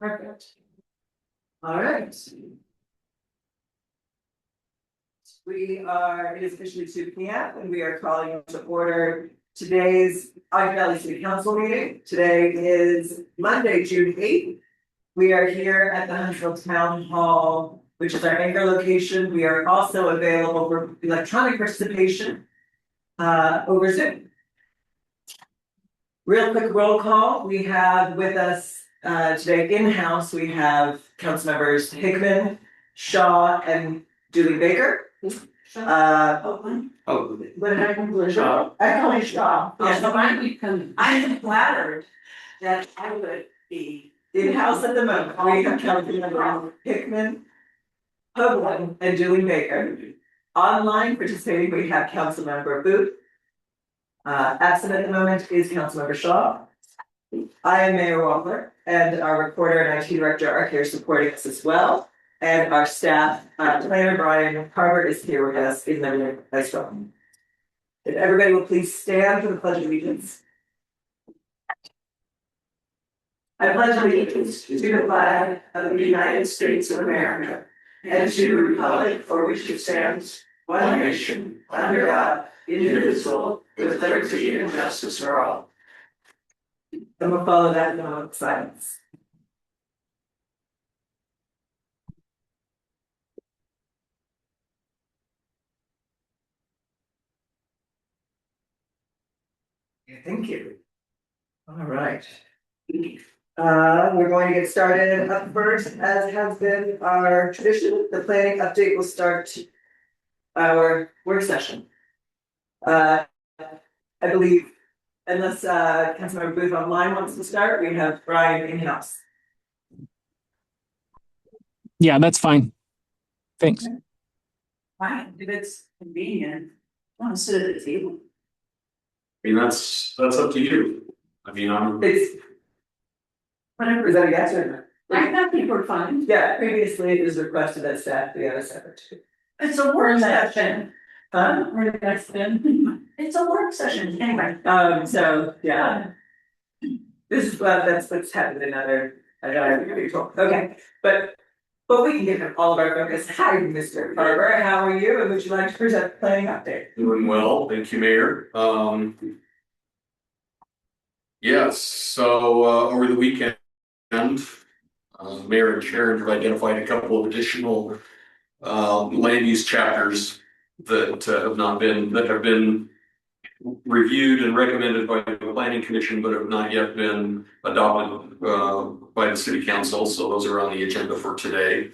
Perfect. All right. It is officially 2 p.m. and we are calling to order today's Ogden Valley City Council meeting. Today is Monday, June 8th. We are here at the Huntsville Town Hall, which is our anchor location. We are also available for electronic participation over Zoom. Real quick roll call. We have with us today in-house, we have council members Hickman, Shaw, and Dooley Baker. What did I call Shaw? I call you Shaw. Yes, I'm flattered that I would be in-house at the moment. We have council members Hickman, Hoagland, and Dooley Baker. Online participating, we have council member Booth. Absent at the moment is Councilmember Shaw. I am Mayor Wampler, and our recorder and IT director are here supporting us as well. And our staff, planner Brian Harvard is here with us in the room as well. If everybody will please stand for the Pledge of Allegiance. I pledge allegiance to the flag of the United States of America and to the republic for which it stands, one nation, under God, indivisible, with liberty and justice for all. And we'll follow that in a moment of silence. Yeah, thank you. All right. We're going to get started up first, as has been our tradition. The planning update will start our work session. I believe, unless Councilmember Booth online wants to start, we have Brian in-house. Yeah, that's fine. Thanks. Fine, if it's convenient, I want to sit at the table. I mean, that's up to you. I mean, It's whatever. Is that a yes or no? I thought people were fine. Yeah, previously it was requested that staff be on a separate too. It's a work session. Huh? It's a work session, anyway. So, yeah. This is, that's what's happened in other, okay, but we can give him all of our focus. Hi, Mr. Barber, how are you, and would you like to present the planning update? doing well, thank you, Mayor. Yes, so over the weekend, Mayor and Sharon have identified a couple of additional land use chapters that have been reviewed and recommended by the Planning Commission, but have not yet been adopted by the City Council. So those are on the agenda for today.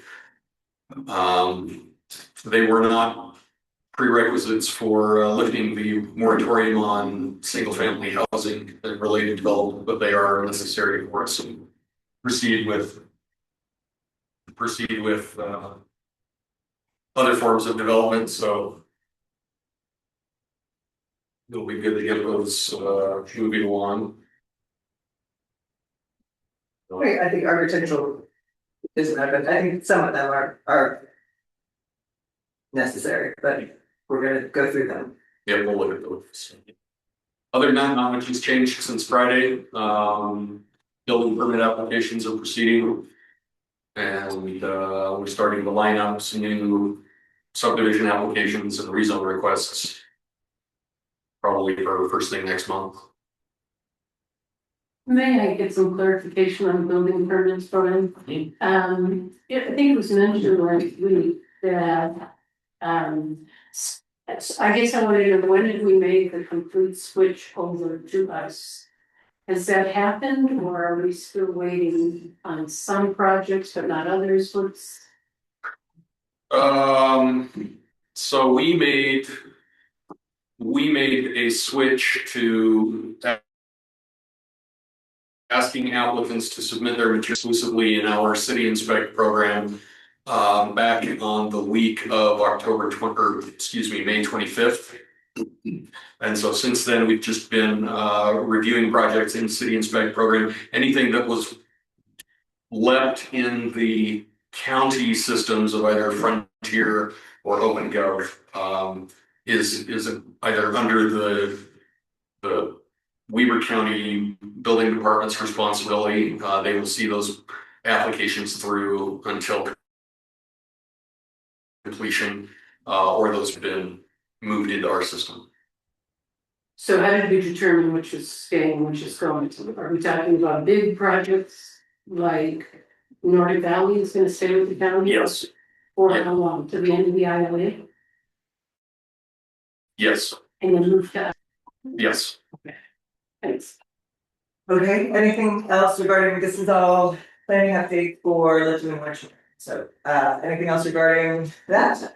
They were not prerequisites for lifting the moratorium on single-family housing and related development, but they are necessary for us to proceed with other forms of development. So it'll be good to get those moving along. I think architectural isn't, but I think some of them are necessary, but we're gonna go through them. Yeah, we'll look at those. Other than that, not much has changed since Friday. Building permit applications are proceeding. And we're starting to line up some new subdivision applications and rezone requests. Probably for first thing next month. May I get some clarification on building permits, Brian? I think it was mentioned last week that, I guess I wanted to know, when did we make the complete switch over to us? Has that happened, or are we still waiting on some projects but not others? So we made a switch to asking applicants to submit their material exclusively in our City Inspect program back on the week of May 25th. And so since then, we've just been reviewing projects in the City Inspect program. Anything that was left in the county systems of either Frontier or OpenGov is either under the Weber County Building Department's responsibility. They will see those applications through until completion, or those have been moved into our system. So how did we determine which is staying, which is going to, are we talking about big projects like Nordic Valley is gonna stay with the county? Yes, For Yeah. how long, to the end of the ILA, yes, and then move to, yes. thanks. Okay, anything else regarding, this is all planning update for Litchfield and Richmond. So, anything else regarding that?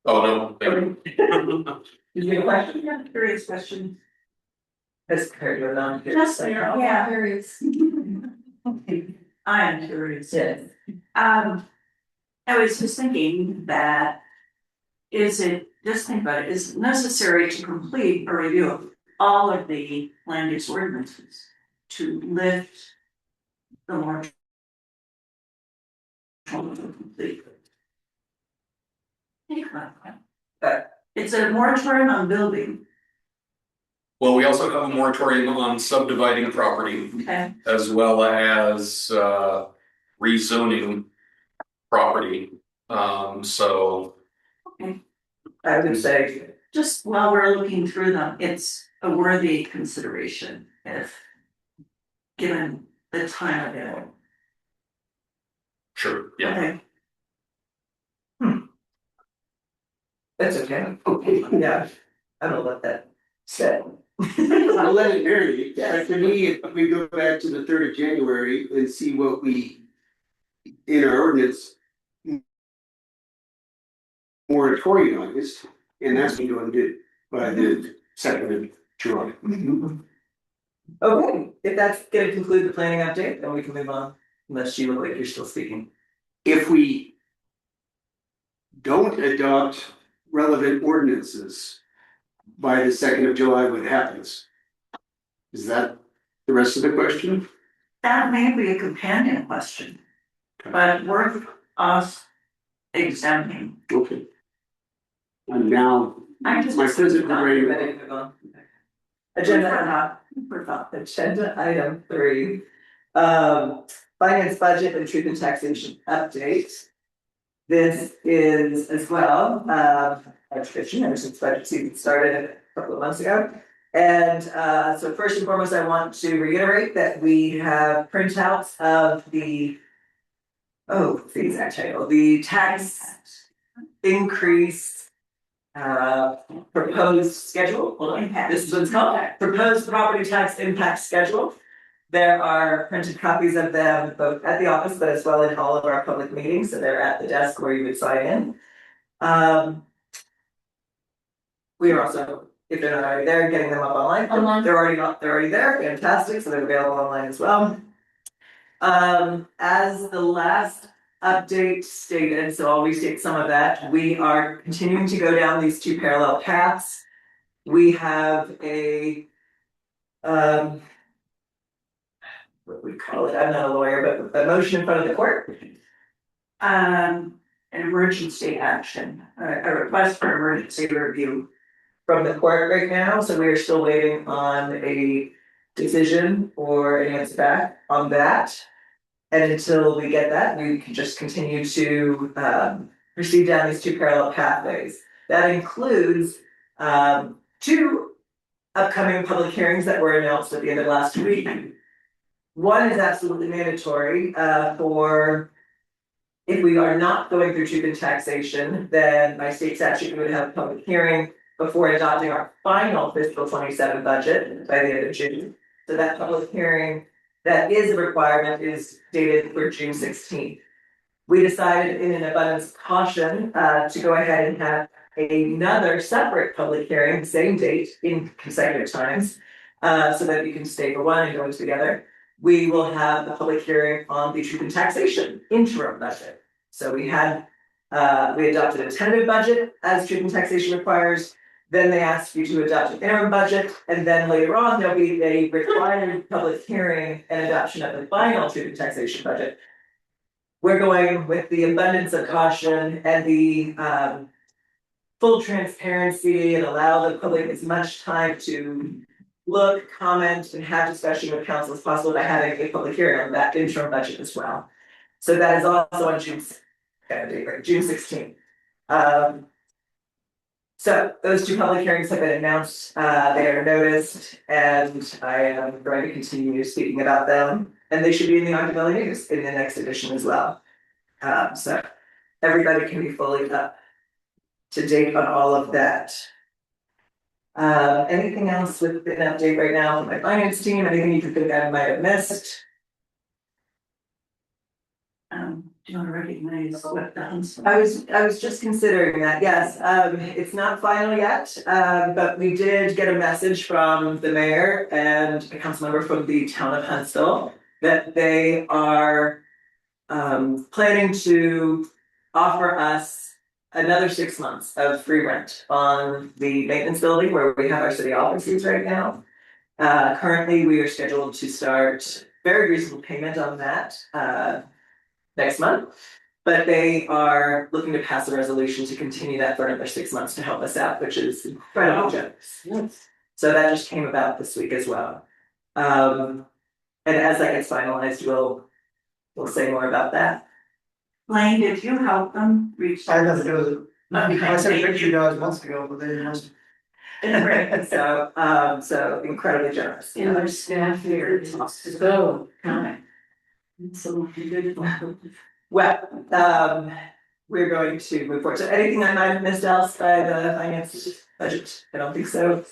Oh, no. thank Did you have a question? Yeah, curious question. As compared to a non-curious. Just there, yeah, curious. I am curious. Yes. I was just thinking that, just think about it, is it necessary to complete a review of all of the land use ordinances to lift the moratorium complete? Think about that. It's a moratorium on building, Well, we also have a moratorium on subdividing property okay? as well as rezoning property. So I would say, Just while we're looking through them, it's a worthy consideration if given the time available. sure, yeah. Okay. that's okay. Yeah, I don't know what that said. I'll let it vary. Yeah, for me, if we go back to the 3rd of January and see what we, in our ordinance, moratoriumized, and that's what you undid by the 2nd of July. Okay, if that's gonna conclude the planning update, then we can move on, unless you look like you're still speaking. If we don't adopt relevant ordinances by the 2nd of July, what happens? Is that the rest of the question? That may be a companion question, but worth us examining. Okay. And now, I just. my physical brain. Ready to move on. Agenda, Forgot. agenda item 3. Finance budget and truth and taxation update. This is as well, a tradition ever since budget season started a couple of months ago. And so first and foremost, I want to reiterate that we have printouts of the exact title, the tax increase proposed schedule. Hold on, this is what it's called, proposed property tax impact schedule. There are printed copies of them both at the office, but as well in all of our public meetings, so they're at the desk where you would sign in. We are also, if they're not already there, getting them up online. Online. They're already there, fantastic, so they're available online as well. As the last update stated, so I'll restate some of that, we are continuing to go down these 2 parallel paths. We have a what we call it, I'm not a lawyer, but a motion in front of the court. An emergency action, a request for emergency review. From the court right now, so we are still waiting on a decision or an answer back on that. And until we get that, we can just continue to proceed down these 2 parallel pathways. That includes 2 upcoming public hearings that were announced at the end of last week. One is absolutely mandatory for if we are not going through truth and taxation, then by state statute, we would have a public hearing before adopting our final fiscal 27 budget by the end of June. So that public hearing, that is a requirement, is dated for June 16th. We decided in an abundance of caution to go ahead and have another separate public hearing, same date in consecutive times, so that you can stay for one and go together. We will have the public hearing on the truth and taxation interim budget. So we adopted a tentative budget as truth and taxation requires. Then they ask you to adopt an interim budget, and then later on, there'll be a required public hearing and adoption of the final truth and taxation budget. We're going with the abundance of caution and the full transparency and allow the public as much time to look, comment, and have discussion with council as possible by having a public hearing on that interim budget as well. So that is also on June 16th. So those two public hearings have been announced, they are noticed, and I am going to continue speaking about them. And they should be in the Ogden Valley News in the next edition as well. So everybody can be fully up to date on all of that. Anything else with an update right now from my finance team? Anything you think I might have missed? Do you want to recognize what the Huntsman? I was just considering that, yes, it's not final yet, but we did get a message from the mayor and a council member from the town of Huntsville that they are planning to offer us another 6 months of free rent on the maintenance building where we have our city offices right now. Currently, we are scheduled to start very reasonable payment on that next month. But they are looking to pass a resolution to continue that for another 6 months to help us out, which is incredibly generous. So that just came about this week as well. And as that gets finalized, we'll say more about that. Blaine, did you help them reach? I have to go. Okay, I sent a thank picture you. to you guys months ago, but they didn't. Right, so incredibly generous. And our staff here is so kind. So good. Well, we're going to move forward. So anything I might have missed else by the finance budget? I don't think so.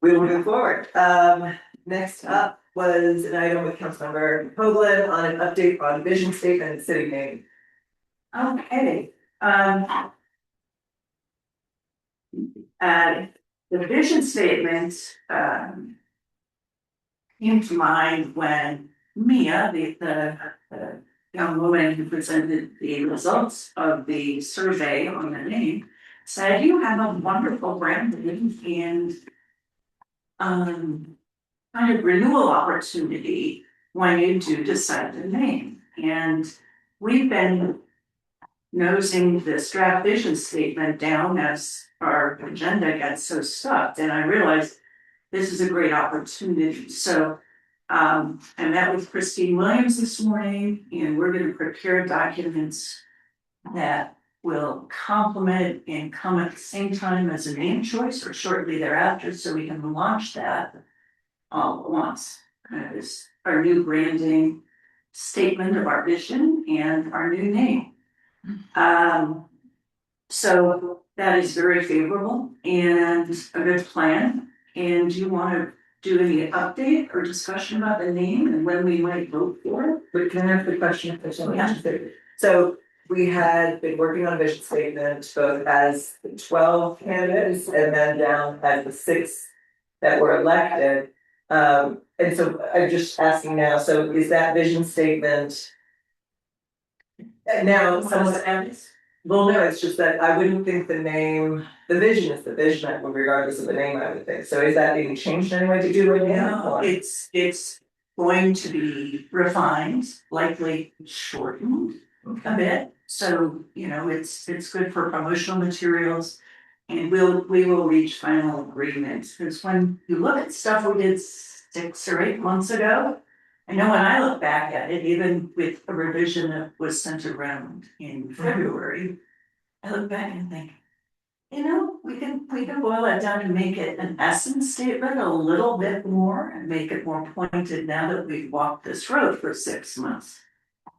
We will move forward. Next up was an item with Councilmember Hoagland on an update on vision statement and city name. Okay, the vision statement, came to mind when Mia, the young woman who presented the results of the survey on the name, said, you have a wonderful branding and kind of renewal opportunity when you do decide the name. And we've been nosing this draft vision statement down as our agenda gets so stuffed, and I realized this is a great opportunity. So I met with Christine Williams this morning, and we're going to prepare documents that will complement and come at the same time as a name choice or shortly thereafter, so we can launch that all at once. This our new branding statement of our vision and our new name. So that is very favorable and a good plan. And do you want to do any update or discussion about the name and when we might vote for it? But can I ask a question if there's something Yeah. interested? So we had been working on a vision statement both as the 12 candidates and then down as the 6 that were elected. And so I'm just asking now, so is that vision statement? Now, well, no, it's just that I wouldn't think the name, the vision is the vision, regardless of the name, I would think. So is that being changed in any way to do with No, now? it's going to be refined, likely shortened a bit. So, you know, it's good for promotional materials. And we will reach final agreement, because when you look at stuff we did 6 or 8 months ago, I know when I look back at it, even with a revision that was sent around in February, I look back and think, you know, we can boil that down and make it an essence statement a little bit more and make it more pointed now that we've walked this road for 6 months.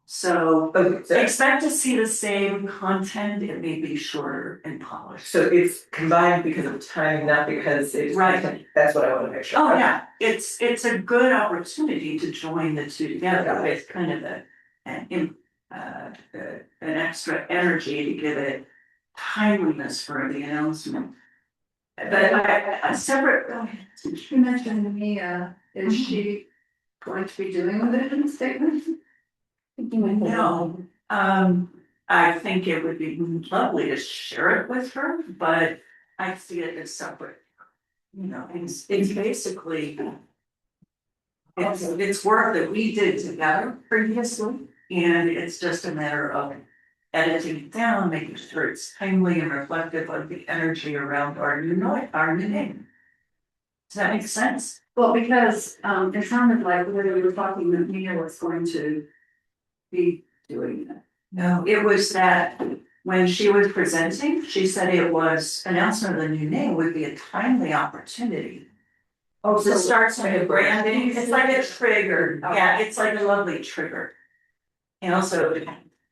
So Okay, so expect to see the same content, it may be shorter and polished. so it's combined because of time, not because it's. Right. That's what I want to make sure. Oh, yeah, it's a good opportunity to join the two together with kind of an extra energy to give it timeliness for the announcement. But a separate, You mentioned to me, is she going to be doing a vision statement? no, I think it would be lovely to share it with her, but I see it as separate. You know, it's basically. It's work that we did together previously, and it's just a matter of editing it down, making sure it's timely and reflective of the energy around our new name. Does that make sense? Well, because, it sounded like when we were talking that Mia was going to be doing it. No, it was that when she was presenting, she said it was announcement of the new name would be a timely opportunity. Oh, To start some new branding, it's like a trigger, yeah, it's like a lovely trigger. And also,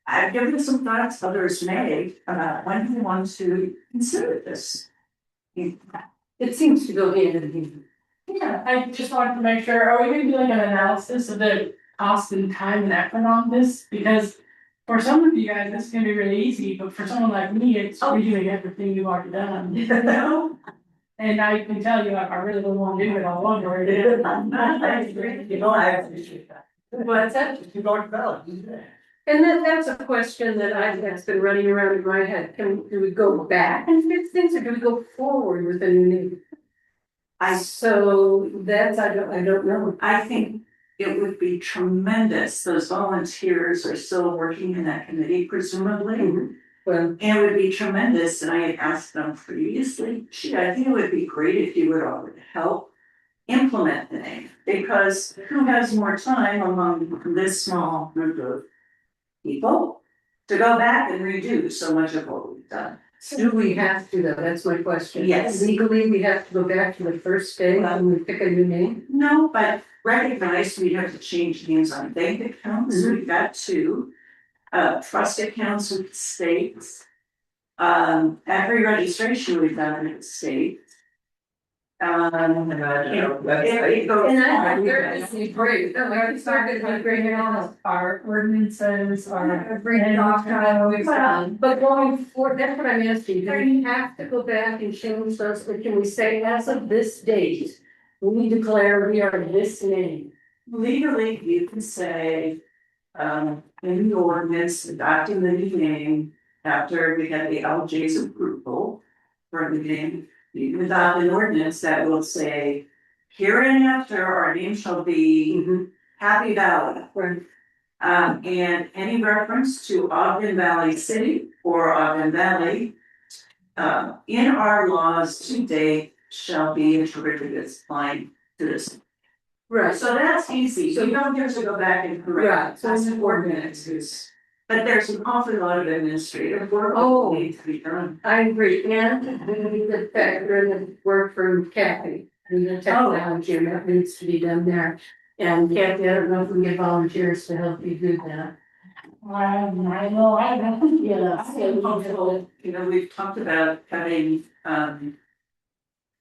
I've given some thoughts others may about when we want to consider this. It seems to go hand in hand. Yeah, I just wanted to make sure, are we gonna do like an analysis of the cost and time and effort on this? Because for some of you guys, this is gonna be really easy, but for someone like me, it's redoing everything you've already done. No, And I can tell you, I really don't wanna do it all over again. I appreciate that. What's that? You going to Valley? And that's a question that's been running around in my head. Do we go back and fix things or do we go forward with a new name? So that's, I don't know. I think it would be tremendous, those volunteers are still working in that committee presumably. Well, And it would be tremendous, and I had asked them previously, gee, I think it would be great if you would all help implement the name. Because who has more time among this small group of people to go back and redo so much of what we've done? do we have to though? That's my question. Yes. Legally, we have to go back to the first day and we pick a new name? No, but recognize we have to change names on bank accounts, we've got to. Trust accounts with states. Every registration we've done in the state. It goes And I on. think they're great. Oh, I started with great all Our ordinances, our. every document we've done. But going forward, that's what I'm asking. Do we have to go back and change those, or can we say as of this date, we declare we are this name? Legally, you can say, in the ordinance, adopting the new name after we get the LJ's approval for the name. You can adopt an ordinance that will say, hereinafter our name shall be Happy Valley. Right. And any reference to Ogden Valley City or Ogden Valley. In our laws to date shall be interpreted as applying to this. Right. So that's easy, so you don't have to go back and correct. Right. That's an ordinance. But there's an awful lot of administrative work Oh. that needs to be done. I agree, and we need the factor in the work from Kathy, and the technology, and that needs to be done there. And Kathy, I don't know if we get volunteers to help you do that. I know, I don't, yeah. I'm hopeful, we've talked about having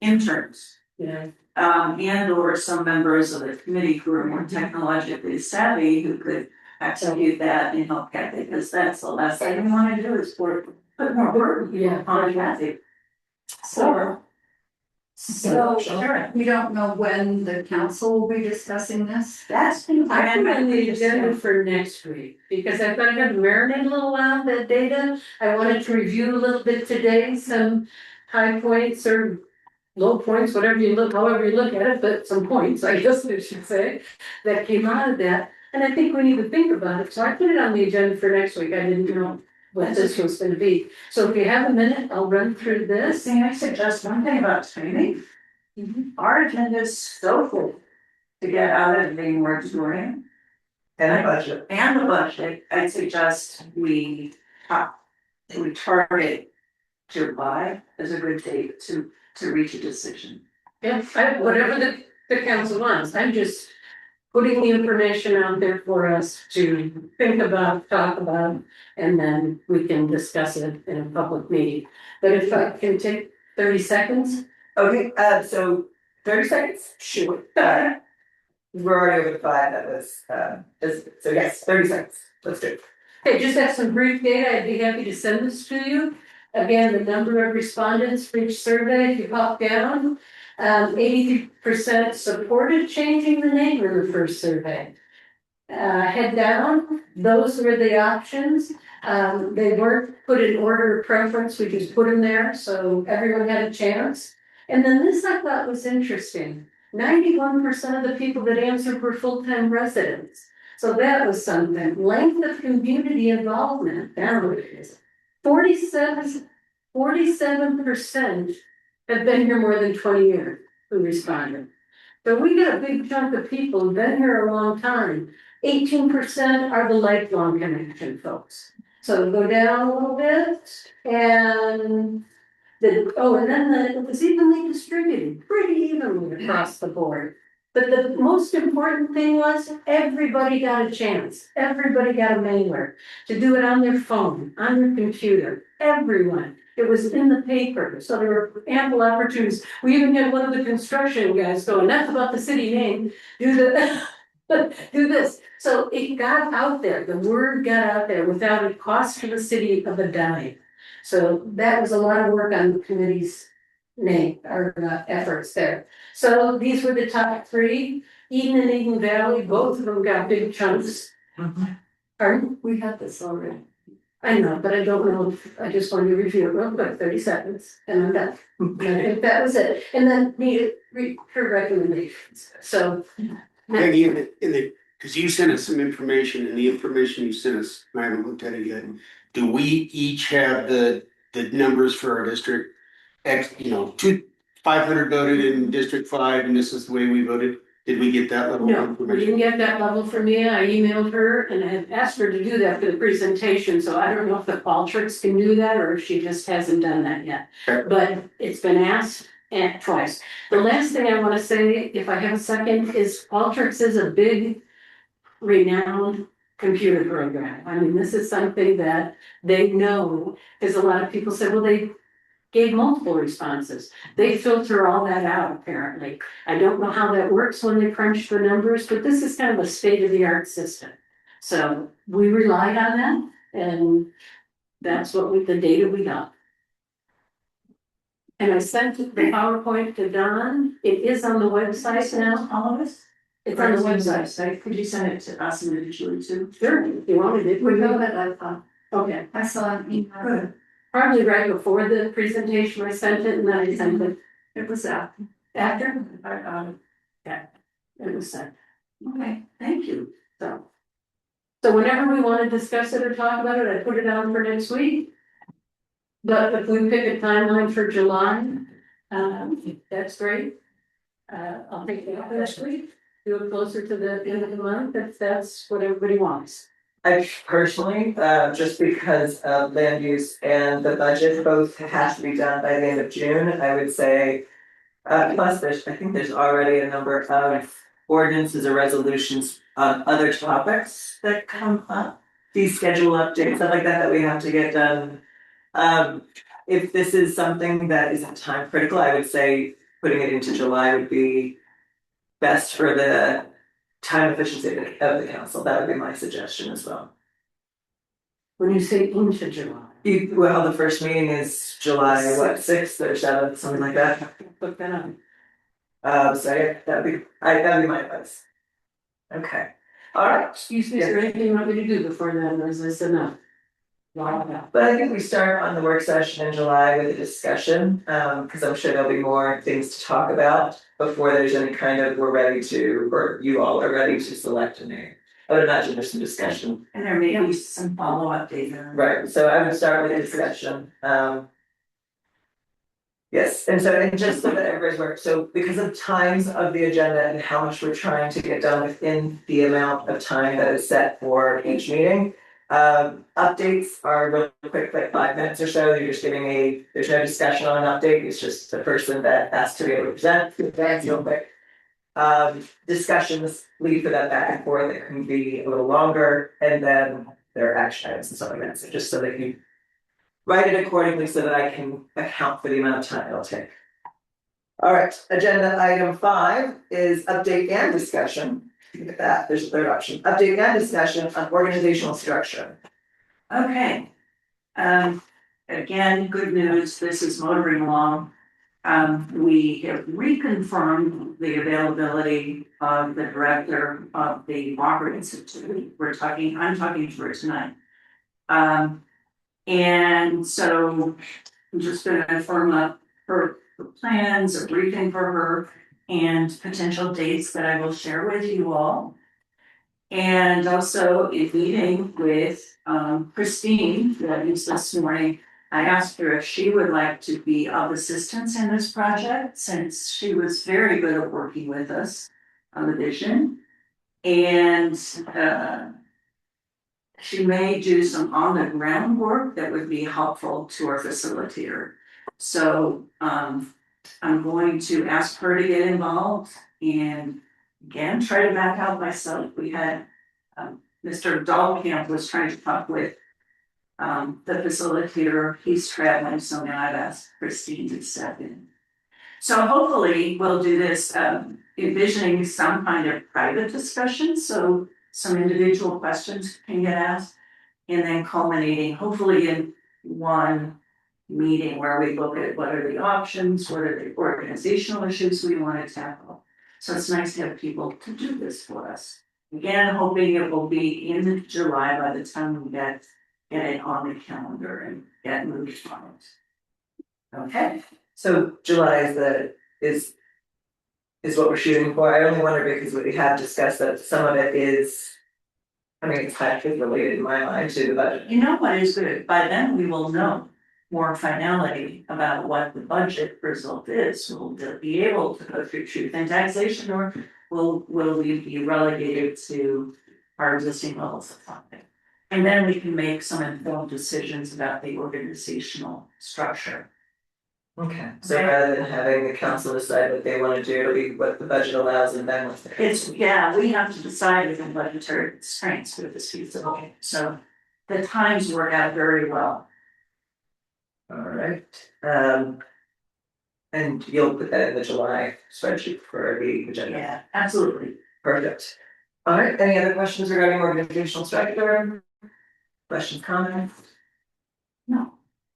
interns. Yeah. And or some members of the committee who are more technologically savvy who could execute that and help Kathy, because that's the last thing we wanna do is put more burden Yeah. on Kathy. So. Sure, We don't know when the council will be discussing this. that's been. I put on the agenda for next week, because I thought I had marinate a little while that data. I wanted to review a little bit today, some high points or low points, whatever you look, however you look at it, but some points, I guess I should say, that came out of that. And I think we need to think about it, so I put it on the agenda for next week, I didn't know what this was gonna be. So if you have a minute, I'll run through this. May I suggest one thing about timing? Our agenda is so full to get out of the moratorium. And a budget. And the budget, I suggest we target July as a good date to reach a decision. Yeah, whatever the council wants, I'm just putting the information out there for us to think about, talk about, and then we can discuss it in a public meeting. But if I can take 30 seconds, Okay, so 30 seconds? Sure. We're already over the 5, that was, so yes, 30 seconds, let's do it. hey, just have some brief data, I'd be happy to send this to you. Again, the number of respondents for each survey, if you hop down, 83% supported changing the name in the first survey. Head down, those were the options. They weren't put in order of preference, we just put them there, so everyone had a chance. And then this I thought was interesting. 91% of the people that answered were full-time residents. So that was something. Length of community involvement, down it is. 47% have been here more than 20 years who responded. So we got a big chunk of people who've been here a long time. 18% are the lifelong connection folks. So go down a little bit and it was evenly distributed, pretty evenly across the board. But the most important thing was everybody got a chance. Everybody got a mailer to do it on their phone, on their computer, everyone. It was in the paper, so there were ample opportunities. We even had one of the construction guys going, that's about the city name, do this. So it got out there, the word got out there without a cost to the city of a dime. So that was a lot of work on the committee's efforts there. So these were the top three. Eden and Eden Valley, both of them got big chunks. Pardon? We had this already. I know, but I don't know, I just wanted to review it real quick, 30 seconds, and I'm done. And I think that was it, and then her recommendations, so. Peggy, cause you sent us some information and the information you sent us, I haven't looked at it yet. Do we each have the numbers for our district? 500 voted in District 5 and this is the way we voted? Did we get that level of No, we information? didn't get that level from me, I emailed her and I had asked her to do that for the presentation, so I don't know if the Qualtrics can do that or if she just hasn't done that yet. Okay. But it's been asked and twice. The last thing I wanna say, if I have a second, is Qualtrics is a big renowned computer program. I mean, this is something that they know, because a lot of people said, well, they gave multiple responses. They filter all that out apparently. I don't know how that works when they crunch the numbers, but this is kind of a state-of-the-art system. So we relied on that and that's the data we got. And I sent the PowerPoint to Don. It is on the website now. All of us? It's on the website. So could you send it to us individually too? Sure, if you wanted it. We know that I thought, Okay, I saw an email. Good. probably right before the presentation I sent it and then I sent it It was out. after. Yeah, it was sent. Okay, thank you. So whenever we want to discuss it or talk about it, I put it on for next week. But if we pick a timeline for July, that's great. I'll take it up next week, do it closer to the end of the month, if that's what everybody wants. I personally, just because of land use and the budget both have to be done by the end of June, I would say. Plus I think there's already a number of ordinances or resolutions on other topics that come up. Fee schedule updates, stuff like that we have to get done. If this is something that isn't time critical, I would say putting it into July would be best for the time efficiency of the council. That would be my suggestion as well. When you say into July. Well, the first meeting is July, 6th or 7th, something like that. Look that up. So yeah, that'd be my advice. Okay, all right. Excuse me, is there anything you want me to do before then, or is this enough? Wow. But I think we start on the work session in July with a discussion, because I'm sure there'll be more things to talk about before there's any kind of, we're ready to, or you all are ready to select a name. I would imagine there's some discussion. And there may be some follow-up data. Right, so I would start with a discussion, yes, and just so that everybody's work, so because of times of the agenda and how much we're trying to get done within the amount of time that is set for each meeting. Updates are really quick, like 5 minutes or so, you're just giving there's no discussion on an update, it's just the person that has to be able to present, that's real quick. Discussions lead for that back and forth, it can be a little longer, and then there are action items and stuff like that, so just so that you write it accordingly so that I can account for the amount of time it'll take. All right, agenda item 5 is update and discussion. Look at that, there's a third option, update and discussion on organizational structure. Okay. Again, good news, this is motoring along. We have reconfirmed the availability of the director of the Walker Institute. I'm talking to her tonight. And so I'm just gonna firm up her plans, a briefing for her, and potential dates that I will share with you all. And also a meeting with Christine that is this morning I asked her if she would like to be of assistance in this project, since she was very good at working with us on the vision. And she may do some on the ground work that would be helpful to our facilitator. So I'm going to ask her to get involved and again, try to back out myself. We had Mr. Dahlkamp was trying to talk with the facilitator. He's traveling, so now I've asked Christine to step in. So hopefully we'll do this envisioning some kind of private discussion, so some individual questions can get asked. And then culminating hopefully in one meeting where we look at what are the options, what are the organizational issues we want to tackle. So it's nice to have people to do this for us. Again, hoping it will be in July by the time we get it on the calendar and get moved on it. Okay. So July is what we're shooting for. I only wonder because we have discussed that some of it is, I mean, it's kind of related in my mind to the budget. You know what is good? By then we will know more finality about what the budget result is. We'll be able to go through truth and taxation, or will we be relegated to our existing levels of funding? And then we can make some informed decisions about the organizational structure. Okay, so rather than having the council decide what they want to do, it'll be what the budget allows and then what's the. We have to decide within budgetary constraints with this feasible. So the times work out very well. Alright, and you'll put that in the July spreadsheet for the agenda. Yeah, absolutely. Perfect. Alright, any other questions regarding organizational structure? Questions, comments? No,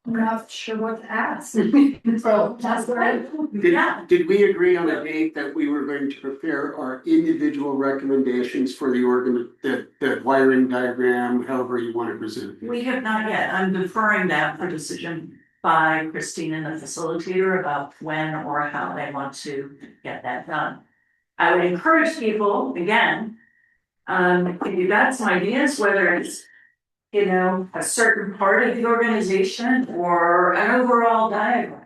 I'm not sure what to ask. So that's right. Yeah. Did we agree on a date that we were going to prepare our individual recommendations for the wiring diagram, however you want to present it? We have not yet. I'm deferring that for decision by Christine and the facilitator about when or how they want to get that done. I would encourage people, again, if you've got some ideas, whether it's, you know, a certain part of the organization or an overall diagram.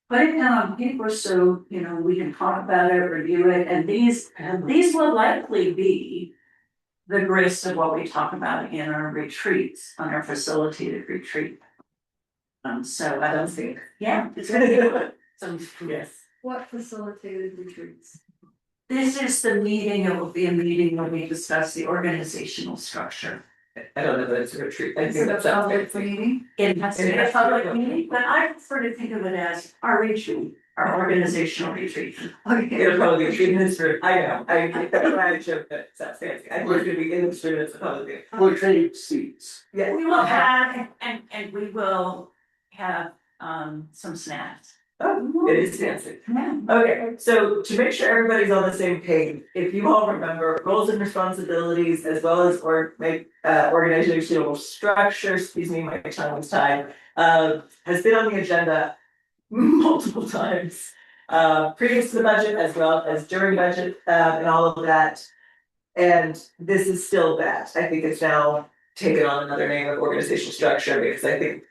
Put it down on paper so, you know, we can talk about it, review it, and these will likely be the grist of what we talk about in our retreats, on our facilitated retreat. So I don't think, yeah, it's gonna be some, yes. What facilitated retreats? This is the meeting, it will be a meeting where we discuss the organizational structure. I don't know that it's a retreat. I Is think it a that sounds public good. meeting? It has to be a public meeting, but I prefer to think of it as our retreat, our organizational retreat. It'll probably be 3 minutes for, I know, that's why I joke that it's fancy. I think it's gonna be in the 3 minutes of public meeting. We'll trade seats. Yeah. We will have, and we will have some snacks. Oh, it is fancy. Yeah. Okay, so to make sure everybody's on the same page, if you all remember, roles and responsibilities as well as organizational structure, excuse me, my tongue was tied, has been on the agenda multiple times. Previous to the budget as well as during budget, and all of that. And this is still that. I think it's now taken on another name of organizational structure because I think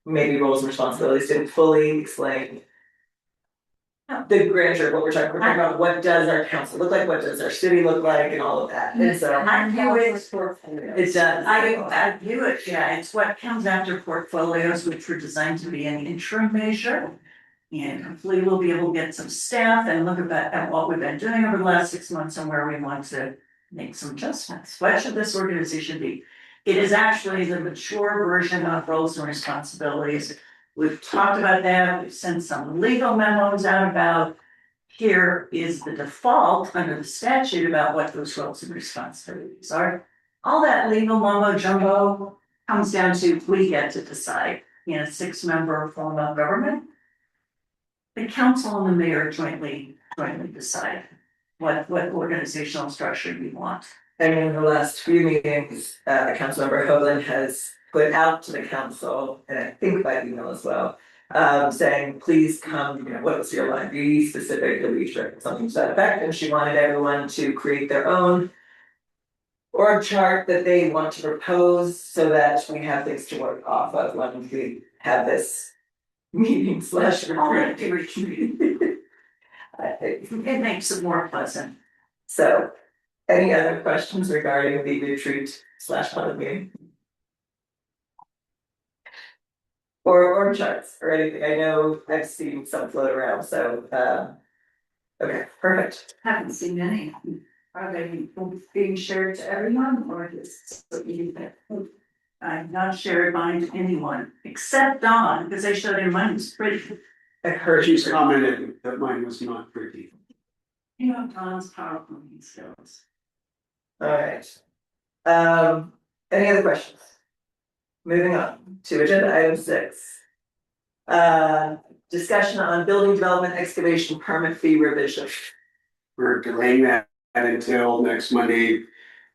maybe roles and responsibilities didn't fully explain the grandeur of what we're talking about, what does our council look like, what does our city look like, and all of that, and so. I view it, It does. I view it, yeah, it's what comes after portfolios, which were designed to be an interim measure. And hopefully we'll be able to get some staff and look at what we've been doing over the last 6 months and where we want to make some adjustments. What should this organization be? It is actually the mature version of roles and responsibilities. We've talked about that, we've sent some legal memos out about, here is the default under the statute about what those roles and responsibilities are. All that legal mumbo jumbo comes down to, we get to decide in a 6-member form of government. The council and the mayor jointly decide what organizational structure we want. And in the last few meetings, Councilmember Hoagland has put out to the council, and I think by email as well, saying, please come, you know, what was your line, be specific, to be sure, something to that effect, and she wanted everyone to create their own org chart that they want to propose so that we have things to work off of when we have this meeting slash retreat. It makes it more pleasant. So, any other questions regarding the retreat slash public meeting? Or charts or anything, I know I've seen some float around, so, okay, perfect. Haven't seen any. Are they being shared to everyone or just? I've not shared mine to anyone except Dawn, because I showed him mine was pretty. I heard She's commented that mine was not pretty. You know, Dawn's powerful skills. Alright. Any other questions? Moving on to agenda item 6. Discussion on building development excavation permit fee revision. We're delaying that until next Monday.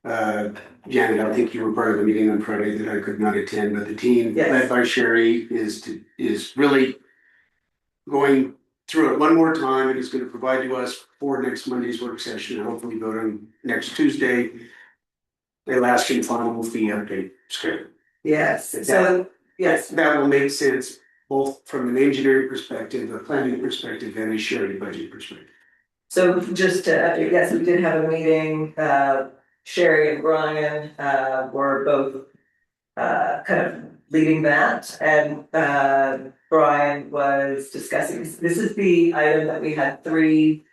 Janet, I think you were part of the meeting on Friday that I could not attend, but the team Yes. led by Sherry is really going through it one more time and is gonna provide to us for next Monday's work session and hopefully vote on next Tuesday. The last and final fee update schedule. Yes, so, yes, That will make sense both from an engineering perspective, a planning perspective, and a shared budget perspective. so just to update, yes, we did have a meeting, Sherry and Brian, were both. Kind of leading that, and Brian was discussing, this is the item that we had three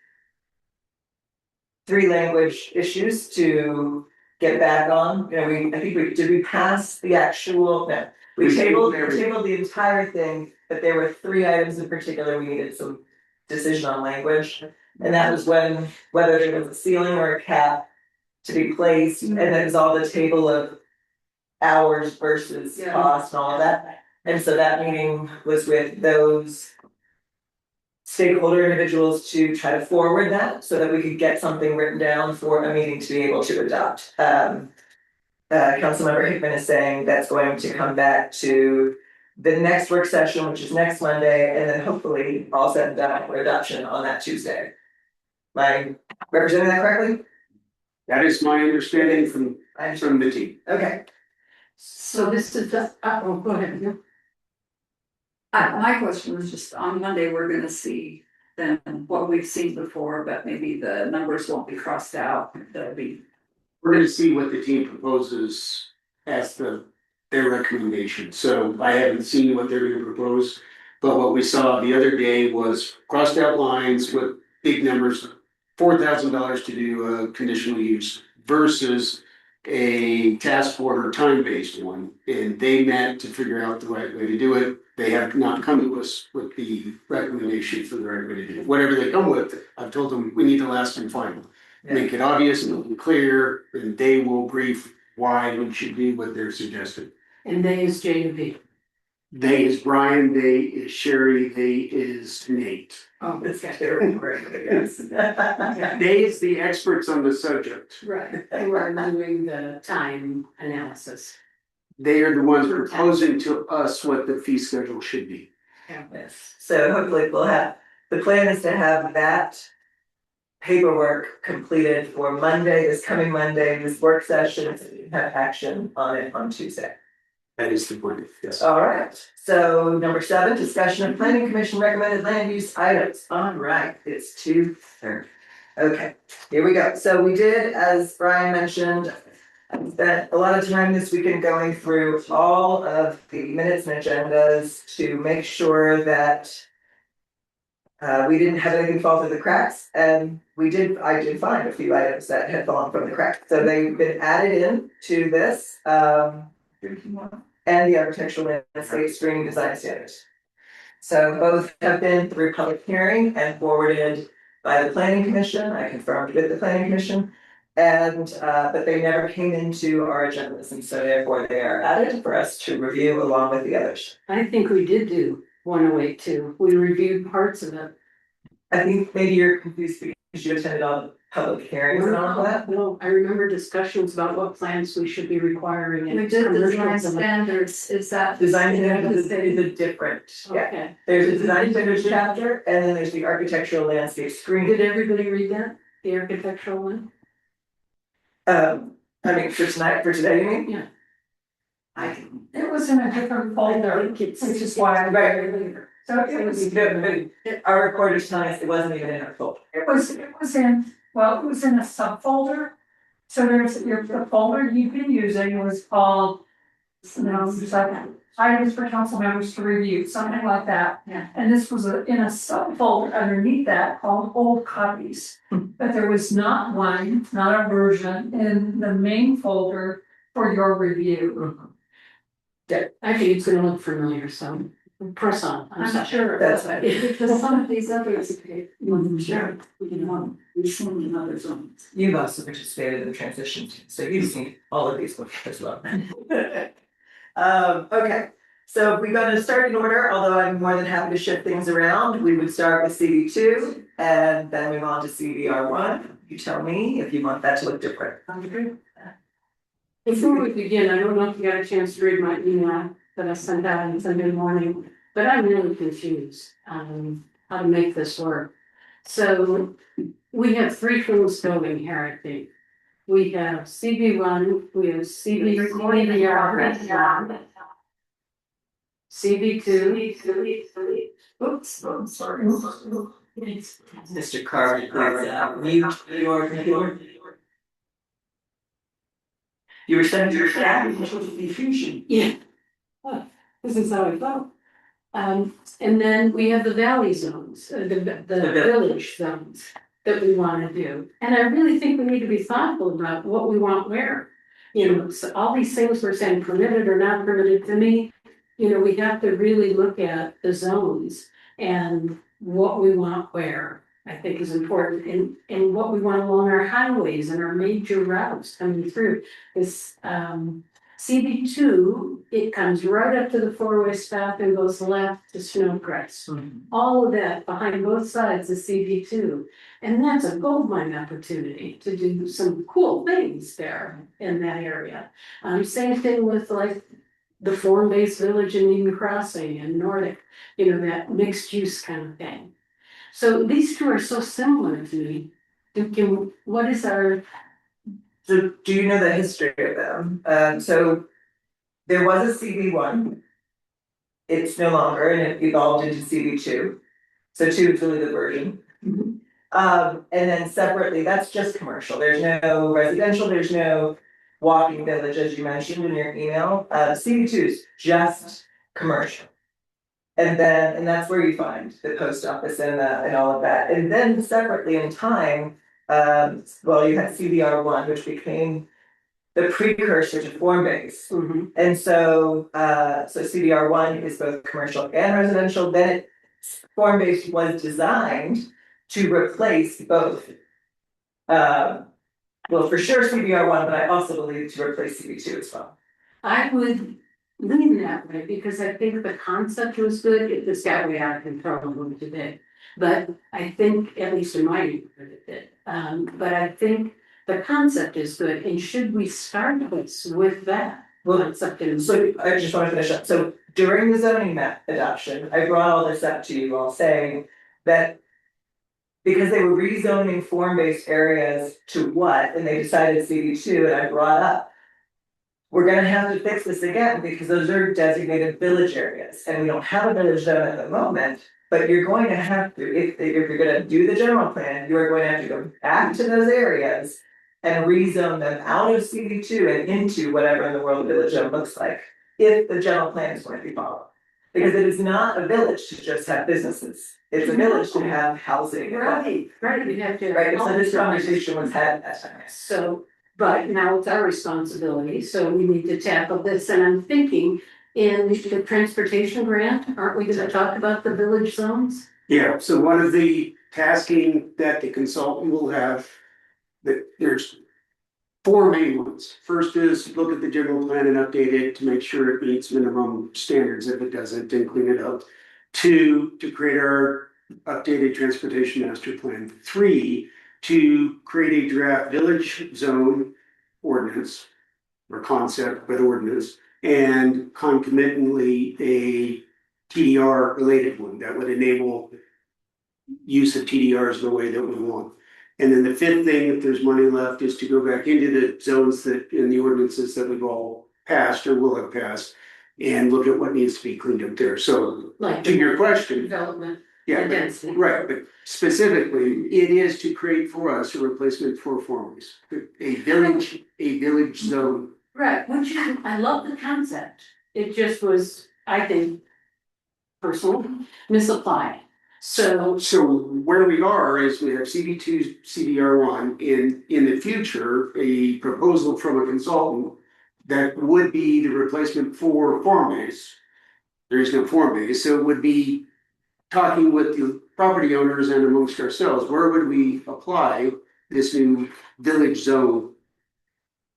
language issues to get back on, you know, did we pass the actual, no. We tabled the entire thing, but there were 3 items in particular, we needed some decision on language. And that was whether there was a ceiling or a cap to be placed, and it was all the table of hours versus cost and all of that. And so that meeting was with those stakeholder individuals to try to forward that so that we could get something written down for a meeting to be able to adopt. Councilmember Hickman is saying that's going to come back to the next work session, which is next Monday, and then hopefully all set and done for adoption on that Tuesday. Am I representing that correctly? That is my understanding from the team. Okay. So this is the, go ahead, yeah. My question was just on Monday, we're gonna see then what we've seen before, but maybe the numbers won't be crossed out, that'll be. We're gonna see what the team proposes as their recommendation. So I haven't seen what they're gonna propose. But what we saw the other day was crossed out lines with big numbers, $4,000 to do a conditional use versus a task order time-based one. And they met to figure out the right way to do it. They have not come to us with the recommendation for the right way to do it. Whatever they come with, I've told them we need the last and final. Make it obvious and clear, and they will brief why it should be what they're suggesting. And they is J and B. They is Brian, they is Sherry, they is Nate. Oh, it's terrible, yes. They is the experts on the subject. Right, who are doing the time analysis. They are the ones proposing to us what the fee schedule should be. Yes, so hopefully we'll have, the plan is to have that paperwork completed for Monday, this coming Monday, this work session, so we have action on it on Tuesday. That is the point, yes. All right, so number 7, discussion of planning commission recommended land use items. All right, it's 2:30. Okay, here we go. So we did, as Brian mentioned, spent a lot of time this weekend going through all of the minutes and agendas to make sure that we didn't have anything fall through the cracks, and I did find a few items that had fallen from the cracks. So they've been added in to this, and the architectural landscape screening design standards. So both have been through public hearing and forwarded by the planning commission. I confirmed with the planning commission. And but they never came into our agendas, and so therefore they are added for us to review along with the others. I think we did do 108 we reviewed parts of it. I think maybe you're confused because you attended all the public hearings and all of that. No, I remember discussions about what plans we should be requiring. in We did commercial design zone. standards, is that? Design standards is a different, yeah. Okay, There's a design standards chapter, and then there's the architectural landscape screening. did everybody read that, the architectural one? I mean, for tonight, for today, you mean? Yeah. I can. It was in a different folder, which is why I read it later. So it was, Our recorder's telling us it wasn't even in our folder. it was in, well, it was in a subfolder. So there's the folder you've been using was called, it's like items for council members to review, something like that. Yeah. And this was in a subfolder underneath that called old copies. But there was not a version in the main folder for your review. Actually, it's gonna look familiar, so press on. I'm not sure. That's fine. Because some of these others, wasn't sure, we've seen in other zones. You've also participated in the transition, team, so you've seen all of these books as well. Okay, so we're gonna start in order, although I'm more than happy to shift things around. We would start with CV2 and then move on to CVR1. You tell me if you want that to look different. Before we begin, I don't know if you got a chance to read my email that I sent out on Sunday morning, but I'm really confused how to make this work. So we have three things going here, I think. We have CV1, we have CV2. Oops, I'm sorry. Mr. Carver, please, mute your computer. You were saying your confusion. Yeah. Oh, this is how I felt. And then we have the valley zones, the village zones that we wanna do. And I really think we need to be thoughtful about what we want where. You know, so all these things we're saying permitted or not permitted, to me, you know, we have to really look at the zones and what we want where. I think is important and what we want along our highways and our major routes coming through. This CV2, it comes right up to the four-way stop and goes left to Snowcrest. All of that behind both sides of CV2. And that's a goldmine opportunity to do some cool things there in that area. Same thing with like the form-based village in Eden Crossing and Nordic, you know, that mixed use kind of thing. So these two are so similar to me. What is our? So do you know the history of them? So there was a CV1. It's no longer, and it evolved into CV2. So 2 is really the version. And then separately, that's just commercial. There's no residential, there's no walking village, as you mentioned in your email. CV2 is just commercial. And that's where you find the post office and all of that. And then separately in time, well, you had CVR1, which became the precursor to form-based. And so CVR1 is both commercial and residential. Then form-based was designed to replace both. Well, for sure CVR1, but I also believe to replace CV2 as well. I would lean that way because I think the concept was good. It just got way out of control a little bit. But I think, at least in my neighborhood, it did. But I think the concept is good. And should we start with that? Concept in- So I just want to finish up. So during the zoning map adoption, I brought all this up to you all saying that because they were rezoning form-based areas to what, and they decided CV2, and I brought up, we're gonna have to fix this again because those are designated village areas and we don't have a village zone at the moment. But you're going to have to, if you're gonna do the general plan, you are going to have to go back to those areas and rezone them out of CV2 and into whatever in the world village zone looks like, if the general plan is going to be followed. Because it is not a village to just have businesses, it's a village to have housing. Right, you have to. Right, so this conversation was had at that time. So, but now it's our responsibility, so we need to tackle this, and I'm thinking in the transportation grant, aren't we gonna talk about the village zones? Yeah, so one of the tasking that the consultant will have, that there's 4 main ones. First is look at the general plan and update it to make sure it meets minimum standards. If it doesn't, then clean it up. 2, to create our updated transportation master plan. 3, to create a draft village zone ordinance or concept, but ordinance, and concomitantly a TDR related one that would enable use of TDRs the way that we want. And then the 5th thing, if there's money left, is to go back into the zones that in the ordinances that we've all passed or will have passed. And look at what needs to be cleaned up there. So Like to your question, development, yeah, and density. right, but specifically, it is to create for us a replacement for forms. A village zone. Right, which is, I love the concept. It just was, I think, personally misapplied. So, Where we are is we have CB2, CBR1, in the future, a proposal from a consultant that would be the replacement for form base. There is no form base, so it would be talking with the property owners and amongst ourselves, where would we apply this new village zone?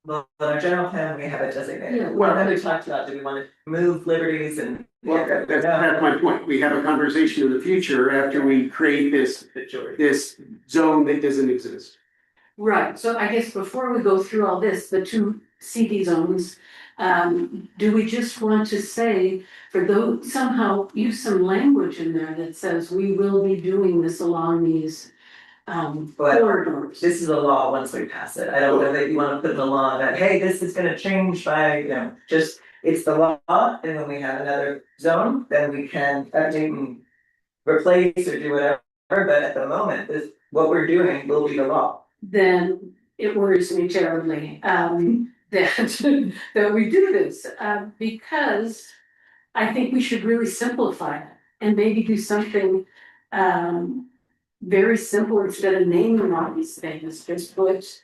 Well, in our general plan, we have it designated. Yeah. Well, then we talked about, do we wanna move liberties and? Well, that's my point. We have a conversation in the future after we create this zone that doesn't exist. right, so I guess before we go through all this, the two CD zones, do we just want to say, for those, somehow use some language in there that says we will be doing this along these But corridors? this is a law once we pass it. I don't know that you wanna put in the law that, hey, this is gonna change by, just, it's the law, and when we have another zone, then we can update and replace or do whatever, but at the moment, this, what we're doing will be the law. Then it worries me terribly, that, that we do this, because I think we should really simplify it and maybe do something, very simple instead of naming all these things, just put,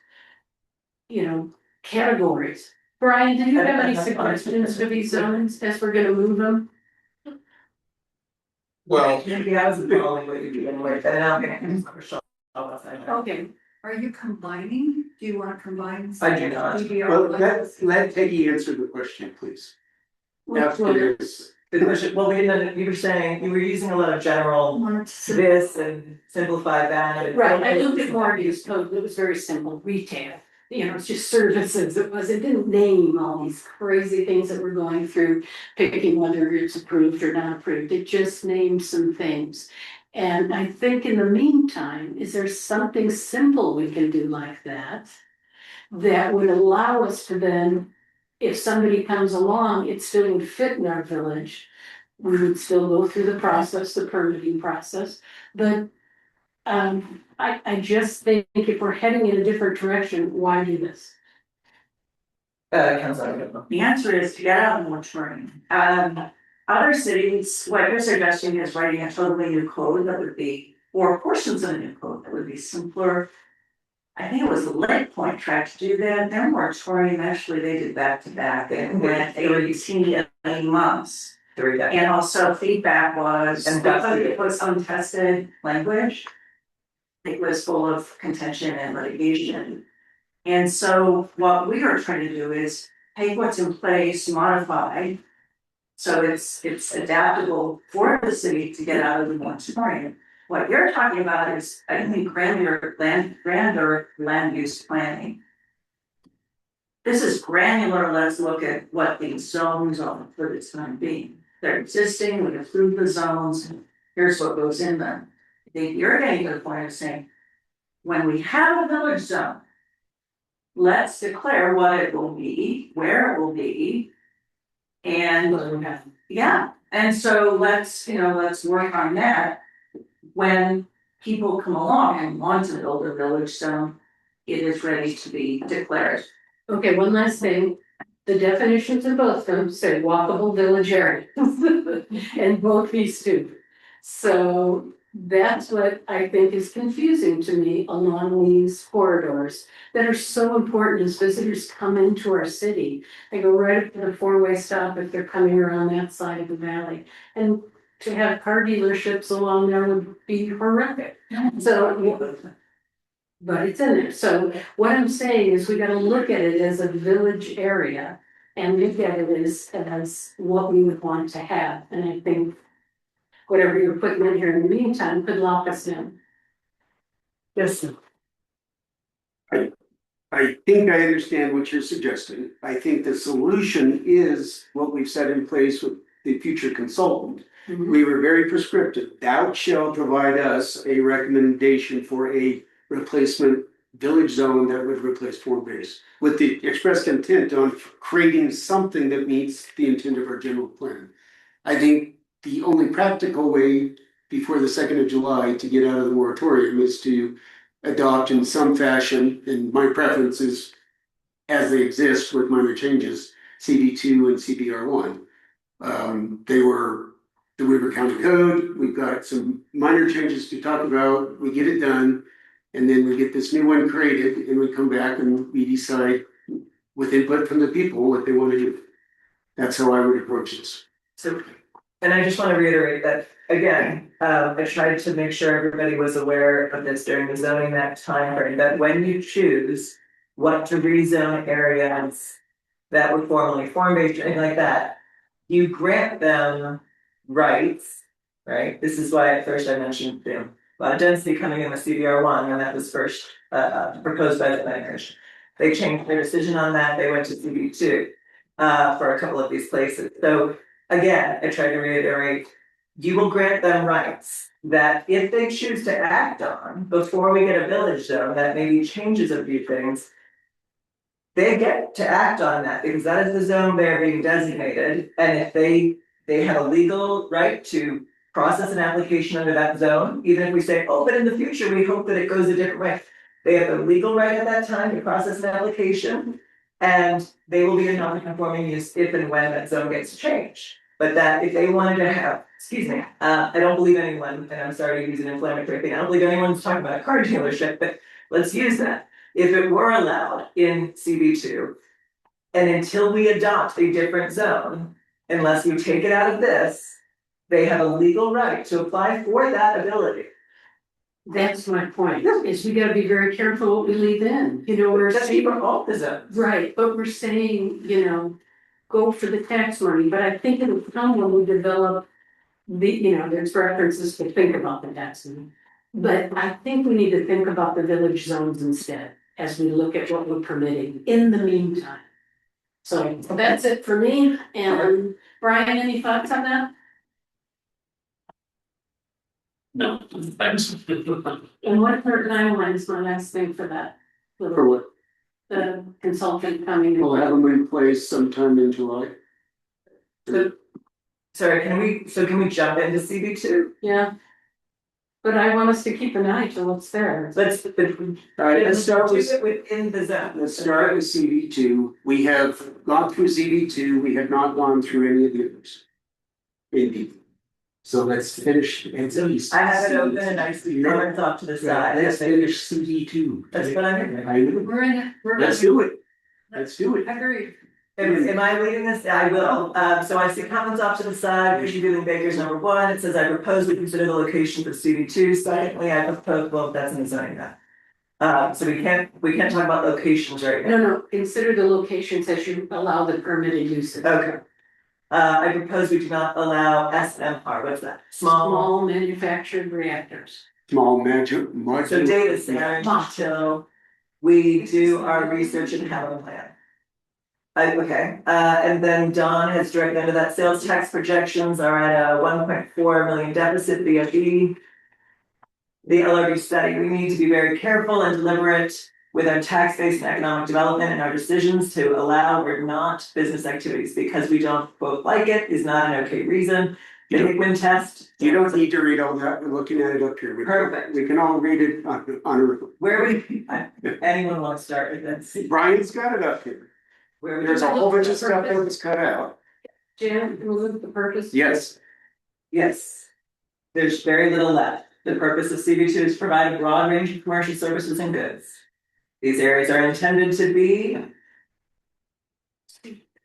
categories. Brian, do you have any suggestions for these zones as we're gonna move them? Well, Maybe I was following what you're doing with, and I'm gonna. Okay. Are you combining? Do you wanna combine? I do not. Well, let Peggy answer the question, please. After this, The question, well, you were saying, you were using a lot of general this and simplify that. and- Right, I looked at Marty's code, it was very simple, retail, it's just services, it didn't name all these crazy things that we're going through. Picking whether it's approved or not approved, it just named some things. And I think in the meantime, is there something simple we can do like that? That would allow us to then, if somebody comes along, it still would fit in our village. We would still go through the process, the permitting process, but I just think if we're heading in a different direction, why do this? Councilor, I don't know. The answer is to get out of the moratorium. Other cities, what they're suggesting is writing a totally new code that would be, or portions of a new code that would be simpler. I think it was the Lake Point tried to do that, their moratorium, actually, they did back to back, and went 18 months. And also feedback was, And because it was untested language. It was full of contention and litigation. And so what we are trying to do is take what's in place, modify. So it's adaptable for the city to get out of the moratorium. What you're talking about is, I think, grander land use planning. This is granular, let's look at what these zones are for the time being. They're existing, we approve the zones, and here's what goes in them. I think you're getting to the point of saying, when we have a village zone, let's declare what it will be, where it will be. And yeah, and so let's work on that. When people come along and want to build a village zone, it is ready to be declared. Okay, one last thing, the definitions of both of them say walkable village area. And both these two. So that's what I think is confusing to me along these corridors that are so important as visitors come into our city. They go right up to the four-way stop if they're coming around that side of the valley. And to have car dealerships along there would be horrific. So, but it's in there. So what I'm saying is we gotta look at it as a village area and look at it as what we would want to have. And I think whatever you're putting in here in the meantime could lock us in. Yes. I think I understand what you're suggesting. I think the solution is what we've set in place with the future consultant. We were very prescriptive. Thou shalt provide us a recommendation for a replacement village zone that would replace form base. With the express intent on creating something that meets the intent of our general plan. I think the only practical way before the 2nd of July to get out of the moratorium is to adopt in some fashion, and my preference is as they exist with minor changes, CB2 and CBR1. They were the Weber County Code. We've got some minor changes to talk about. We get it done. And then we get this new one created and we come back and we decide with input from the people what they want to do. That's how I would approach this. So, and I just want to reiterate that, again, I tried to make sure everybody was aware of this during the zoning act timeframe, that when you choose what to rezone areas that were formerly form-based or anything like that, you grant them rights, right? This is why at first I mentioned them. Density coming in with CBR1 when that was first proposed by the planning commission. They changed their decision on that, they went to CB2 for a couple of these places. So again, I try to reiterate, you will grant them rights that if they choose to act on before we get a village zone that maybe changes a few things, they get to act on that because that is the zone they're being designated. And if they have a legal right to process an application under that zone, even if we say, oh, but in the future, we hope that it goes a different way. They have the legal right at that time to process an application, and they will be a non-conforming use if and when that zone gets changed. But that if they wanted to have, excuse me, I don't believe anyone, and I'm sorry to use an inflammatory thing, I don't believe anyone's talking about a car dealership, but let's use that. If it were allowed in CB2, and until we adopt a different zone, unless we take it out of this, they have a legal right to apply for that ability. That's my point, is we gotta be very careful what we leave in, we're Just saying, keep all the zones. right, but we're saying, go for the tax money, but I think it'll come when we develop there's references to think about the tax money. But I think we need to think about the village zones instead, as we look at what we're permitting in the meantime. So that's it for me, and Brian, any thoughts on that? No, thanks. And what timeline is my last thing for that? For what? The consultant coming in. We'll have them in place sometime in July. Sorry, can we jump into CB2? Yeah. But I want us to keep an eye to what's there. Let's start with. do it within the zone. Let's start with CB2. We have gone through CB2, we have not gone through any of the others. Maybe. So let's finish. I have it open and I see comments off to the side. Let's finish CB2. That's what I'm doing. I know. Let's do it. Let's do it. Agreed. Am I leading this? I will. So I see comments off to the side, Chrissy Doing Baker's number 1. It says I propose we consider the location for CB2. Secondly, I propose, well, that's in the zoning now. So we can't talk about locations right now. No, consider the locations as you allow the permitted uses. Okay. I propose we do not allow SMR, what's that? Small manufactured reactors. Small module. So data center until we do our research and have a plan. Okay, and then Don has directed under that sales tax projections are at a 1.4 million deficit VFE. The LRB study, we need to be very careful and deliberate with our tax-based economic development and our decisions to allow or not business activities because we don't quote like it is not an okay reason. The Hickman test. You don't need to read all that, we're looking at it up here. Perfect. We can all read it on Where we, anyone want to start with this? Brian's got it up here. Where we There's a whole bunch of stuff that was cut out. Jan, can we look at the purpose? Yes. Yes. There's very little left. The purpose of CB2 is to provide a broad range of commercial services and goods. These areas are intended to be.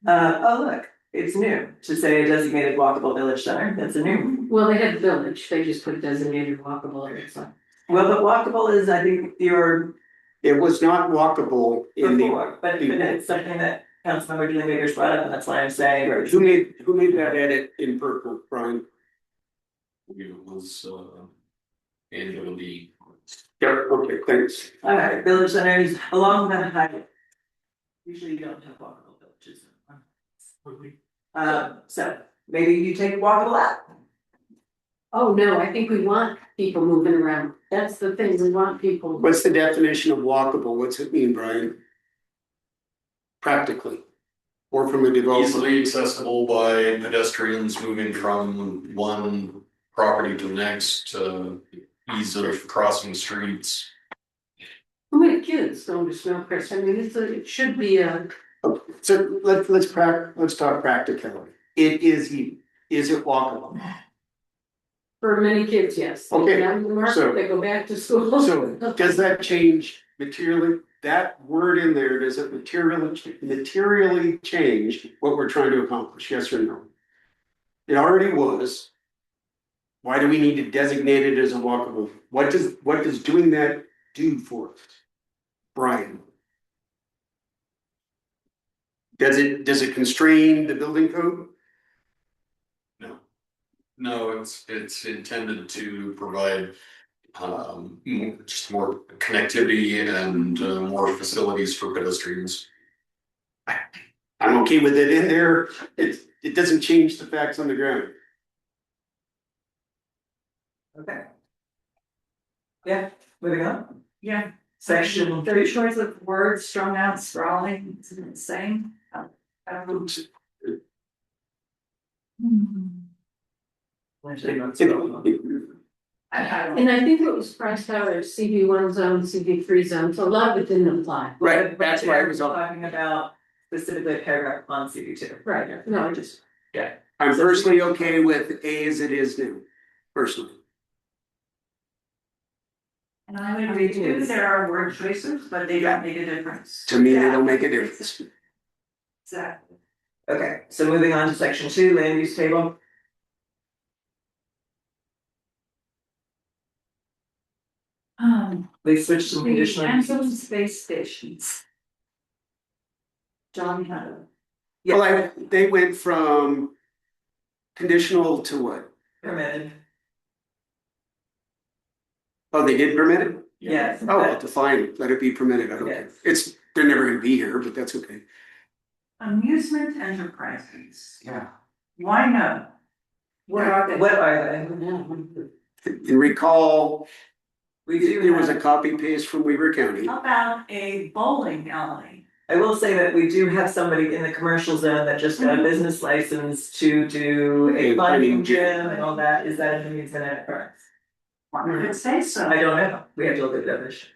Oh, look, it's new to say a designated walkable village center. That's a new. Well, they had village, they just put designated walkable areas. Well, but walkable is, I think, your It was not walkable in the. before, but it's something that Councilmember Julie Baker's brought up, and that's why I'm saying. Who made that edit in purple, Brian? It was, and it'll be. Yeah, okay, thanks. All right, village centers along the highway. Usually you don't have walkable villages. So maybe you take walkable out. Oh, no, I think we want people moving around. That's the thing, we want people. What's the definition of walkable? What's it mean, Brian? Practically, or from a developer? Easily accessible by pedestrians moving from one property to the next, ease of crossing streets. How many kids going to Snowcrest? I mean, it should be a, So let's talk practicality. Is it walkable? for many kids, yes. They Okay, go down to the market, so- they go back to school. So does that change materially? That word in there, does it materially change what we're trying to accomplish? Yes or no? It already was. Why do we need to designate it as a walkable? What does doing that do for us? Brian? Does it constrain the building code? No. No, it's intended to provide just more connectivity and more facilities for pedestrians. I'm okay with it in there. It doesn't change the facts on the ground. Okay. Yeah, moving on. Yeah. Section The choice of words strung out, sprawling, isn't it the same? And I think what was priced out are CV one zone, CV three zones, a lot of it didn't apply. Right, that's why I was on. talking about specifically paragraph on CV two. Right, no, I just, I'm personally okay with A as it is now, personally. And I would agree too, there are word choices, but they don't make a difference. To me, they don't make a difference. Exactly. Okay, so moving on to section two, land use table. We switched some The conditional. Amazon space stations. John had a. Well, they went from conditional to what? Permitted, Oh, they did permit it? yes. Oh, well, define it, let it be permitted, I don't care. Yes. They're never gonna be here, but that's okay. Amusement enterprises. Yeah. Why no? what are they? What are they? No. And recall, We do there was a have, copy paste from Weaver County. How about a bowling alley? I will say that we do have somebody in the commercial zone that just got a business license to do a climbing gym and all that. Is that an amusement enterprise? Why would it say so? I don't know, we have to look at the definition.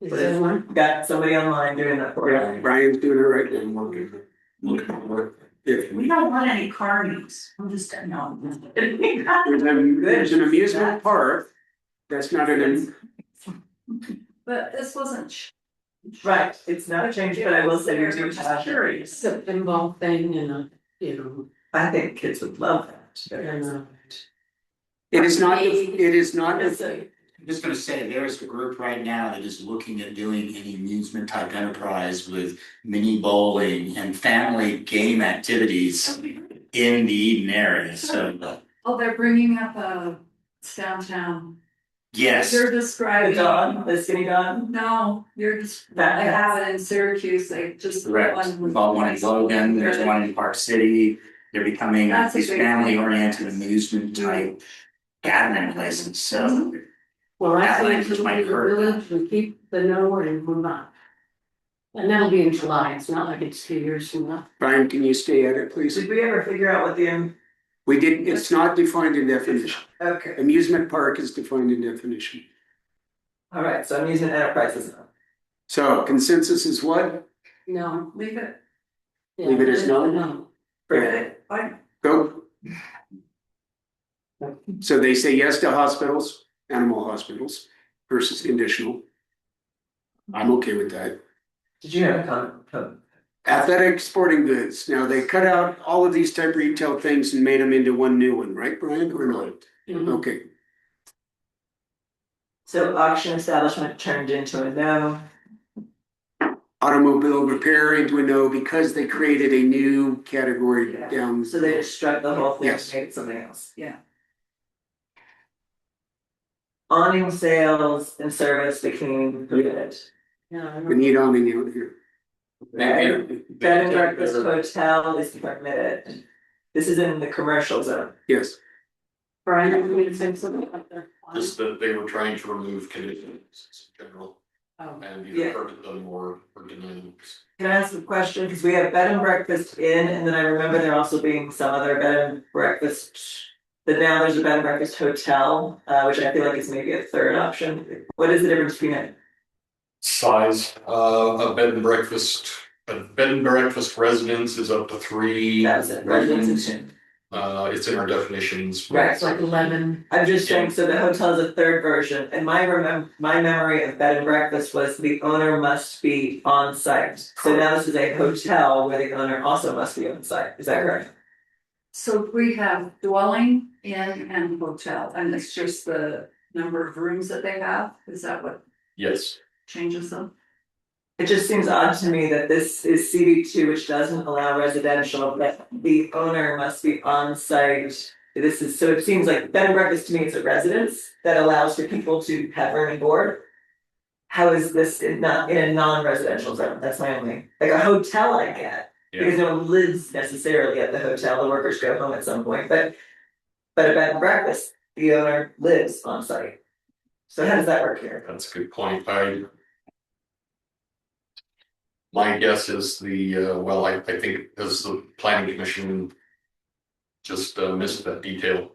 Is there one? Got somebody online doing that for Yeah, you. Brian's doing it right now. If We don't want any carnies, I'm just, no. there's an amusement park, that's not an, But this wasn't. Right, it's not a change, but I will say we do have, It's a pinball thing and a, you know, I think kids would love that. and a. it is not, It's a- I'm just gonna say, there's a group right now that is looking at doing an amusement type enterprise with mini bowling and family game activities in the Eden area, so, Oh, they're bringing up downtown. yes. You're The describing. dog, the skinny dog. No, you're just, That- I have it in Syracuse, they just. put Correct, one- we've got one in Logan, there's one in Park City, they're becoming That's a these big family thing. oriented amusement type gathering places, so. Well, I That say language until might the hurt. village, we keep the no and move on. And that'll be in July, it's not like it's 2 years from now. Brian, can you stay at it, please? Did we ever figure out what the, We did, it's not defined in definition. okay, Amusement park is defined in definition. all right, so amusement enterprises. So consensus is what? No. Leave it. Yeah, Leave it as no? No. Permitted, fine. Go. So they say yes to hospitals, animal hospitals versus conditional. I'm okay with that. Did you have a comment? Athletic sporting goods. Now they cut out all of these type retail things and made them into one new one, right, Brian, or not? Mhm. Okay, So auction establishment turned into a no. automobile repair into a no because they created a new category Yeah. down. So they just struck the whole thing and Yes. made it something else. Yeah. Awning sales and service became prohibited. Yeah, I We don't- need awning out here. Bed and breakfast hotel is permitted. This is in the commercial zone. Yes, Brian, are you gonna say something like that? Just that they were trying to remove conditions in general Oh. and Yeah. either permit them or deny them. Can I ask a question? Because we have bed and breakfast in, and then I remember there also being some other bed and breakfast. But now there's a bed and breakfast hotel, which I feel like is maybe a third option. What is the difference between it? Size, a bed and breakfast, a bed and breakfast residence is up to 3. That's it, residence and It's in our definitions. Right. It's like 11. I'm just saying, so the hotel is a third version, and my memory of bed and breakfast was the owner must be on site. So now this is a hotel where the owner also must be on site, is that correct? So we have dwelling in and hotel, and it's just the number of rooms that they have, is that what Yes, changes them? It just seems odd to me that this is CV2, which doesn't allow residential, but the owner must be on site. This is, so it seems like bed and breakfast to me is a residence that allows for people to have room and board. How is this not in a non-residential zone? That's my only, like a hotel I get, because no one lives necessarily at the hotel, the workers go home at some point, but a bed and breakfast, the owner lives on site. So how does that work here? that's a good point. My guess is well, I think as the planning commission just missed that detail,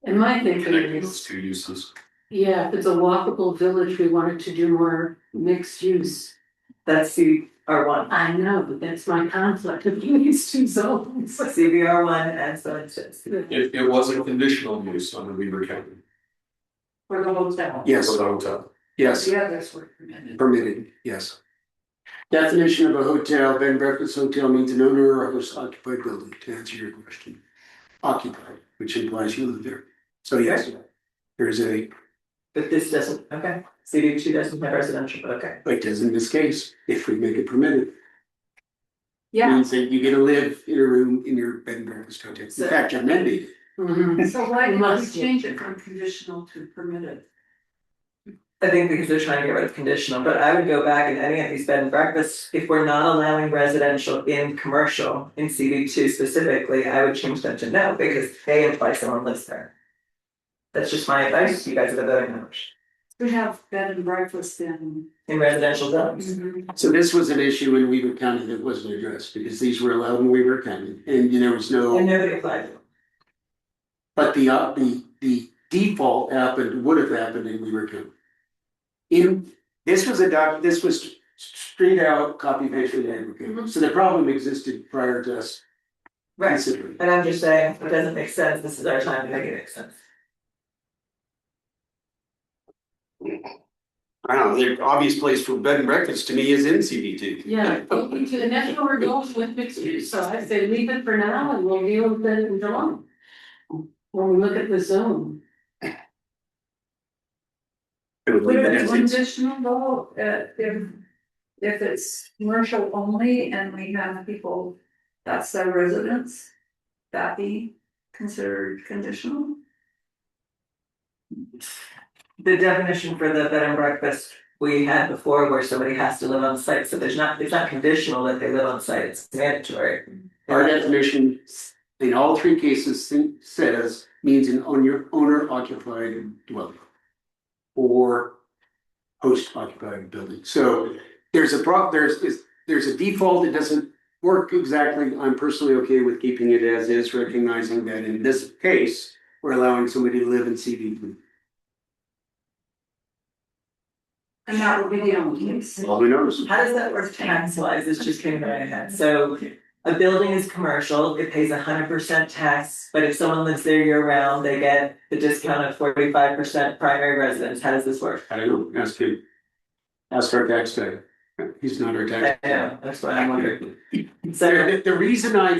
And my thinking connecting those is, two uses. yeah, if it's a walkable village, we wanted to do more mixed use. That's CVR1. I know, but that's my conflict of these two zones. CVR1 and so it's just. It was a conditional use under Weaver County. For the hotel? Yes, For the hotel. yes, The others were permitted. permitted, yes. Definition of a hotel, bed and breakfast hotel means an owner or host occupied building, to answer your question. Occupied, which implies you live there. So yes, there's a, But this doesn't, okay, CV2 doesn't have residential, but okay. like does in this case, if we make it permitted. Yeah, Means that you get to live in a room in your bed and breakfast hotel. In fact, you're mandated. Mhm. so why did we Must be. change it from conditional to permitted? I think because they're trying to get rid of conditional, but I would go back in any of these bed and breakfasts, if we're not allowing residential in commercial, in CV2 specifically, I would change them to no, because they imply someone lives there. That's just my advice, you guys are the voting members, We have bed and breakfast in. in residential zones. So this was an issue in Weaver County that wasn't addressed because these were allowed in Weaver County and there was And no, nobody applied to them. but the default happened, would have happened in Weaver County. This was straight out copy paste from the applicant. So the problem existed prior to us Right, considering. and I'm just saying, if it doesn't make sense, this is our time to make it make sense. I don't know, the obvious place for bed and breakfast to me is in CB2. Yeah, and that's where we're going with mixed use, so I say leave it for now and we'll deal with it in July. When we look at the zone. Would it be conditional though, if it's commercial only and we have people, that's their residence, that be considered conditional? The definition for the bed and breakfast we had before where somebody has to live on site, so it's not conditional that they live on site, it's mandatory. Our definition in all three cases says means an owner occupied dwelling. Or host occupied building, so there's a there's a default, it doesn't work exactly, I'm personally okay with keeping it as is, recognizing that in this case, we're allowing somebody to live in CB. And that would be the only case. Well, who knows? How does that work tax wise? This just came to my head. So a building is commercial, it pays 100% tax, but if someone lives there year round, they get the discount of 45% primary residence. How does this work? I don't know, ask him. Ask our tax guy, he's not our I tax. know, that's what I'm wondering. So The reason I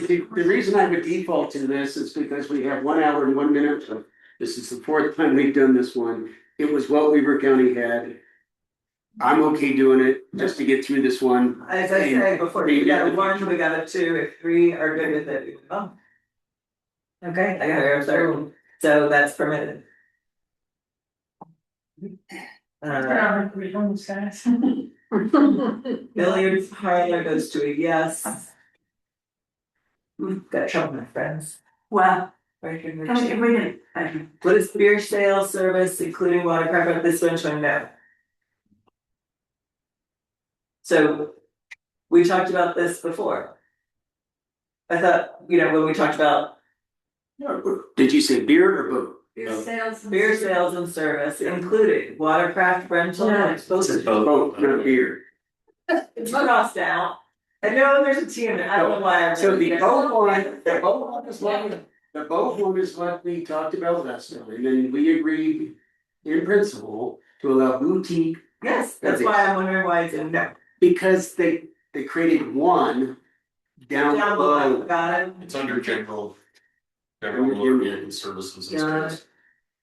would default to this is because we have 1 hour and 1 minute, so this is the fourth time we've done this one. It was what Weaver County had. I'm okay doing it just to get through this one. as I said before, we got a 1, we got a 2, if 3 are good with it, we move on. Okay, I got it, sorry. So that's permitted. We homes, guys. Billiards parlor goes to a yes. We've got trouble, my friends. Well, Right, I mean, we didn't, what is beer sales service including watercraft, this one, no. So, we talked about this before. I thought, when we talked about Did you say beer or boat? Sales. beer sales and service, including watercraft rental. Yeah. It's supposed to be. Boat, not beer. It's crossed out. I know there's a T in it, I don't know why. So the boat one is what we talked about last time, and then we agreed in principle to allow boutique. Yes, that's why I'm wondering why it's in no. Because they created one down Down below, below. got it. It's under general motor vehicle services and Got stuff.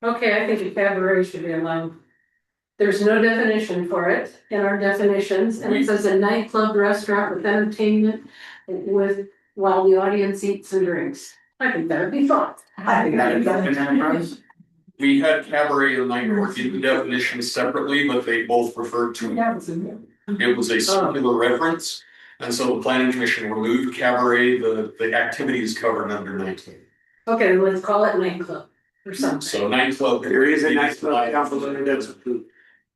Okay, I think a cabaret should be allowed. There's no definition for it in our definitions, and it says a nightclub restaurant with entertainment while the audience eats and drinks. I think that'd be fun. I think that is. We had cabaret and night court in the definition separately, but they both referred to, it was a circular reference. And so the planning commission removed cabaret, the activities covered under nightclub. Okay, let's call it nightclub or something. So nightclub. There is a nightclub down below that's approved.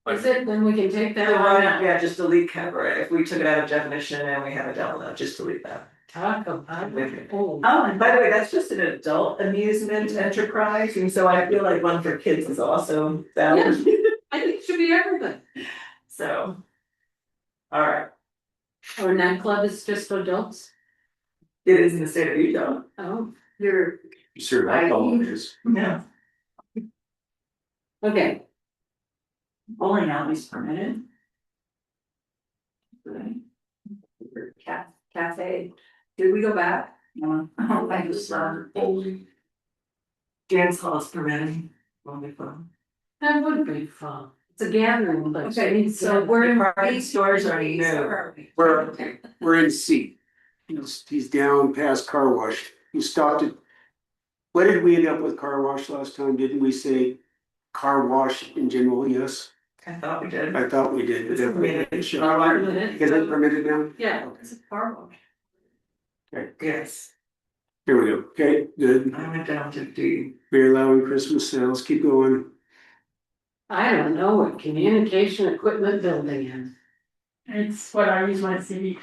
Is it, then we can take that So one why out. not, just delete cabaret, if we took it out of definition and we have it down below, just delete that. Talk about it. Oh. oh, and By the way, that's just an adult amusement enterprise, and so I feel like one for kids is also valid, I think it should be everything. so. Alright, Or nightclub is just for adults. it is in the state of Utah. Oh, You're, You serve alcohol, is. no, okay. bowling alleys permitted. Right. Cafe, did we go back? No, I just, dance hall is permitted, wonderful. That would be fun. It's a gathering place. Okay, so we're in. Department stores are B's, new. or are we? We're in C. He's down past car wash. He stopped it. What did we end up with car wash last time? Didn't we say car wash in general? Yes, I thought we did. I thought we did. It's permitted. Is it permitted now? Yeah. It's a car wash. Yes, Here we go. Okay, good. I went down to D. We're allowing Christmas sales. Keep going. I don't know what communication equipment building is. It's what I use my CD,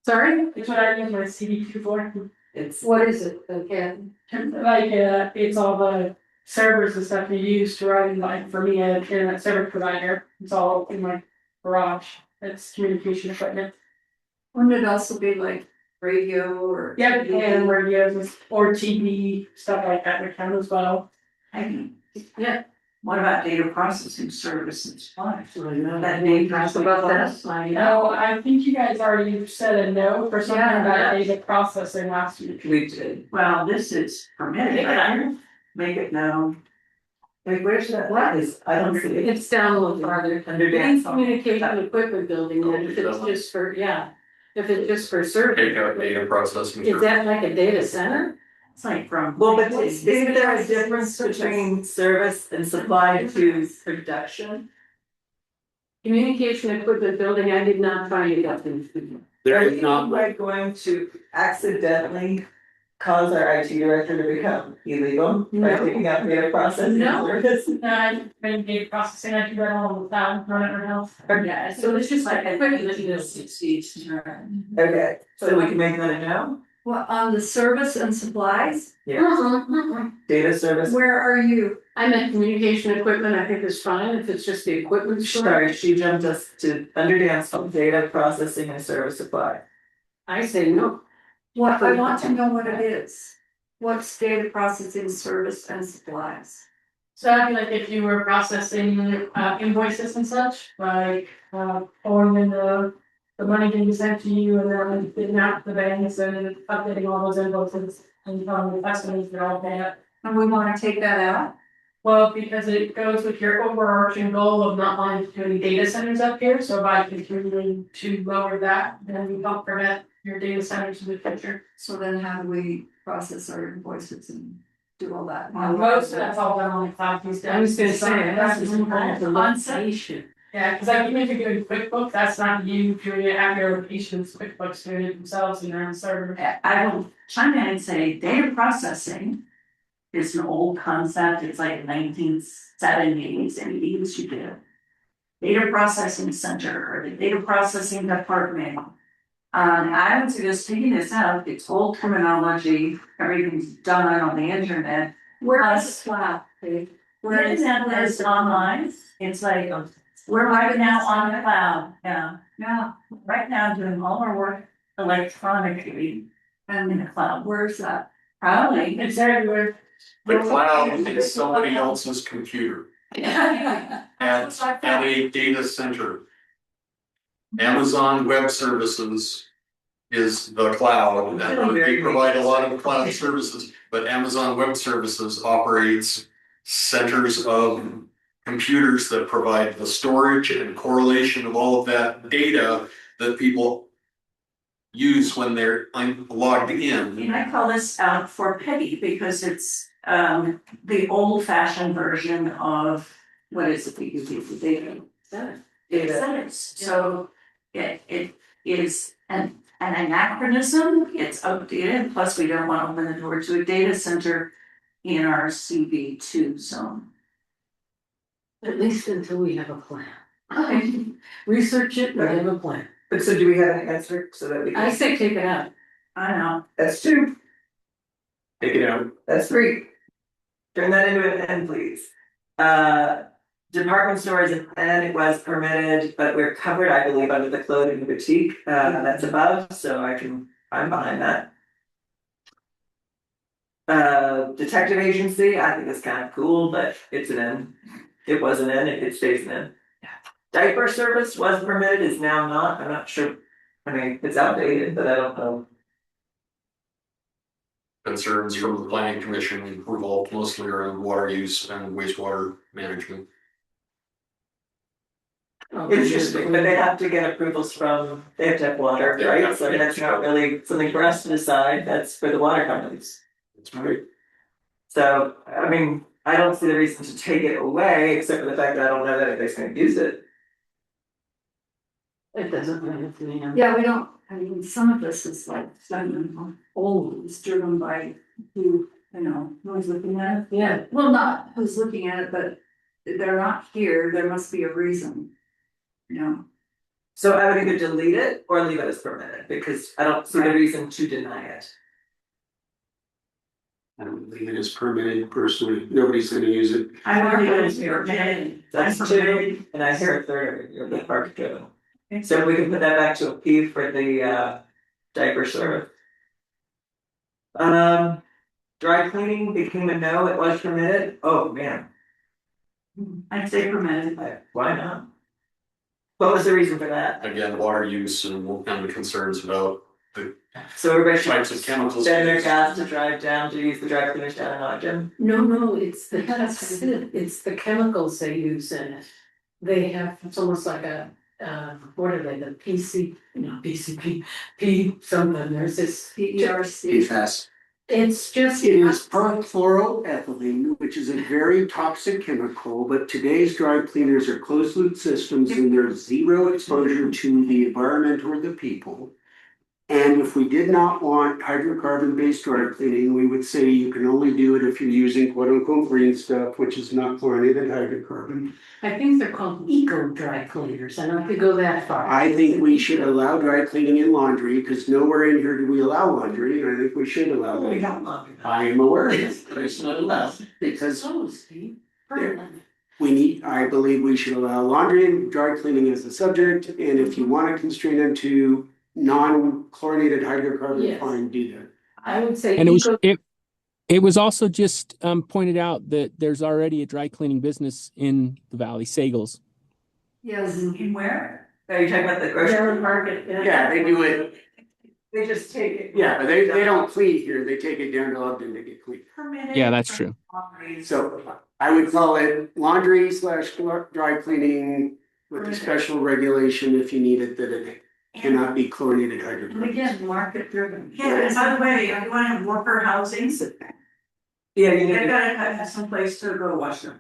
Sorry, it's what I use my CD2 for. It's, what is it? Okay. Like, it's all the servers and stuff you use to run, like, for me, an internet service provider, it's all in my garage, it's communication equipment. Wouldn't it also be like radio or? Yeah, and radios or TV, stuff like that would count as well. Yeah. what about data processing services? Why? That That name name talks talks about about that. I No, know. I think you guys already said a no for something Yeah, about yeah. data processing last week. we did. Well, this is permitted, right? Make it known. Wait, where's that? What is, I don't see it. It's down a little farther. Under dance hall. Communication equipment building, then if it's just for, yeah, if it's just for service. Take out data processing. Is that like a data center? It's like from. Well, but isn't there a difference between service and supply to production? Communication equipment building, I did not find it up in. There Are is you not. like going to accidentally cause our IT director to become illegal by No. taking out data processing No. service? I've been data processing, I do that all the time, run it around. Yeah, So it's just like equipment. Okay, so we can make that a no? Well, on the service and supplies, Data service, where are you? I meant communication equipment, I think is fine, if it's just the equipment. store. sorry, she jumped us to under dance hall, data processing and service supply. I say no. What, I want to know what it is. What's data processing, service and supplies? So that'd be like if you were processing invoices and such, like pulling in the money being sent to you and then getting out the banks and updating all those invoices and telling the customers they're all paid. And we wanna take that out? Well, because it goes with your overarching goal of not wanting to do any data centers up here, so by continuing to lower that, then we help prevent your data centers in the future. So then how do we process our invoices and do all that? Most of that's all done on the cloud these days. I was gonna say, that's That's the the concept. Yeah, because like even if you're doing QuickBooks, that's not you doing it at your location, it's QuickBooks doing it themselves in their own server. I will chime in and say data processing is an old concept, it's like 1970s and eighties you do. Data processing center or the data processing department. I would suggest taking this out, it's old terminology, everything's done on the internet. Where is the cloud? Where is that, is online, it's like, we're right now on the cloud, yeah, right now doing all our work electronically and in the cloud, where's that? Probably. It's everywhere. The cloud is somebody else's computer at a data center. Amazon Web Services is the cloud, and they provide a lot of cloud services, but Amazon Web Services operates centers of computers that provide the storage and correlation of all of that data that people use when they're logged in. And I call this out for petty because it's the old fashioned version of, what is it, the data? Centers. So it is an anachronism, it's outdated, plus we don't want to open the door to a data center in our CB2 zone. At least until we have a plan. Okay. Research it, and have a plan. But so do we have an answer so that we I can, say take it out. I know. that's 2, Take it out. that's 3. Turn that into an N, please. Department stores and plan, it was permitted, but we're covered, I believe, under the clothing boutique, that's above, so I'm behind that. Detective agency, I think it's kind of cool, but it's an N. It was an N, it stays an N. Diaper service was permitted, is now not, I'm not sure, I mean, it's outdated, but I don't know. Concerns from the planning commission revolved mostly around water use and wastewater management. Interesting, but they have to get approvals from, they have to have water, Yeah, right? So that's not really something for us to decide, that's for the water companies. That's right. So, I mean, I don't see the reason to take it away, except for the fact that I don't know that anybody's gonna use it. It doesn't matter to me. Yeah, we don't, I mean, some of this is like, old, it's driven by who, who's looking at it. Yeah. Well, not who's looking at it, but they're not here, there must be a reason. So I would either delete it or leave it as permitted, because I don't see the reason to deny it. I don't leave it as permitted personally, nobody's gonna use it. I would leave it as permitted. That's 2, and I hear a third, you're the park driven. So we can put that back to a P for the diaper service. Dry cleaning became a no, it was permitted, oh man, I'd say permitted. why not? What was the reason for that? Again, water use and the concerns about the So everybody types should of chemicals. send their gas to drive down to use the dry cleaners down in Ogden? No, it's the chemicals they use in it. They have, it's almost like a, what are they, the PCP, P something, there's this. PERC. PFAS. It's just. It is perfluoroethylene, which is a very toxic chemical, but today's dry cleaners are closed loop systems and there's zero exposure to the environment or the people. And if we did not want hydrocarbon based dry cleaning, we would say you can only do it if you're using quote unquote green stuff, which is not chlorinated hydrocarbon. I think they're called eco dry cleaners, I don't have to go that far. I think we should allow dry cleaning in laundry, because nowhere in here do we allow laundry, and I think we should allow We it. got longer. I am aware of it, but it's not allowed, because So, Steve. we need, I believe we should allow laundry and dry cleaning as a subject, and if you want to constrain them to non-chlorinated hydrocarbon, Yes. fine, do that. I would say. And eco- it was also just pointed out that there's already a dry cleaning business in the valley, Sagels. Yes, in where? Are you talking about the grocery? Maryland market, Yeah, they do it, They just take it. yeah, but they don't clean here, they take it down to Ogden to get clean. Permitted. Yeah, that's true. So I would call it laundry / dry cleaning with a special regulation if you need it, that it cannot be chlorinated And hydrocarbons. again, market driven. Yeah, and by the way, if you wanna have worker housing, Yeah, you they've need to, gotta have some place to go wash them.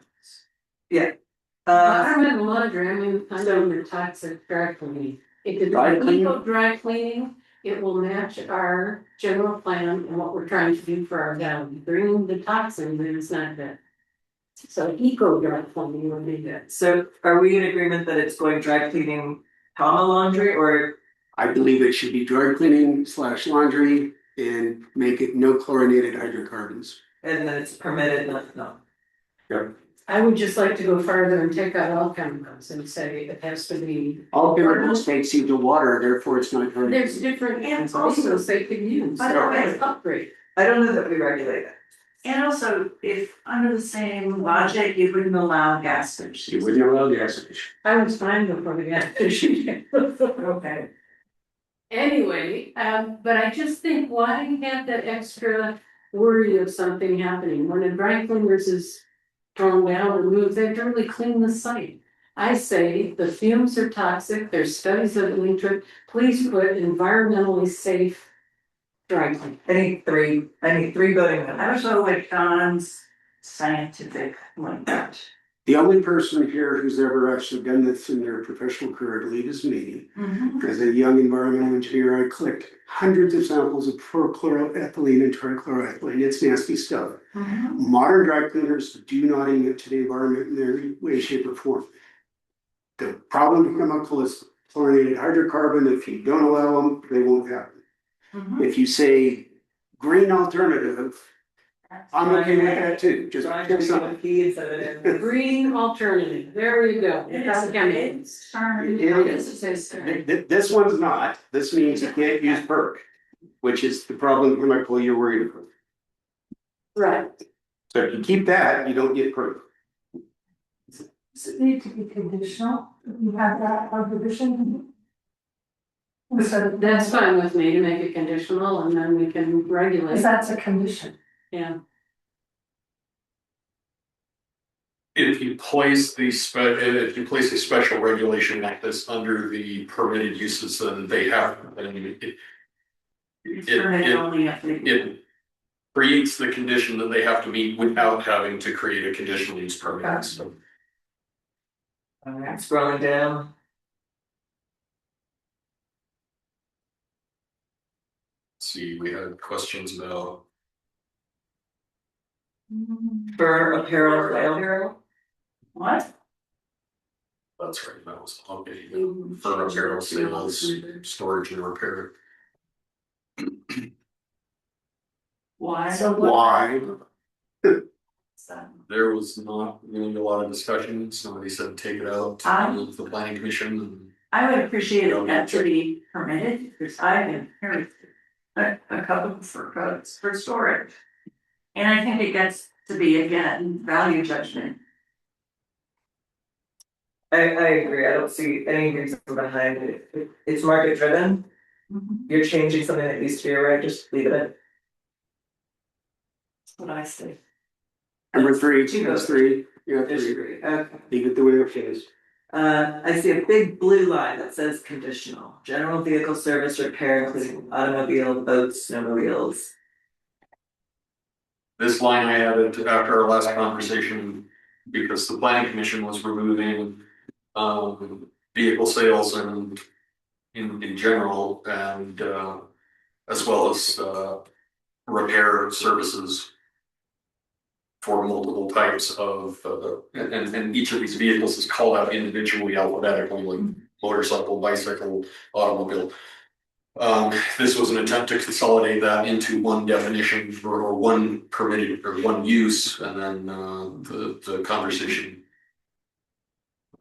Environmental laundry, I mean, I know your toxic dry cleaning. It could Dry be cleaning? eco dry cleaning, it will match our general plan and what we're trying to do for our valley, bringing the toxin that is not good. So eco dry cleaning would be good. So are we in agreement that it's going dry cleaning, comma laundry, or I believe it should be dry cleaning / laundry and make it no chlorinated hydrocarbons. and then it's permitted, no? I would just like to go further and take out all chemicals and say it has to be. All chemicals takes you to water, therefore it's not dry. There's different And also- also they can use. By the way- Upgrade. I don't know that we regulate it. And also, if under the same logic, you wouldn't allow gas You stations. wouldn't allow gas station. I was fine before we got fishing. Okay. Anyway, but I just think, why have that extra worry of something happening when a dry cleaners is thrown down and moved, they really clean the site. I say the fumes are toxic, there's studies that link to it, please put environmentally safe dry clean. I need three voting I members. was go with Don's scientific like that. The only person here who's ever actually done this in their professional career, I believe, is me. As a young environmental engineer, I clicked hundreds of samples of perchloroethylene and trichloroethylene. It's nasty stuff. Modern dry cleaners do not emit to the environment in any way, shape, or form. The problem chemical is chlorinated hydrocarbon. If you don't allow them, they won't happen. If you say green alternative, I'm okay with that too. Just Trying pick to something. be P instead of an N. Green alternative, there you go. Without chemicals. This one's not. This means you can't use perk, which is the problem chemical you're worried about. Right. So if you keep that, you don't get perk. Does it need to be conditional? You have that prohibition? Instead of, That's fine with me to make it conditional and then we can regulate. because that's a condition. Yeah. If you place the if you place a special regulation like this under the permitted uses, then they have, I mean, Permitted only if they- it creates the condition that they have to meet without having to create a conditional use permit, so. Alright, scrolling down. See, we had questions about, For apparel sale. What? that's right, that was, okay, for apparel sales, storage and repair. Why? So what- Why? There was not really a lot of discussion, somebody said take it out of the planning commission and. I would appreciate that to be permitted, because I have heard a couple for codes for storage. And I think it gets to be, again, value judgment. I agree, I don't see any reason behind it. It's market driven. You're changing something that used to be right, just leave it in. That's what I say. Number three, Two that's votes. three. Yeah, three. Disagree, okay. Leave it the way it is. I see a big blue line that says conditional, general vehicle service repair, including automobile, boats, snowmobiles. This line I added after our last conversation, because the planning commission was removing vehicle sales and in general and as well as repair services for multiple types of and each of these vehicles is called out individually alphabetically, like motorcycle, bicycle, automobile. This was an attempt to consolidate that into one definition or one permitted or one use, and then the conversation.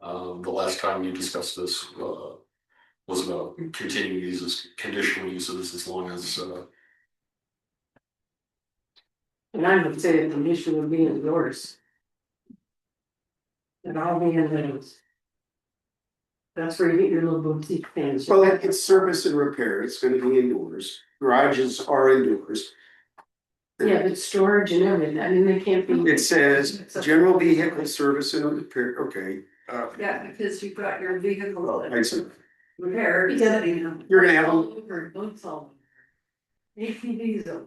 The last time you discussed this was about continuing these as conditional uses as long as And I would say the condition would be indoors. And all the windows. That's where you get your little boutique things. Well, it's service and repair. It's gonna be indoors. Garages are indoors. Yeah, but storage and everything, I mean, they can't be. It says general vehicle service and repair, okay. Yeah, because you've got your vehicle I see. repaired, Yeah. you know. You're gonna have, All over, boats all over. ATVs all over.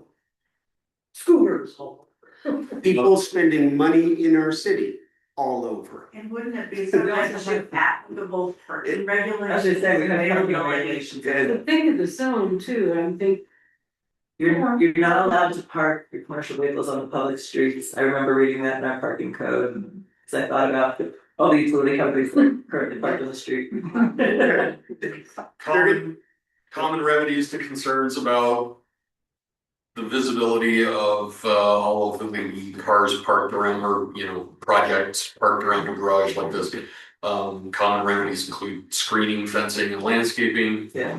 Scooters all over. people spending money in our city all over. And wouldn't it be so nice to applicable parking regulations? I was just saying, we have parking Regulations. regulations. The thing of the zone too, I think, You're not allowed to park your commercial vehicles on the public streets. I remember reading that in our parking code. Cause I thought about all the utility companies that currently park on the street. Common remedies to concerns about the visibility of all of the cars parked around, or projects parked around a garage like this. Common remedies include screening, fencing, and landscaping. Yeah.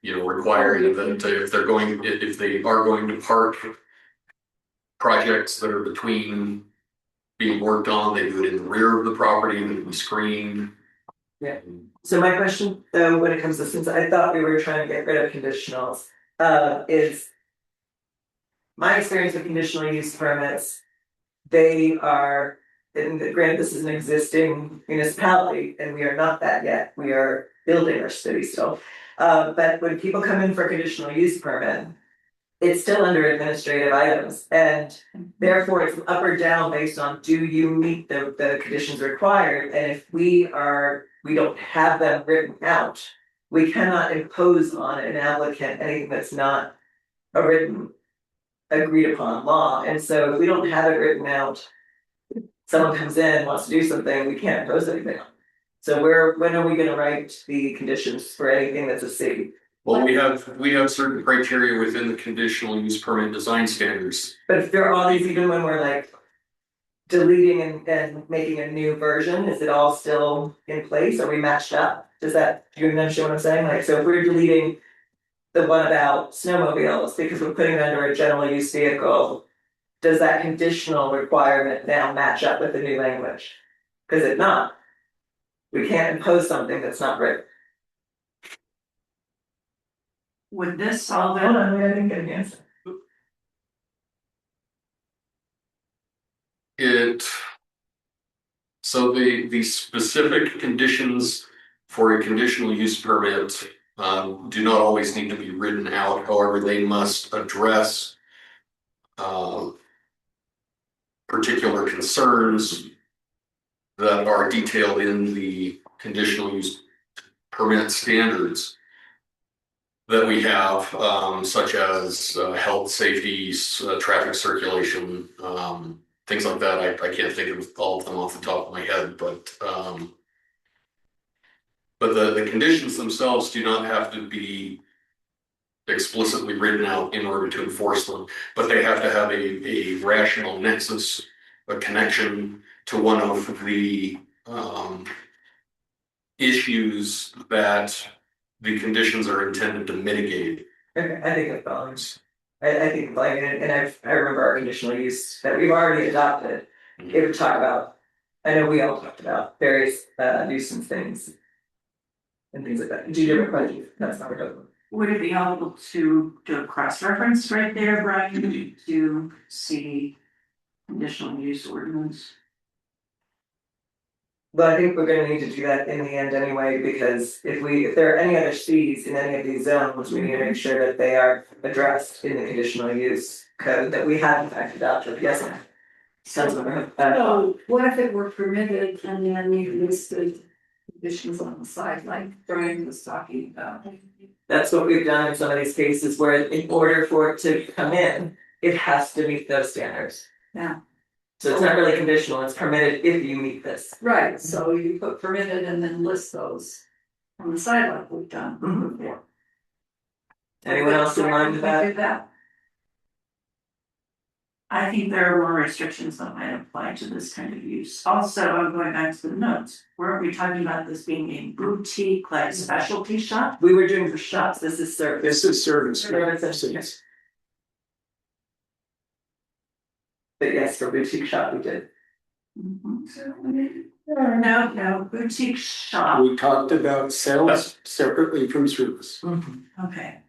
Requiring that if they are going to park projects that are between being worked on, they do it in the rear of the property, that we screen. Yeah. So my question, though, when it comes to, since I thought we were trying to get rid of conditionals, is my experience with conditional use permits, they are, and granted, this is an existing municipality, and we are not that yet, we are building our city still. But when people come in for a conditional use permit, it's still under administrative items, and therefore it's up or down based on, do you meet the conditions required? And if we don't have them written out, we cannot impose on an applicant anything that's not a written, agreed upon law. And so if we don't have it written out, someone comes in, wants to do something, we can't impose anything on. So when are we gonna write the conditions for anything that's a city? Well, we have certain criteria within the conditional use permit design standards. But if there are all these, even when we're like deleting and making a new version, is it all still in place? Are we matched up? Do you understand what I'm saying? Like, so if we're deleting the one about snowmobiles because we're putting it under a general use vehicle, does that conditional requirement now match up with the new language? Because if not, we can't impose something that's not written. Would this solve it? Hold on, I didn't get an answer. So the specific conditions for a conditional use permit do not always need to be written out. However, they must address particular concerns that are detailed in the conditional use permit standards that we have, such as health, safety, traffic circulation, things like that. I can't think of all of them off the top of my head, but the conditions themselves do not have to be explicitly written out in order to enforce them, but they have to have a rational nexus, a connection to one of the issues that the conditions are intended to mitigate. Okay, I think it follows. I think like, and I remember our conditional use that we've already adopted. It would talk about, I know we all talked about various nuisance things. And things like that. Do you have a question? That's not what. Would it be helpful to do a cross-reference right there, Brian, to see conditional use ordinance? But I think we're gonna need to do that in the end anyway, because if there are any other Cs in any of these zones, we need to make sure that they are addressed in the conditional use code that we have in fact adopted, yes. so what if it were permitted and then you listed conditions on the side, like Brian was talking about? That's what we've done in some of these cases where in order for it to come in, it has to meet those standards. Yeah. So it's not really conditional, it's permitted if you meet this. Right, so you put permitted and then list those on the side like we've done before. Anyone else in line with We do that? I think there are more restrictions that might apply to this kind of use. Also, I'm going back to the notes. Weren't we talking about this being a boutique, like specialty shop? We were doing for shops, this is service. This is service. Service. But yes, for boutique shop, we did. No, boutique shop, We talked about sales separately from service. okay.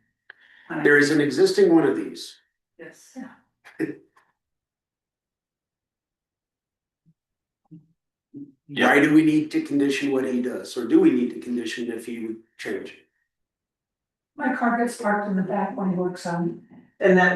There is an existing one of these. Yes. Yeah. Why do we need to condition what he does, or do we need to condition if he would change? My car gets parked in the back when he works on And that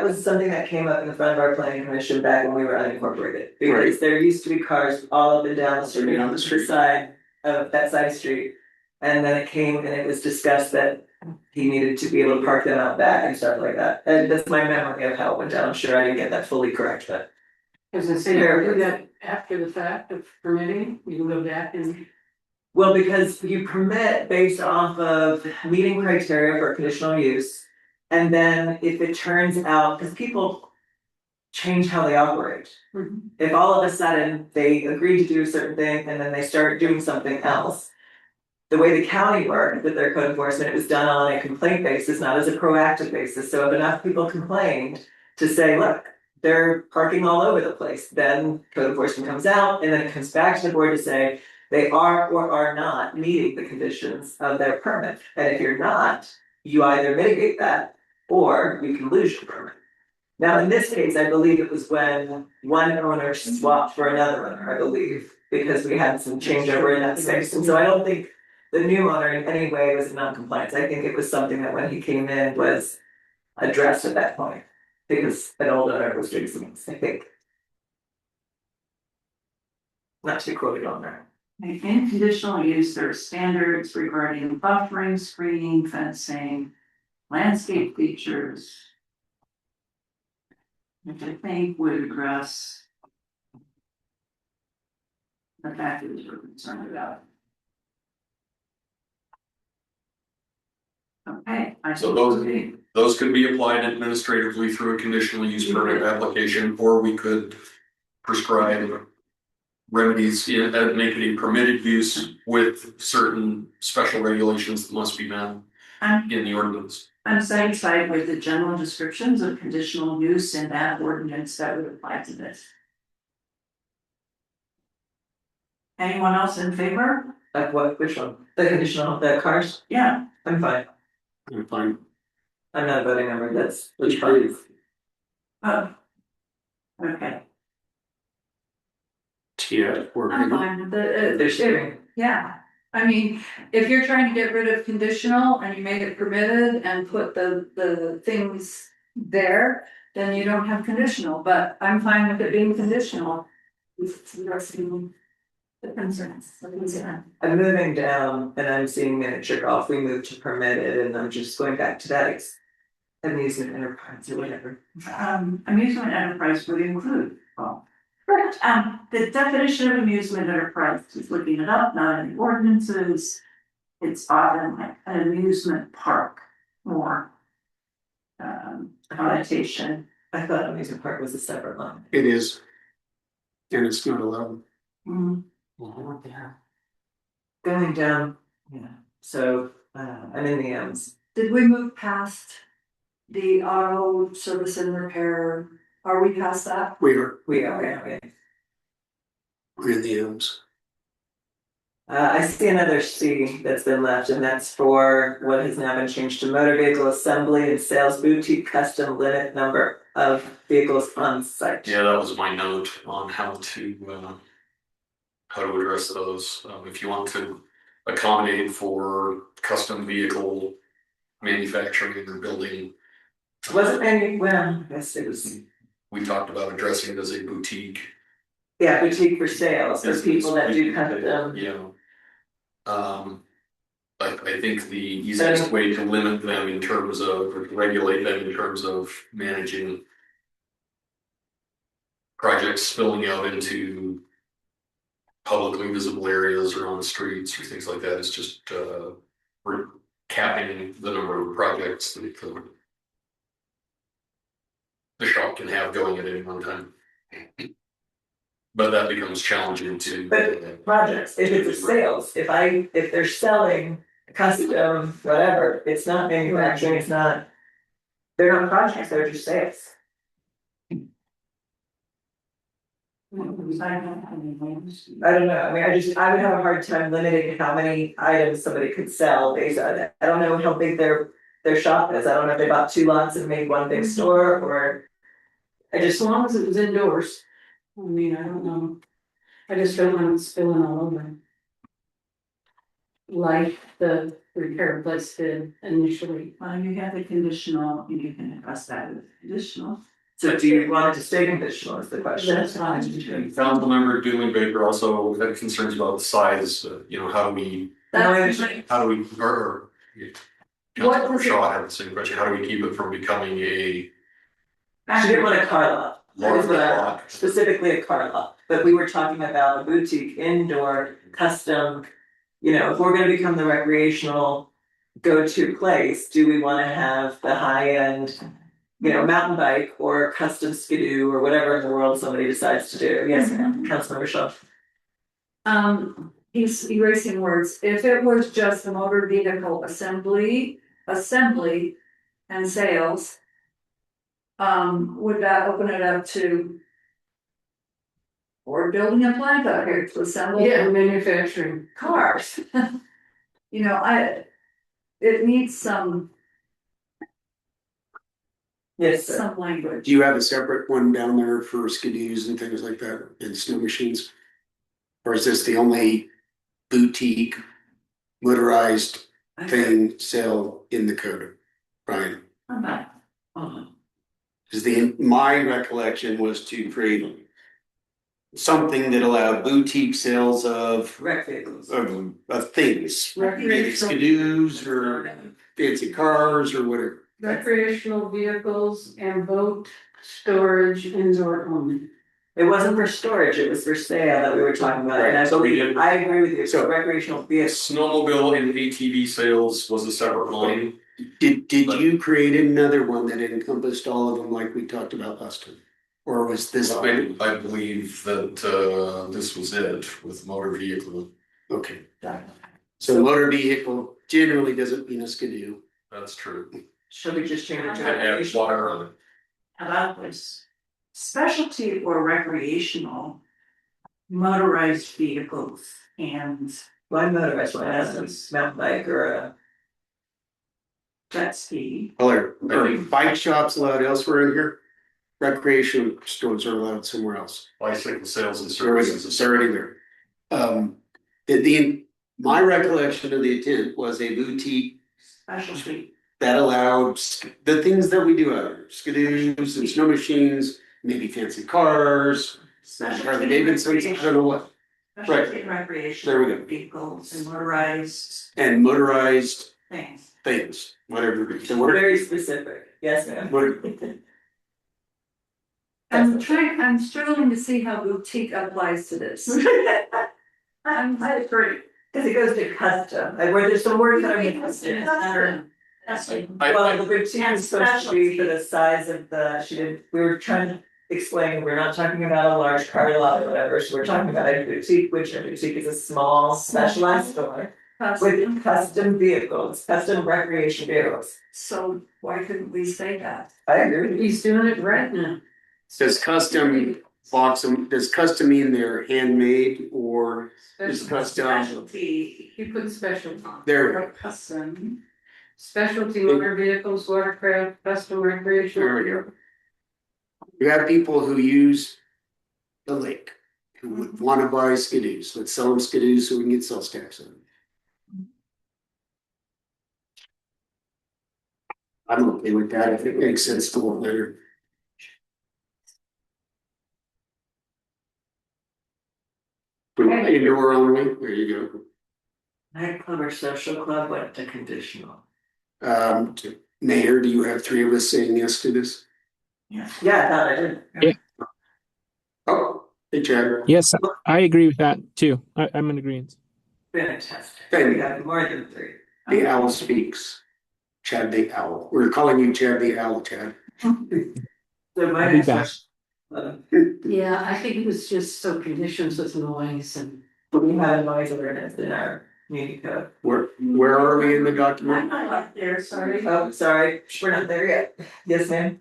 was something that came up in front of our planning commission back when we were unincorporated. Because there used to be cars all up and down the street on the street side of that side street. And then it came and it was discussed that he needed to be able to park them out back and stuff like that. And that's my memory of how it went down. I'm sure I didn't get that fully correct, but. As I say, you do that after the fact of permitting, you can go back and. Well, because you permit based off of meeting criteria for conditional use. And then if it turns out, because people change how they operate. If all of a sudden they agree to do a certain thing and then they start doing something else. The way the county worked with their code enforcement, it was done on a complaint basis, not as a proactive basis. So if enough people complained to say, look, they're parking all over the place, then code enforcement comes out and then it comes back to the board to say they are or are not meeting the conditions of their permit. And if you're not, you either mitigate that or you can lose your permit. Now, in this case, I believe it was when one owner swapped for another owner, I believe, because we had some changeover in that space. And so I don't think the new owner in any way was in non-compliance. I think it was something that when he came in was addressed at that point. Because an old owner was doing something, I think. Not to be quoted on that. In conditional use, there are standards regarding buffering, screening, fencing, landscape features. Which I think would address the factors we're concerned about. Okay. So those could be applied administratively through a conditional use permit application, or we could prescribe remedies in that make it a permitted use with certain special regulations that must be met in the ordinance. I'm satisfied with the general descriptions of conditional use in that ordinance that would apply to this. Anyone else in favor? Like what, which one? The conditional, the cars? Yeah. I'm fine. I'm fine. I'm not a voting member, that's fine. Oh. Okay. Yeah, I'm fine with it. They're sharing. Yeah, I mean, if you're trying to get rid of conditional and you made it permitted and put the things there, then you don't have conditional, but I'm fine with it being conditional. It's addressing the concerns. I'm moving down and I'm seeing miniature golf, we moved to permitted and I'm just going back to that amusement enterprise or whatever. Amusement enterprise would include, well. The definition of amusement enterprise is looking it up, not in the ordinances. It's often like an amusement park or connotation. I thought amusement park was a separate line. it is. And it's not allowed. Mhm. Going down, yeah, so I'm in the M's. Did we move past the auto service and repair? Are we past that? We are, We are, okay. we're in the M's. I see another C that's been left, and that's for what has now been changed to motor vehicle assembly and sales boutique custom limit number of vehicles on site. Yeah, that was my note on how to address those. If you want to accommodate for custom vehicle manufacturing or building. Wasn't any, well, I guess it was, We talked about addressing it as a boutique. yeah, boutique for sales, for people that do custom. Yeah. I think the easiest way to limit them in terms of, or to regulate them in terms of managing projects spilling out into publicly visible areas or on the streets or things like that is just, we're capping the number of projects that the shop can have going at any one time. But that becomes challenging to. But projects, if it's a sales, if they're selling custom, whatever, it's not manufacturing, it's not. They're not projects, they're just sales. I don't know, I mean, I would have a hard time limiting how many items somebody could sell based on it. I don't know how big their shop is, I don't know if they bought 2 lots and made one big store, or. As long as it was indoors. I mean, I don't know. I just don't want it spilling all over. like the repair place did initially. Well, you have the conditional, and you can address that with conditional. So do you want it to stay conditional is the question? That's fine. Councilmember Dooley Baker also had concerns about the size, how do we, That's or What Councilmember does it- Shaw had the same question, how do we keep it from becoming a She didn't want a car lot. That large is what I- lot? specifically a car lot, but we were talking about a boutique indoor custom. If we're gonna become the recreational go-to place, do we wanna have the high-end, mountain bike or custom skidoo or whatever in the world somebody decides to do? Yes, ma'am, Councilmember Shaw. He's erasing words. If it was just a motor vehicle assembly and sales. Would that open it up to? Or building a plant out here to assemble Yeah, manufacturing. cars. It needs some Yes, sir. some language. Do you have a separate one down there for skidoos and things like that and snow machines? Or is this the only boutique motorized thing sale in the code, Brian? Because my recollection was to create something that allowed boutique sales of Rec vehicles. things, Recreational, skidoos or fancy cars or whatever. recreational vehicles and boat storage indoor only. It wasn't for storage, it was for sale that we were talking about, and I Right, so we believe, did- I agree with you, so So- recreational vehicles. Snowmobile and ATV sales was a separate line. Did you create another one that encompassed all of them like we talked about last time? Or was this? I believe that this was it with motor vehicle. Okay. So motor vehicle generally doesn't mean a skidoo. That's true. Should we just change it to And add water on it. How about this? Specialty or recreational motorized vehicles and One motorized one has a mountain bike or a. jet ski. Are bike shops allowed elsewhere in here? Recreation stores are allowed somewhere else. Bicycle sales and It's already, services. it's already there. My recollection of the intent was a boutique Specialty. that allowed the things that we do out here, skidoos and snow machines, maybe fancy cars, Harley Davidsons, I don't know what, Specialty and recreational. There we go. Vehicles and motorized and motorized things. things, whatever. it is. So what- Very specific, yes, ma'am. what- I'm struggling to see how boutique applies to this. I agree, because it goes to custom, like where there's some words that are custom. Well, the boutique is supposed to be for the size of we were trying to explain, we're not talking about a large car lot or whatever, so we're talking about a boutique, which a boutique is a small specialized store with custom vehicles, custom recreation vehicles. So why couldn't we say that? I agree with you. He's doing it right now. Does custom mean they're handmade or is custom? Specialty You put special. There, or custom. Specialty motor vehicles, watercraft, custom recreational. there we go. You have people who use the lake, who would wanna buy skidoos, let's sell them skidoos so we can get sales tax on them. I'm okay with that if it makes sense to look later. Indoor only, there you Nightclub or social club went to conditional. go. Mayor, do you have three of us saying yes to this? Yeah, I thought I did. Oh, hey Chad. Yes, I agree with that too. I'm in agreement. Fantastic. Thank We you. got more than three. The owl speaks. Chad the owl. We're calling you Chad the owl, Chad. So my I'll be next back. question. Yeah, I think it was just so conditions with noise and. We had a noise ordinance in our community code. Where are we in the I'm document? not up there, sorry. Oh, sorry, we're not there yet. Yes, ma'am.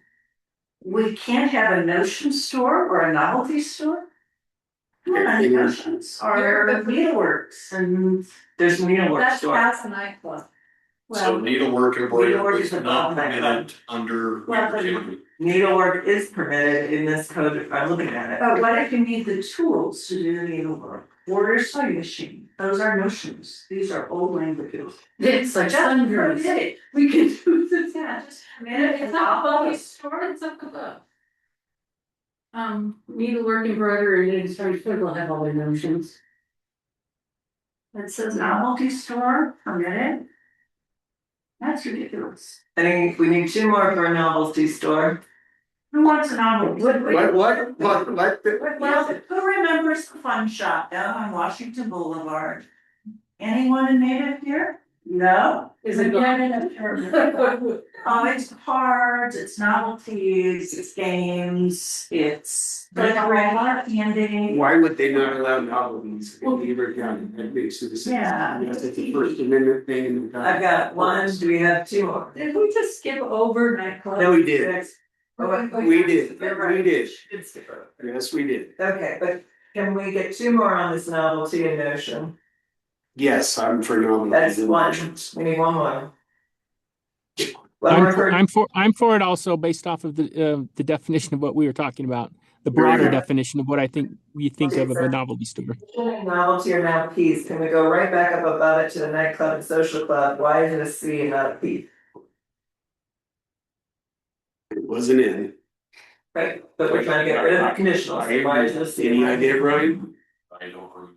We can't have a notion store or a novelty store? Not Yeah. notions or the mealworks and There's a mealworks That's store. past the nightclub. So Well, needlework embroidery needlework is is not above that permitted under Well, Weaver but- County. Needlework is permitted in this code, I'm looking at it. but what if you need the tools to do the needlework? Or sewing machine, those are notions, these are old languages. It's like Just thunders. permit it. We can do this, Yeah, just permit it. it's not always stored, it's up above. Needlework, embroidery, and it's will have all their notions. It says novelty store, permitted. That's ridiculous. I think we need 2 more for a novelty store. Who wants a novelty? What? Well, who remembers the fun shop down on Washington Boulevard? Anyone in native here? No? Is it? Oh, it's cards, it's novelties, it's games, it's candy. Why would they not allow novelties in Weaver County? That makes no sense. Yeah. That's the First Amendment thing in the. I've got 1, do we have 2 more? Did we just skip over nightclub? No, we did. Oh, We did, You're right. we did. It's different. Yes, we did. Okay, but can we get 2 more on this novelty and notion? Yes, I'm for novelties. That's and 1, notions. we need 1 more. One more for, I'm for it also based off of the definition of what we were talking about, the broader Yeah. definition of what I think we think of a novelty store. novelty or now P's, can we go right back up above it to the nightclub and social club, why is it a C and not a P? It wasn't in. Right, but we're trying to get rid of the conditional, so why is it a C? Any idea, Brian? I don't remember.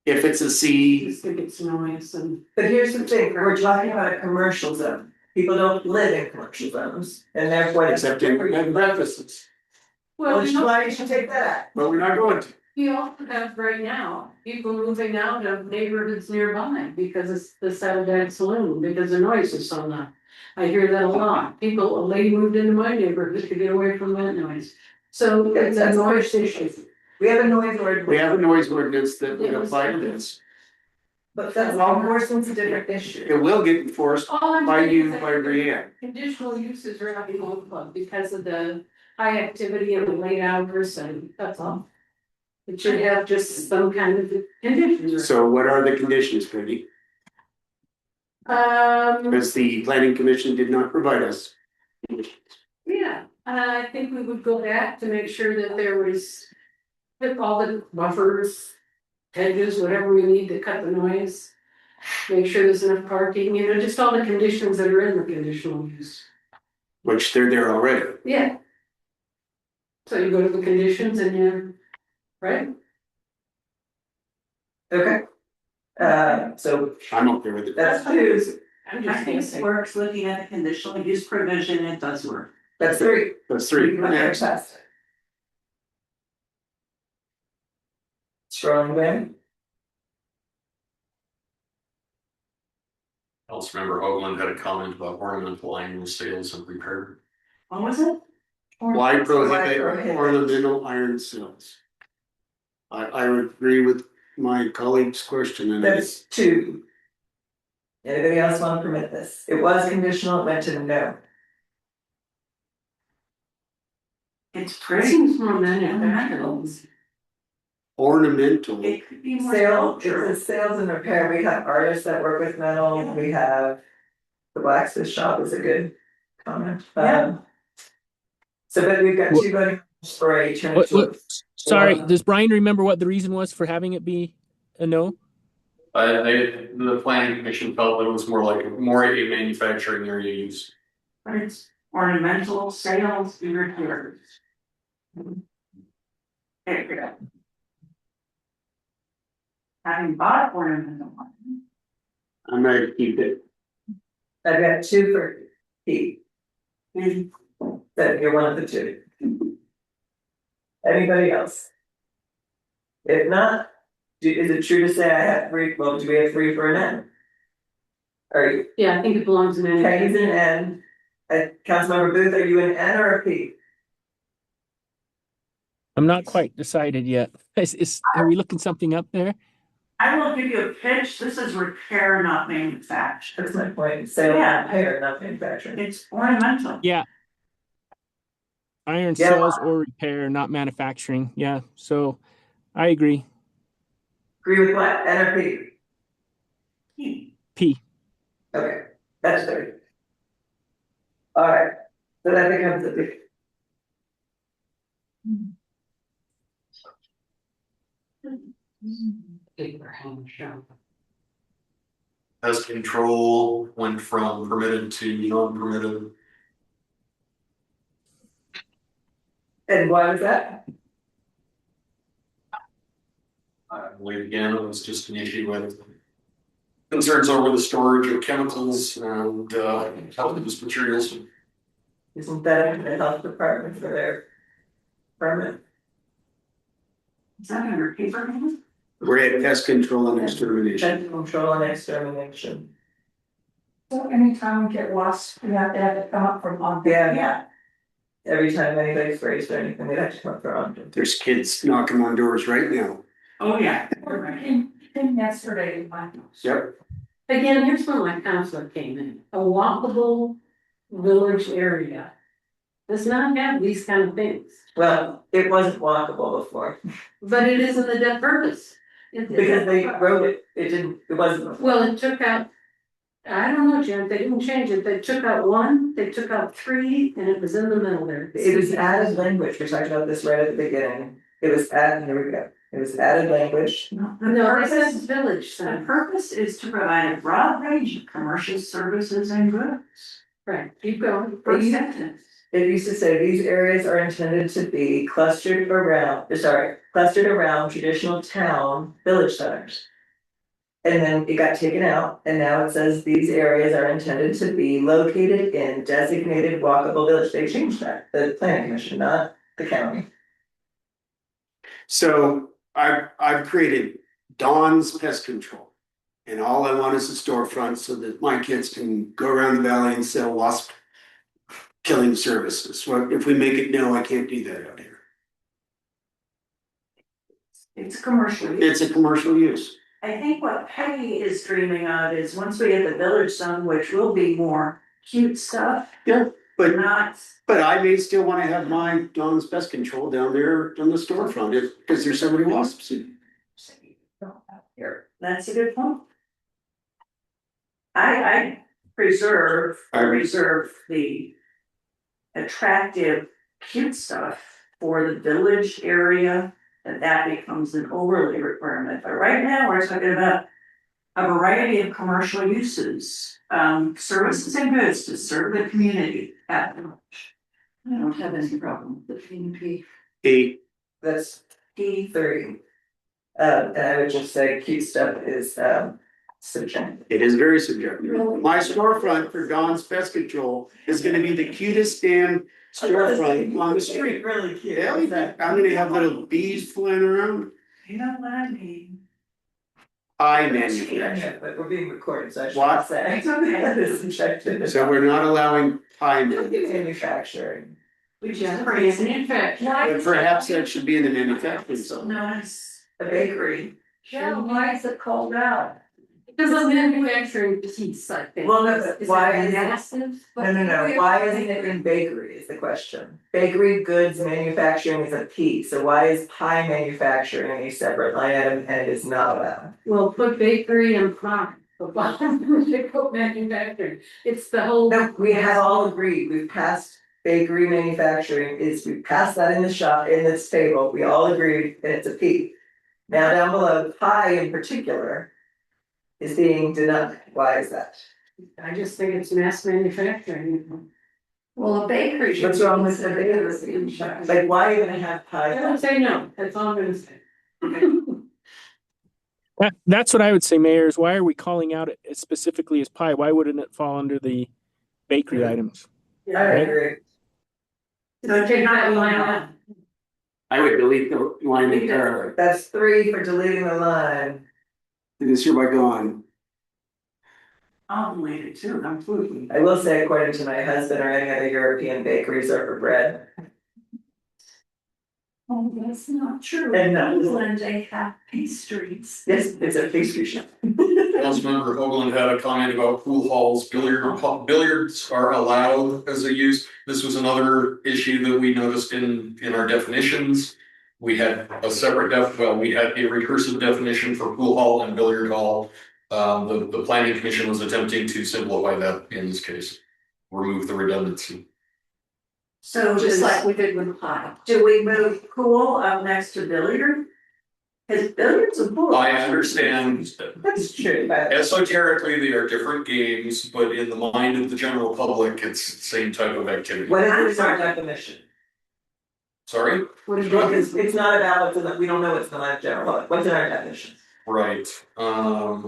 If it's a C, Just think it's noise and. But here's the thing, we're talking about a commercial zone, people don't live in commercial zones, and therefore. except in bed and breakfasts, Well, which is why you should take that. but we're not going to. We also have right now, people moving out of neighborhoods nearby because it's the Saturday Saloon, because the noise is so loud. I hear that a lot. A lady moved into my neighborhood to get away from that noise. So it's a noise issue. We have a noise ordinance. We have a noise ordinance that would apply to this. But that's law enforcement's a different issue. It will get enforced All I'm by saying you, is that by Brianne. conditional uses are having a club because of the high activity and the late hours and that's all. It should have just some kind of conditions. So what are the conditions, Penny? Because the planning commission did not provide us. Yeah, I think we would go back to make sure that there was. With all the buffers, hedges, whatever we need to cut the noise. Make sure there's enough parking, just all the conditions that are in the conditional use. Which they're there already. Yeah. So you go to the conditions and you're, right? Okay. So I'm okay with it. that's 2, I'm I just think saying. it works, looking at the conditional use provision, it does work. that's 3. That's 3. Next. Fantastic. Strong man. Councilmember Hoagland had a comment about ornamental annual sales and repair. What was it? Why prohibit prohibit? ornamental iron cells? I would agree with my colleague's question and That's 2. Anybody else want to permit this? It was conditional, it went to no. It's It pretty. seems more manufactured. ornamental. It could be more Sale, it cultural. says sales and repair, we have artists that work with metal, we have. The blacksmith shop is a good comment. Yeah. So, but we've got What- 2 voting for a turn What- to. what- Sorry, does Brian remember what the reason was for having it be a no? The planning commission felt that it was more a manufacturing area use. But it's ornamental sales and repairs. There you go. Having bought ornamental one. I'm gonna keep it. I've got 2 for P, that you're one of the 2. Anybody else? If not, is it true to say I have 3, well, do we have 3 for an N? Are you, Yeah, I think it belongs in Peggy's an manufacturing. N, Councilmember Booth, are you an N or a P? I'm not quite decided yet. Are we looking something up there? I will give you a pitch, this is repair, not manufacture. That's my point, sale Yeah. and repair, not manufacturing. It's ornamental. Yeah. Iron Yeah. sales or repair, not manufacturing. Yeah, so I agree. Agree with what, N or P? P. Okay, that's 30. All right, so that becomes a big. Pest control went from permitted to non-permitted. And why was that? I believe again, it was just an issue with concerns over the storage of chemicals and hazardous materials. Isn't that in the health department for their permit? Is that under paper? We're at pest control and extermination. Pest control and extermination. So anytime we get wasps, we have to have it come up from on. Yeah. Every time anybody sprays or anything, they have to come up around. There's kids knocking on doors right now. Oh, yeah. Came yesterday in my house. Yep. Again, here's where my counselor came in, a walkable village area. Does not have these kind of things, Well, it wasn't walkable before, but it isn't the dead purpose. because they wrote it, it wasn't. Well, it took out, I don't know, Jim, they didn't change it, they took out 1, they took out 3, and it was in the middle there. It was added language, we talked about this right at the beginning, it was added, here we go, it was added language. No, it says village The center, purpose is to provide a broad range of commercial services and goods. right, keep going. First sentence. It used to say these areas are intended to be clustered around traditional town village centers. And then it got taken out, and now it says these areas are intended to be located in designated walkable village, they changed that, the planning commission, not the county. So I've created Dawn's Pest Control. And all I want is a storefront so that my kids can go around the valley and sell wasp killing services. Well, if we make it no, I can't do that out here. It's commercial. It's a commercial use. I think what Peggy is dreaming of is once we get the village zone, which will be more cute stuff, Yeah, but not. I may still wanna have my Dawn's Pest Control down there on the storefront because there's so many wasps. Here, that's a good point. I reserve the attractive, cute stuff for the village area, that becomes an overlay requirement, but right now, we're talking about a variety of commercial uses, services and goods to serve the community at large. I don't have any problem with the PNP. That's D3. And I would just say cute stuff is subjective. It is very subjective. My storefront for Dawn's Pest Control is gonna be the cutest damn storefront on the street. Really cute. Yeah, I'm gonna have little bees flying around. You know what I mean? I manufacture. But we're being recorded, so I What? should say. It's okay. That is subjective. So we're not allowing pie manufacturing. Manufacturing. Which is crazy. In fact, But perhaps that should be in the manufacturing zone. No, it's A bakery. Yeah, why is it called out? because of manufacturing piece, I think. Well, no, but why is it? Massive. No, why isn't it in bakery is the question. Bakery goods manufacturing is a P, so why is pie manufacturing a separate line item and it is not allowed? Well, put bakery and pie, but why they put manufacturing, it's the whole. No, we have all agreed, we've passed bakery manufacturing we passed that in the shop, in this table, we all agreed, and it's a P. Now down below, pie in particular is being denied, why is that? I just think it's mass manufacturing. Well, a bakery. should What's be wrong with the considered bakery? Like, why even have I pie? don't say no, that's all I'm gonna say. That's what I would say, Mayor, is why are we calling out it specifically as pie? Why wouldn't it fall under the bakery items? I agree. So take that line out. I would delete the line entirely. That's 3 for deleting the line. It is hereby gone. I'll delete it too, completely. I will say, according to my husband or any other European bakeries are for bread. Oh, that's not true. And no. In England, they have pastries. Yes, it's a pastry shop. Councilmember Hoagland had a comment about pool halls, billiards are allowed as a use. This was another issue that we noticed in our definitions. We had a separate we had a recursive definition for pool hall and billiard hall. The planning commission was attempting to simplify that in this case, remove the redundancy. So Just like we did with pie. do we move pool up next to billiard? Cause billiards and pool. I understand That's true, but esoterically they are different games, but in the mind of the general public, it's the same type of activity. what is our definition? Sorry? What is Well, that? it's not about what's in the, we don't know what's in the line of general, public. What's in our definition? Right, I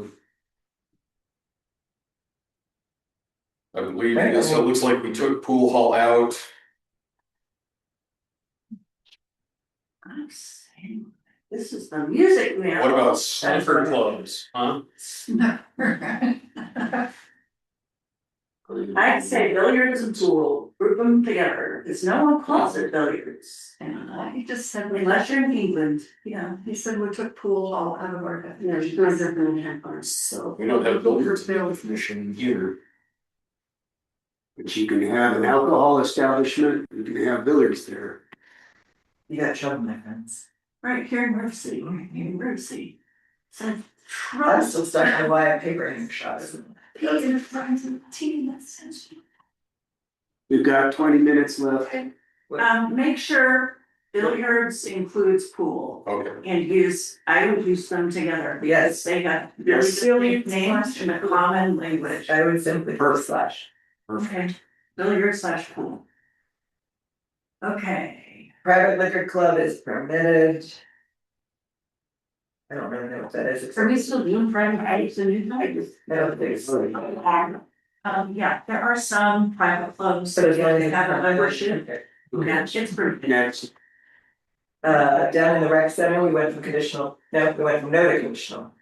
believe this, it looks like we took pool hall out. I'm saying, this is the music man. What about snooker clubs, huh? I'd say billiards and pool, group them together, because no one calls it billiards. And He just said, unless you're in England, yeah, he said we took pool all out of our No, definition. she's not definitely have fun. so. We don't have billiards in the definition either. But you can have an alcohol establishment, you can have billiards there. You got trouble, my friends. Right here in River City, right here in River City. So I'm trust. still stuck on why I paper ink shots. Those are friends and team, that sense. We've got 20 minutes left. Make sure billiards includes pool Okay. and I would use them together. Yes. Because they got really Yes. silly names in a common language. I would simply put slash. Okay, billiard slash pool. Okay, Private liquor club is permitted. I don't really know what that is. Are we still doing private houses and I just, I don't think so. yeah, there are some private clubs. So there's one that have a membership. in Yeah, it's pretty. Next, down in the rec center, we went from no to conditional.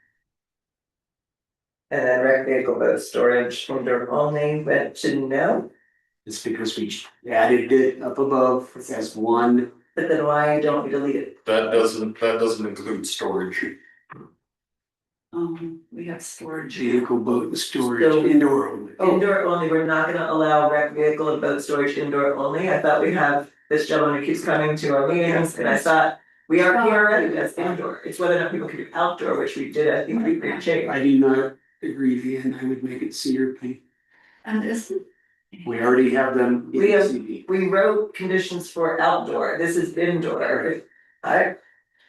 And then rec vehicle boat storage, indoor only, went to no, it's because we added it up above as one. but then why don't we delete it? That doesn't include storage. We have storage. Vehicle boat and storage So- indoor only. Indoor only, we're not gonna allow rec vehicle and boat storage indoor only, I thought we'd have this gentleman who keeps coming to our meetings, and I thought. We are here already, that's indoor, it's whether or not people can do outdoor, which we did, I think we agreed to change. I do not agree, Ian, I would make it C or P. And isn't, We already have them in We have- CD. We wrote conditions for outdoor, this is indoor.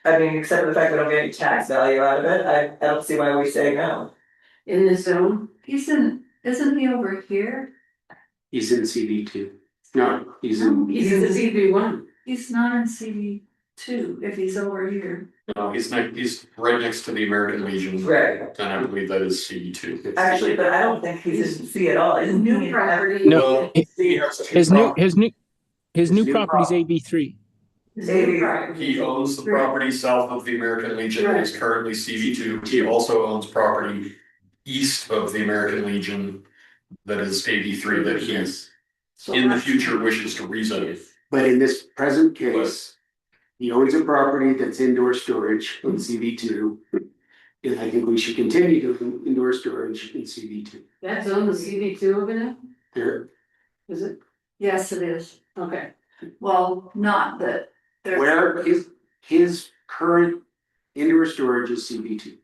I mean, except for the fact we don't get any tax value out of it, I don't see why we say no. in this zone? isn't he over here? He's in CD two. No, he's in, He's in the CB one. He's not in CD two, if he's over here. No, he's right next to the American Legion. Right. And I believe that is CD2. Actually, but I don't think he's in C at all, isn't he? New property. No, his new His new property's property. AB3. He owns the property south of the American Legion, that is currently CV2. He also owns property east of the American Legion that is AB3 that he in the future wishes to rezone. But in this present case, he owns a property that's indoor storage in CV two. And I think we should continue doing indoor storage in CV two. That's on the CB two over there, There, is it? Yes, it is. Okay. Well, not that there's. where his current indoor storage is CV two.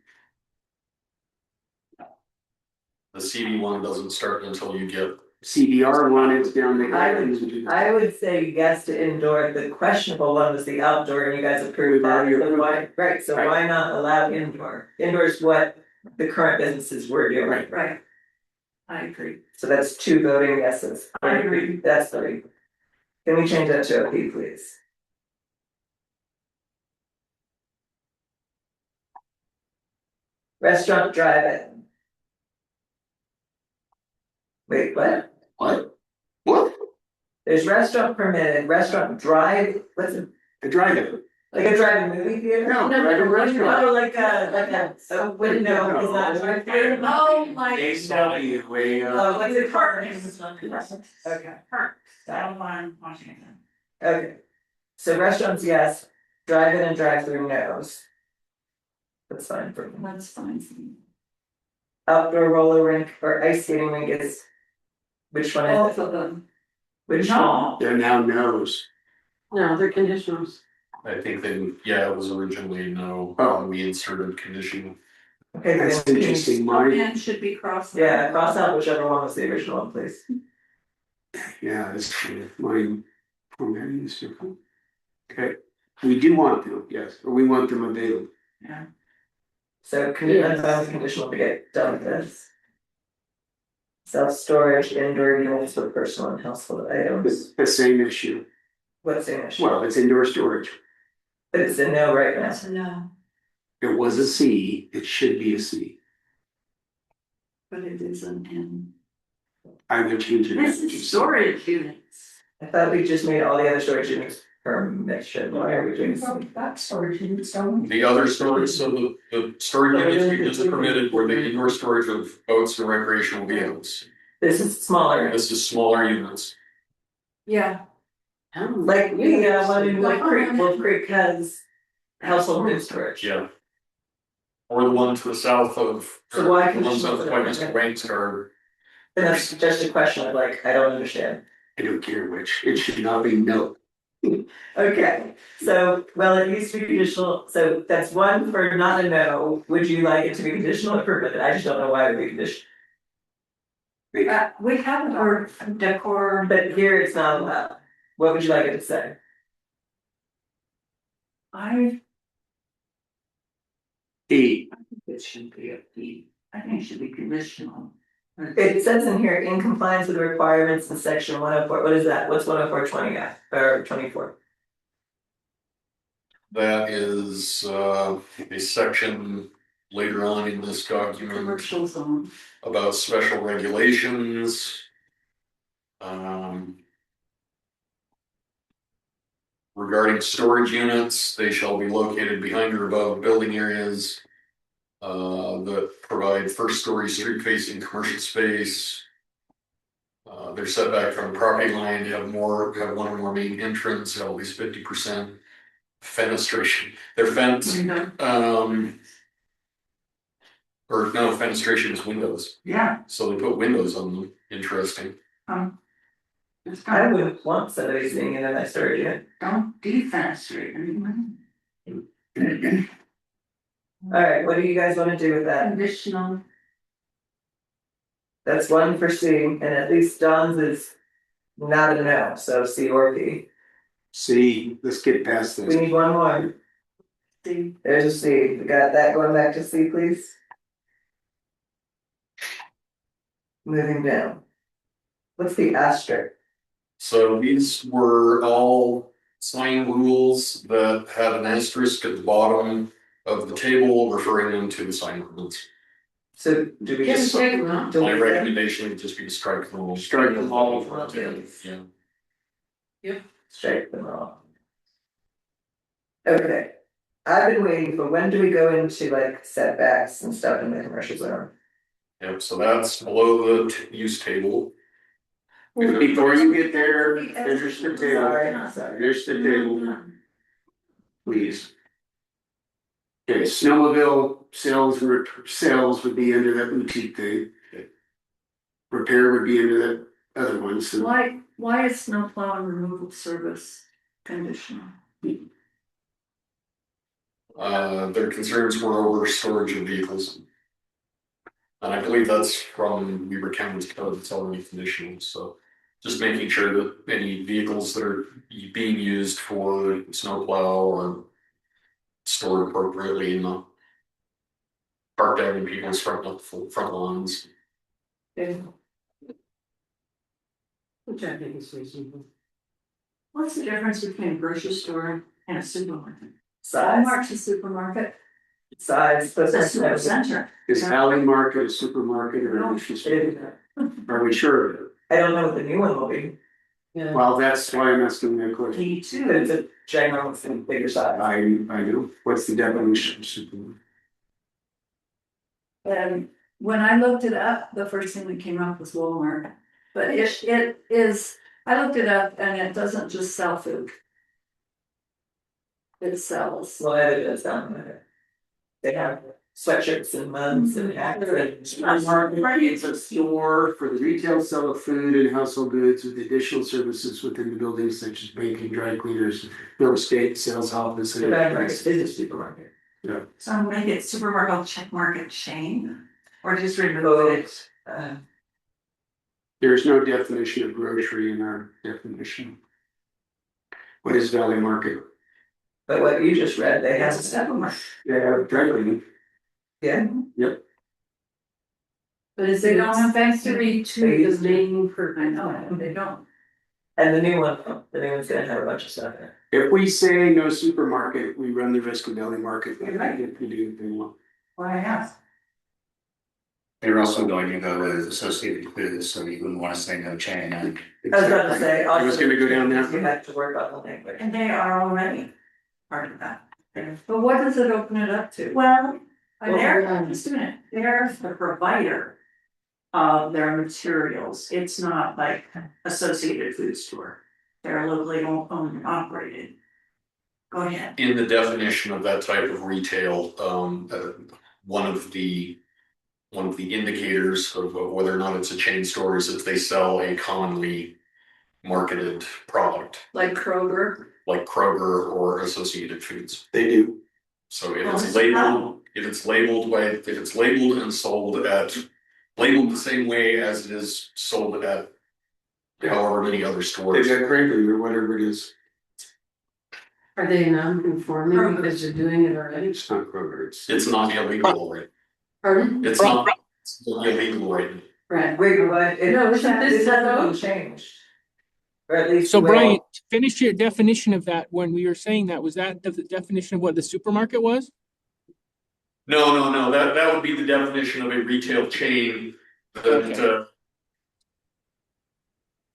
The CV1 doesn't start until you get. CBR one is down the. I would say yes to indoor, the questionable one was the outdoor, and you guys approved that, so why, right, so why not allow indoor? Indoor is what the current businesses were doing. Right. I agree. So that's 2 voting yeses. I agree. That's 3. Can we change that to a P, please? Restaurant drive-in. Wait, what? What? What? There's restaurant permitted, restaurant drive, what's it, A drive-in. like a drive-in movie theater? No, drive-in restaurant. Oh, like a window, is not a drive theater? Oh, my. Oh, like the car. Okay. That'll mind Washington. Okay, so restaurants, yes, drive-in and drive-through, no's. That's fine for me. That's fine. Outdoor roller rink or ice skating rink is, which one is Both it? of them. Which one? No, They're now no's. No, they're conditionals. I think it was originally no, we inserted condition. Okay, That's then, interesting, And should be crossed. yeah, cross out whichever one was the original one, please. Yeah, that's true. Mine formatting is different. Okay, we do want them, yes, or we want them available. So I'm fine with conditional to get done with this. Self-storage, indoor units for personal and household items. It's the same issue. What's the issue? Well, it's indoor storage. But it's a no right now. That's a no, It was a C, it should be a C. but it isn't in. I would change it. This is storage units. I thought we just made all the other storage units permission. Why are we doing this? That storage units don't. The other storage, so the storage units is permitted for the indoor storage of boats and recreational vehicles. This is smaller. This is smaller units. Yeah. Like we one in Wolf Creek, Wolf Creek has household room storage. Yeah. Or the one to the south of. So why The ones can- that by Mr. Ranks are, And that's just a question of like, I don't understand. I don't care which, it should not be no. Okay, so, well, it used to be conditional, so that's one for not a no, would you like it to be conditional or permitted? I just don't know why it would be conditional, We have it or decor, but here it's not allowed. What would you like it to say? I E, think it should be a P. I think it should be conditional. It says in here, in compliance with the requirements in section 104, what is that? What's 104.20 at, or 24? that is a section later on in this document Commercial zone. about special regulations. Regarding storage units, they shall be located behind or above building areas. That provide first story street facing commercial space. They're set back from the property line, have one or more main entrance, have at least 50% fenestration. Their fence, or no, fenestration is windows, Yeah. so they put windows on them, interesting. It's I kind of, wouldn't want somebody sitting in my storage unit. don't defenestrate anyone. Alright, what do you guys wanna do with that? Conditional. That's one for C, and at least Don's is not a no, so C or P. C, let's get past We this. need one more. C. There's a C, we got that going back to C, please. Moving down. What's the asterisk? So these were all sign rules that had an asterisk at the bottom of the table referring them to the sign rules. So do we just? My delete them? recommendation would just be to strike them all. Strike them all. Yeah. Strike them all. Okay, I've been waiting for, when do we go into like setbacks and stuff in the commercial zone? Yep, so that's below the use table. Before you get there, there's the table, Sorry. there's the table, please. Okay, snowmobile sales would be under that boutique thing. Repair would be under that other one, so. why is snow plow and removal service conditional? Their concerns were over storage of vehicles. And I believe that's from Weaver County's code, it's already conditional, so. Just making sure that any vehicles that are being used for snowplow or stored appropriately in the parked out in people's front lawns. Which I think is reasonable. What's the difference between a grocery store and a supermarket? Size, Walmart's a supermarket. size, It's a that's super center. Is Alley Market a supermarket or are we sure of it? I don't know what the new one will be, Well, that's why I'm asking that question. Me but too. it's a ginormous and bigger size. I know, what's the definition of supermarket? And when I looked it up, the first thing that came up was Walmart. But it is, I looked it up and it doesn't just sell food. It sells. Well, it is down there. They have sweatshirts and mugs and hats and. Supermarket is a store for the retail sale of food and household goods with additional services within the building such as banking, dry cleaners, real estate, sales office. The and back market is a supermarket. So make it supermarket check market chain, or just remove it. There's no definition of grocery in our definition. What is Valley Market? But what you just read, they have It's a supplement. They have dry cleaning. yeah, But is They it don't have accessory to the main purpose? I know, they don't. and the new one's gonna have a bunch of stuff in it. If we say no supermarket, we run the risk of Valley Market. If we do, they won't. Why ask? They're also going to go with associated foods, so you wouldn't wanna say no chain and. I was about to say. I was gonna go down there. You have to work on the language. And they are already part of that. But what does it open it up to? Well, Well, they're, just a minute, they're the provider of their materials. It's not like Associated Food Store. They're locally owned and operated. Go ahead. In the definition of that type of retail, one of the indicators of whether or not it's a chain store is if they sell a commonly marketed product, Like Kroger? like Kroger or Associated Foods. They do. So if Well, it's it's labeled, if it's labeled and sold labeled the same way as it is sold at however many other They've stores. got Craigly or whatever it is. Are they non-conforming because they're doing it already? It's not Kroger, It's not illegal, right? Pardon? It's not illegal, right? Right. Wait, what? No, isn't this It hasn't the- been changed. Or at least. So the way- Brian, to finish your definition of that, when we were saying that, was that the definition of what the supermarket was? No, that would be the definition of a retail chain that,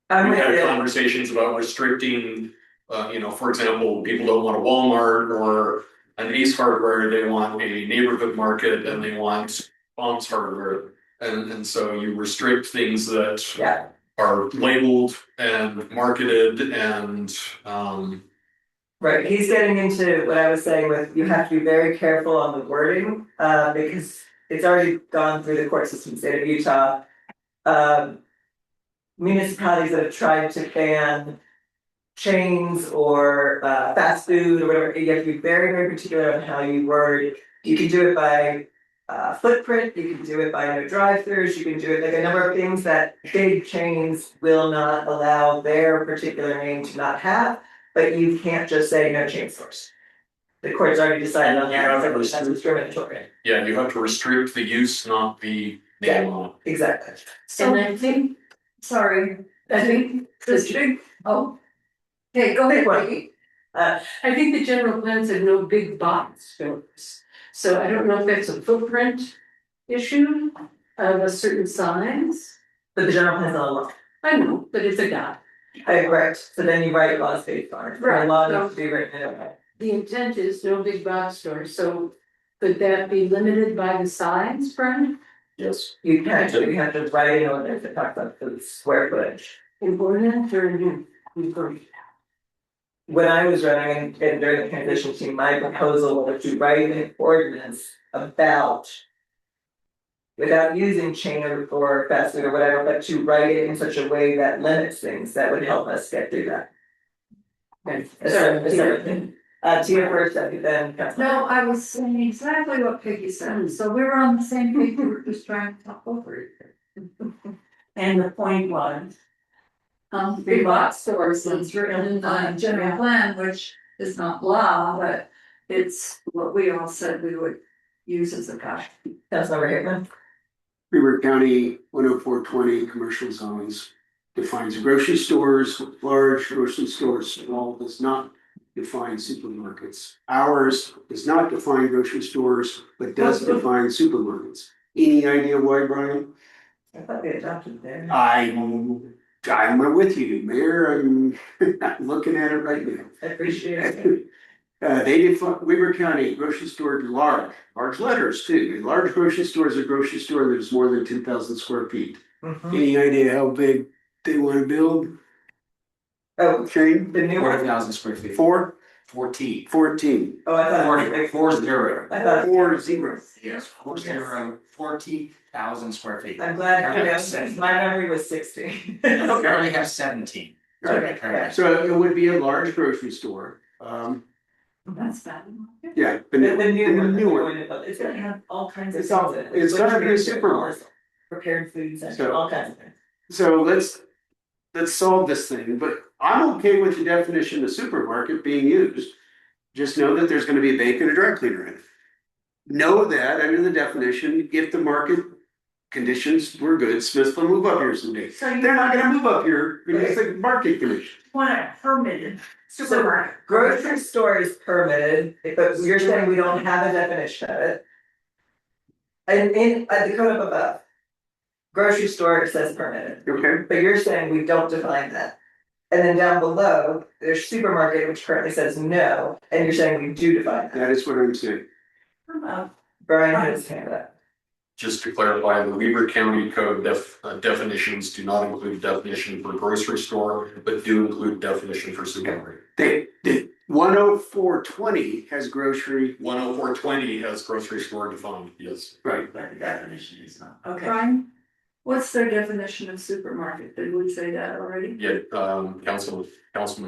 I'm we've with had you. conversations about restricting, for example, people don't want a Walmart or an Ace Hardware, they want a neighborhood market and they want Bob's Hardware. And so you restrict things that Yeah, are labeled and marketed and, right, he's getting into what I was saying with, you have to be very careful on the wording, because it's already gone through the court system, state of Utah. Municipalities that have tried to ban chains or fast food or whatever, you have to be very, very particular on how you word it. You can do it by footprint, you can do it by no drive-throughs, you can do it like a number of things that big chains will not allow their particular name to not have, but you can't just say no chain stores. The court's already decided on that, that's discriminatory. yeah, you have to restrict the use, not the name on it. Exactly. And I think, Sorry, I think, this big, oh. Okay, go ahead, Becky. I think the general plan said no big box stores. So I don't know if that's a footprint issue of a certain size. But the general plan's not a law. I know, but it's a guide. Correct, so then you write laws based on it, Right. the law needs to be written in a way. The intent is no big box stores, so could that be limited by the size, Brian? Yes. You can actually have to write in order to talk about the square footage. Important or new? Important. When I was running and during the transition team, my proposal was to write an ordinance about. Without using chain or fast food or whatever, but to write it in such a way that limits things that would help us get through that. Okay. Tia first, then. No, I was saying exactly what Peggy said, so we were on the same page, we were just trying to talk over it. And the point was, Big box stores, it's written in the general plan, which is not law, but it's what we all said we would use as a guide. Councilmember Hickman. Weaver County 10420 commercial zones defines grocery stores, large grocery stores, small does not define supermarkets. Ours does not define grocery stores, but does define supermarkets. Any idea why, Brian? I thought we adopted there. I'm with you, Mayor. I'm looking at it right now. I appreciate it. They define Weaver County grocery store large letters too. A large grocery store is a grocery store that is more than 10,000 square feet. Mhm. Any idea how big they want to build? Oh, Shane? the new one. 4,000 square feet. 14. 14. Oh, I thought. 40. I thought. 40. Yes, 40,000 square feet. I'm glad you know, my memory was 60. I only have 17. Right. So it would be a large grocery store. That's bad. Yeah, The new one, new one. it's gonna have all kinds of. It's all- things in it. it's gonna be a supermarket. Prepared foods and So- all kinds of things. So let's solve this thing, but I'm okay with the definition of supermarket being used. Just know that there's gonna be a bank and a dry cleaner in it. Know that under the definition, if the market conditions were good, Smiths will move up here someday. So you They're not gonna move up here because the market condition. want a permitted supermarket. Grocery store is permitted, but you're saying we don't have a definition of it. And at the code up above. Grocery store, it says permitted, Okay, but you're saying we don't define that. And then down below, there's supermarket, which currently says no, and you're saying we do define that. that is what I'm saying. Brian understand that. Just to clarify, the Weber County Code definitions do not include definition for grocery store, but do include definition for supermarket. The 10420 has grocery, 10420 has grocery store defined, yes. right, But the definition is not, okay. Brian, what's their definition of supermarket? Did we say that already? Yeah, Councilman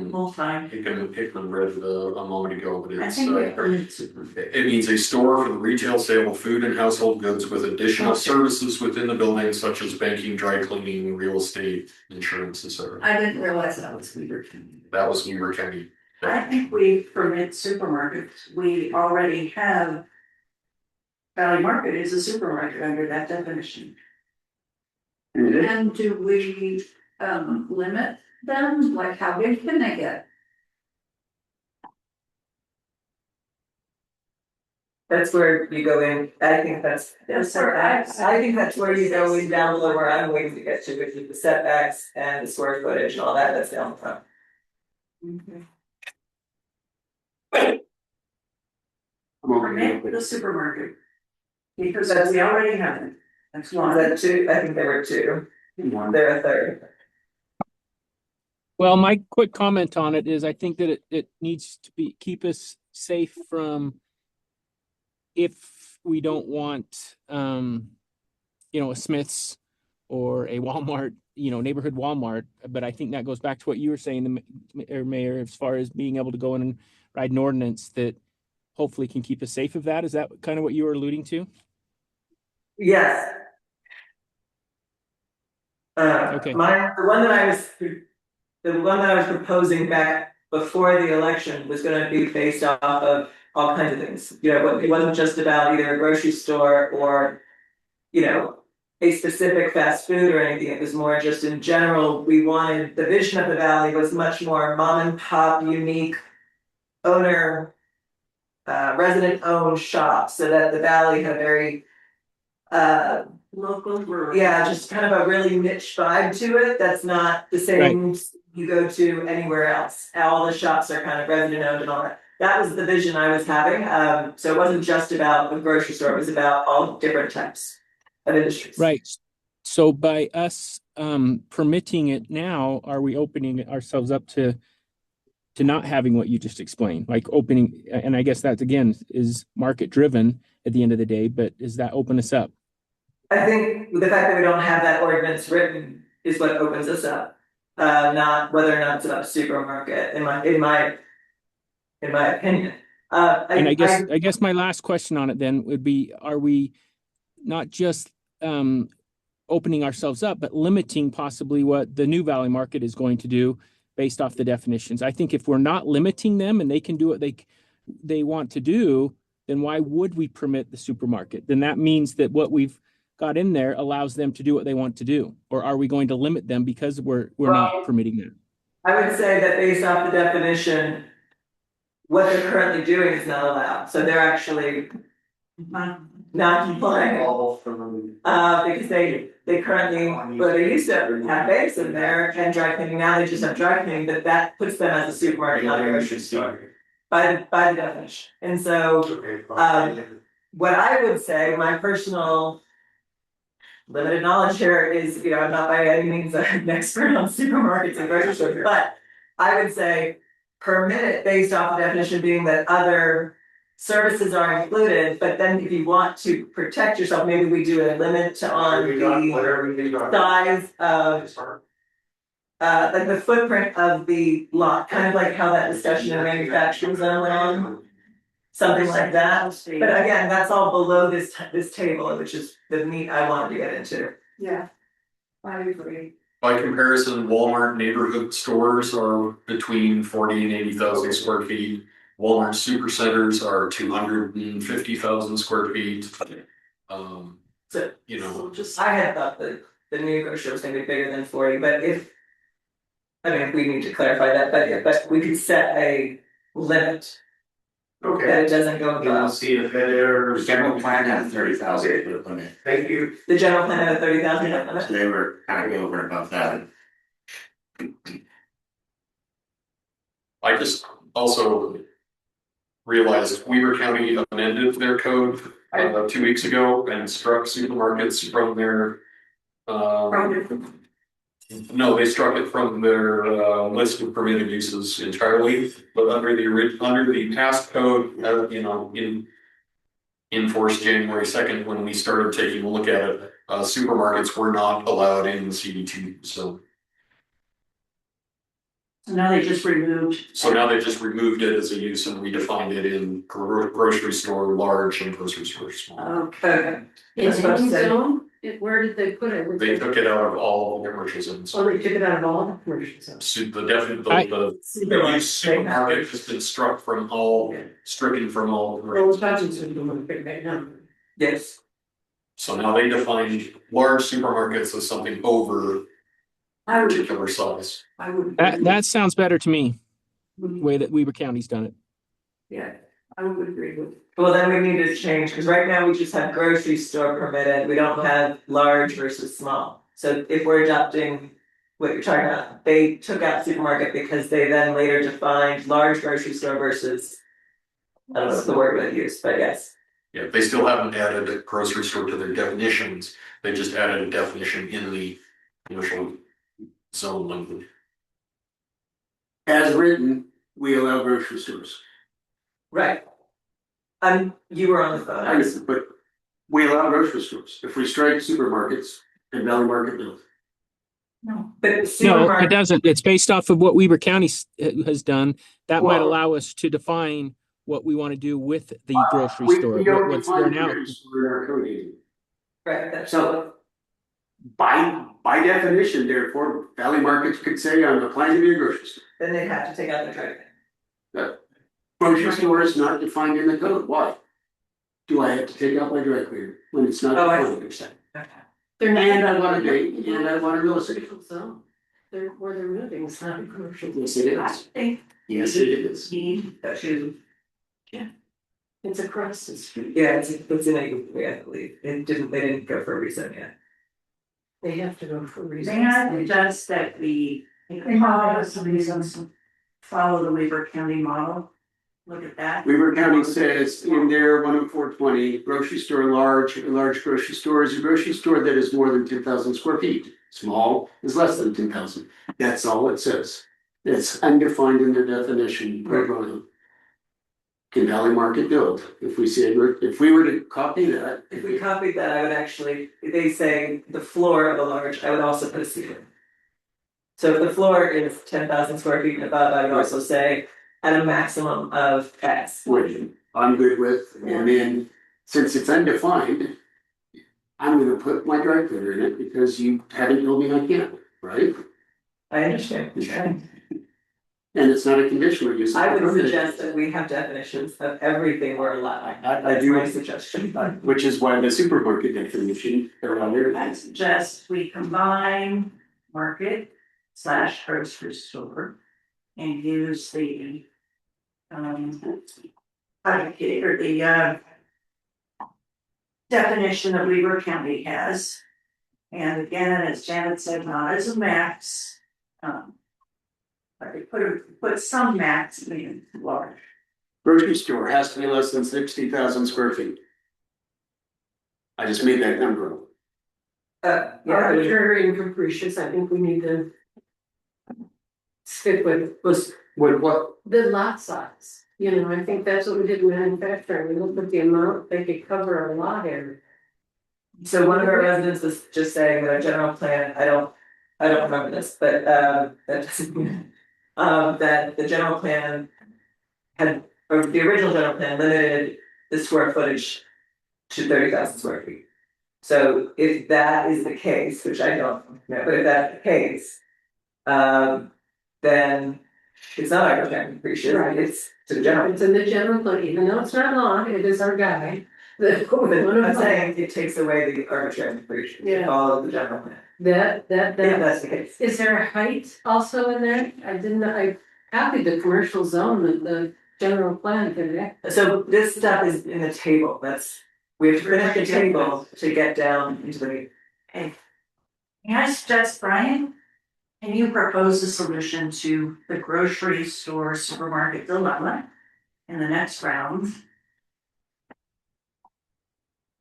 Full time. Hickman read it a moment ago, but I it's, think we permit supermarket. it means a store for the retail sale of food and household goods with additional services within the building such as banking, dry cleaning, real estate, insurance, etc. I didn't realize that was Weaver County. That was Weber County. I think we permit supermarkets, we already have. Valley Market is a supermarket under that definition. And do we limit them? Like how big can they get? That's where you go in, I think that's setbacks. I think that's where you go in down below where I'm waiting to get to, which is the setbacks and the square footage and all that, that's down front. I'm okay Permit with the it. supermarket. Because we already have it. That's Was one. that two? I think there were two, they're a third. Well, my quick comment on it is I think that it needs to keep us safe from if we don't want, a Smith's or a Walmart, neighborhood Walmart. But I think that goes back to what you were saying, Mayor, as far as being able to go in and write an ordinance that hopefully can keep us safe of that. Is that kind of what you were alluding to? Yes. Okay. The one that I was proposing back before the election was gonna be based off of all kinds of things. It wasn't just about either a grocery store or, a specific fast food or anything. It was more just in general, the vision of the valley was much more mom and pop, unique owner, resident owned shops, so that the valley had very, Local rural. yeah, just kind of a really niche vibe to it. That's not the same you go to anywhere else. All the shops are kind of resident owned and all that. That was the vision I was having. So it wasn't just about a grocery store, it was about all different types of industries. Right. So by us permitting it now, are we opening ourselves up to not having what you just explained, like opening, and I guess that again is market driven at the end of the day, but does that open us up? I think the fact that we don't have that ordinance written is what opens us up. Not whether or not it's about supermarket, in my opinion. And I guess my last question on it then would be, are we not just opening ourselves up, but limiting possibly what the new Valley Market is going to do based off the definitions? I think if we're not limiting them and they can do what they want to do, then why would we permit the supermarket? Then that means that what we've got in there allows them to do what they want to do. Or are we going to limit them because we're not permitting them? I would say that based off the definition, what they're currently doing is not allowed. So they're actually not complying. Because they currently, well, they used to have banks in there and dry cleaning. Now they just have dry cleaning, but that puts them as a supermarket, not a grocery store. By the definition. And so what I would say, my personal limited knowledge here is, I'm not by any means an expert on supermarkets and grocery stores, but I would say permit it based off the definition being that other services are included, but then if you want to protect yourself, maybe we do a limit on the size of like the footprint of the lot, kind of like how that discussion in manufacturing zone went on. something like that. But again, that's all below this table, which is the meat I wanted to get into. Yeah. I agree. By comparison, Walmart neighborhood stores are between 40 and 80,000 square feet. Walmart supercenters are 250,000 square feet. So, You know, just, I had thought that the new grocery was gonna be bigger than 40, but I mean, we need to clarify that, but we could set a limit Okay. that it doesn't go And we'll above. see if their general plan had 30,000 foot limit. Thank you. The general plan had a 30,000 limit. So they were kind of over and above that. I just also realized Weaver County amended their code 2 weeks ago and struck supermarkets from their no, they struck it from their list of permitted uses entirely, but under the past code, in force January 2nd, when we started taking a look at it, supermarkets were not allowed in the CDT, so Now they just removed. now they just removed it as a use and redefined it in grocery store large and grocery store small. Okay. In That's what I'm any saying. zone, where did they put it? They took it out of all commercial zones. Oh, they took it out of all the commercial zones. The use supermarket has been stricken from all. commercial zones. Yes. So now they defined large supermarkets as something over I a would, particular size. I would. That sounds better to me, the way that Weaver County's done it. Yeah, I would agree with. Well, then we need to change, because right now we just have grocery store permitted, we don't have large versus small. So if we're adopting what you're talking about, they took out supermarket because they then later defined large grocery store versus. I don't know what the word would use, but yes. Yeah, they still haven't added a grocery store to their definitions. They just added a definition in the initial zone language. As written, we allow grocery stores. Right. You were on the phone. But we allow grocery stores. If we strike supermarkets and Valley Market Mill. But No, it supermarket, doesn't. It's based off of what Weaver County has done. That might Well- allow us to define what we want to do with the grocery We store. don't What's define there now? grocery store in our code either. right, that's. So by definition, therefore, Valley Markets could say, I'm applying to be a grocery store. Then they'd have to take out the driveway. Grocery store is not defined in the code. Why? Do I have to take out my dry cleaner when it's not Oh, I defined? They're And I not. want a date, and I want a real estate. Zone. They're, where they're moving, it's not a commercial. Yes, it I is. think Yes, it is. need to. It's across the street. Yeah, it's in a, I believe, they didn't go for a reason yet. They have to go for reasons. May I suggest that we follow some reasons, follow the Weaver County model? Look at that. Weaver County says in their 10420, grocery store a large grocery store is a grocery store that is more than 10,000 square feet. Small is less than 10,000. That's all it says. It's undefined in their definition. Can Valley Market build? If we were to copy that. If we copied that, I would actually, they say the floor of a large, I would also put a ceiling. So if the floor is 10,000 square feet and above, I would also say at a maximum of X. Which I'm good with, and then since it's undefined. I'm gonna put my dry cleaner in it because you haven't told me I can't, right? I understand. And it's not a conditional use. I would suggest that we have definitions of everything we're allowing. I That's do, my suggestion. which is why the supermarket definition around there. I suggest we combine market / grocery store and use the or the definition that Weaver County has. And again, as Janet said, not as a max. But we put some max in large. Grocery store has to be less than 60,000 square feet. I just made that number up. Yeah, I would- Arbitrary and capricious, I think we need to stick with What, the lot size. You know, I think that's what we did in manufacturing, we looked at the amount they could cover a lot area. So one of our residents was just saying that a general plan, I don't remember this, but that doesn't mean. That the general plan had or the original general plan limited the square footage to 30,000 square feet. So if that is the case, which I don't know, but if that's the case, then it's not arbitrary capricious, Right. it's to the general. It's in the general plan, even though it's not long, it is our guide. But I'm saying it takes away the arbitrary capricious, to Yeah. follow the general plan, That, if that's the case. is there a height also in there? I copied the commercial zone, the general plan today. So this stuff is in the table, we have to finish the table to get down into the meeting. May I suggest, Brian? Can you propose a solution to the grocery store supermarket dilemma in the next round?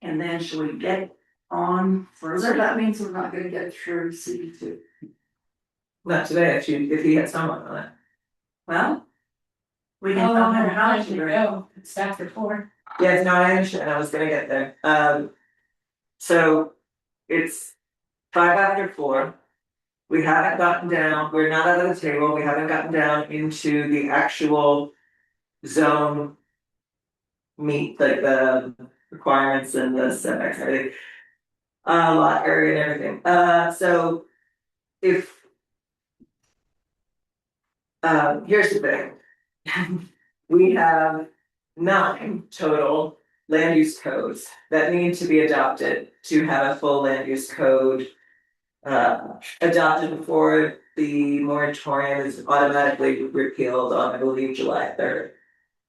And then should we get on So further? that means we're not gonna get through CD2. Not today, if he had someone on it. Well, we Oh, can tell him how I should to. go, it's after 4. Yes, no, I understand, I was gonna get there, so it's 4:05. We haven't gotten down, we're not out of the table, we haven't gotten down into the actual zone. Meet like the requirements and the setbacks and everything. Lot area and everything, so if. Here's the thing. We have 9 total land use codes that need to be adopted to have a full land use code. Adopted before the moratorium is automatically repealed on, I believe, July 3rd.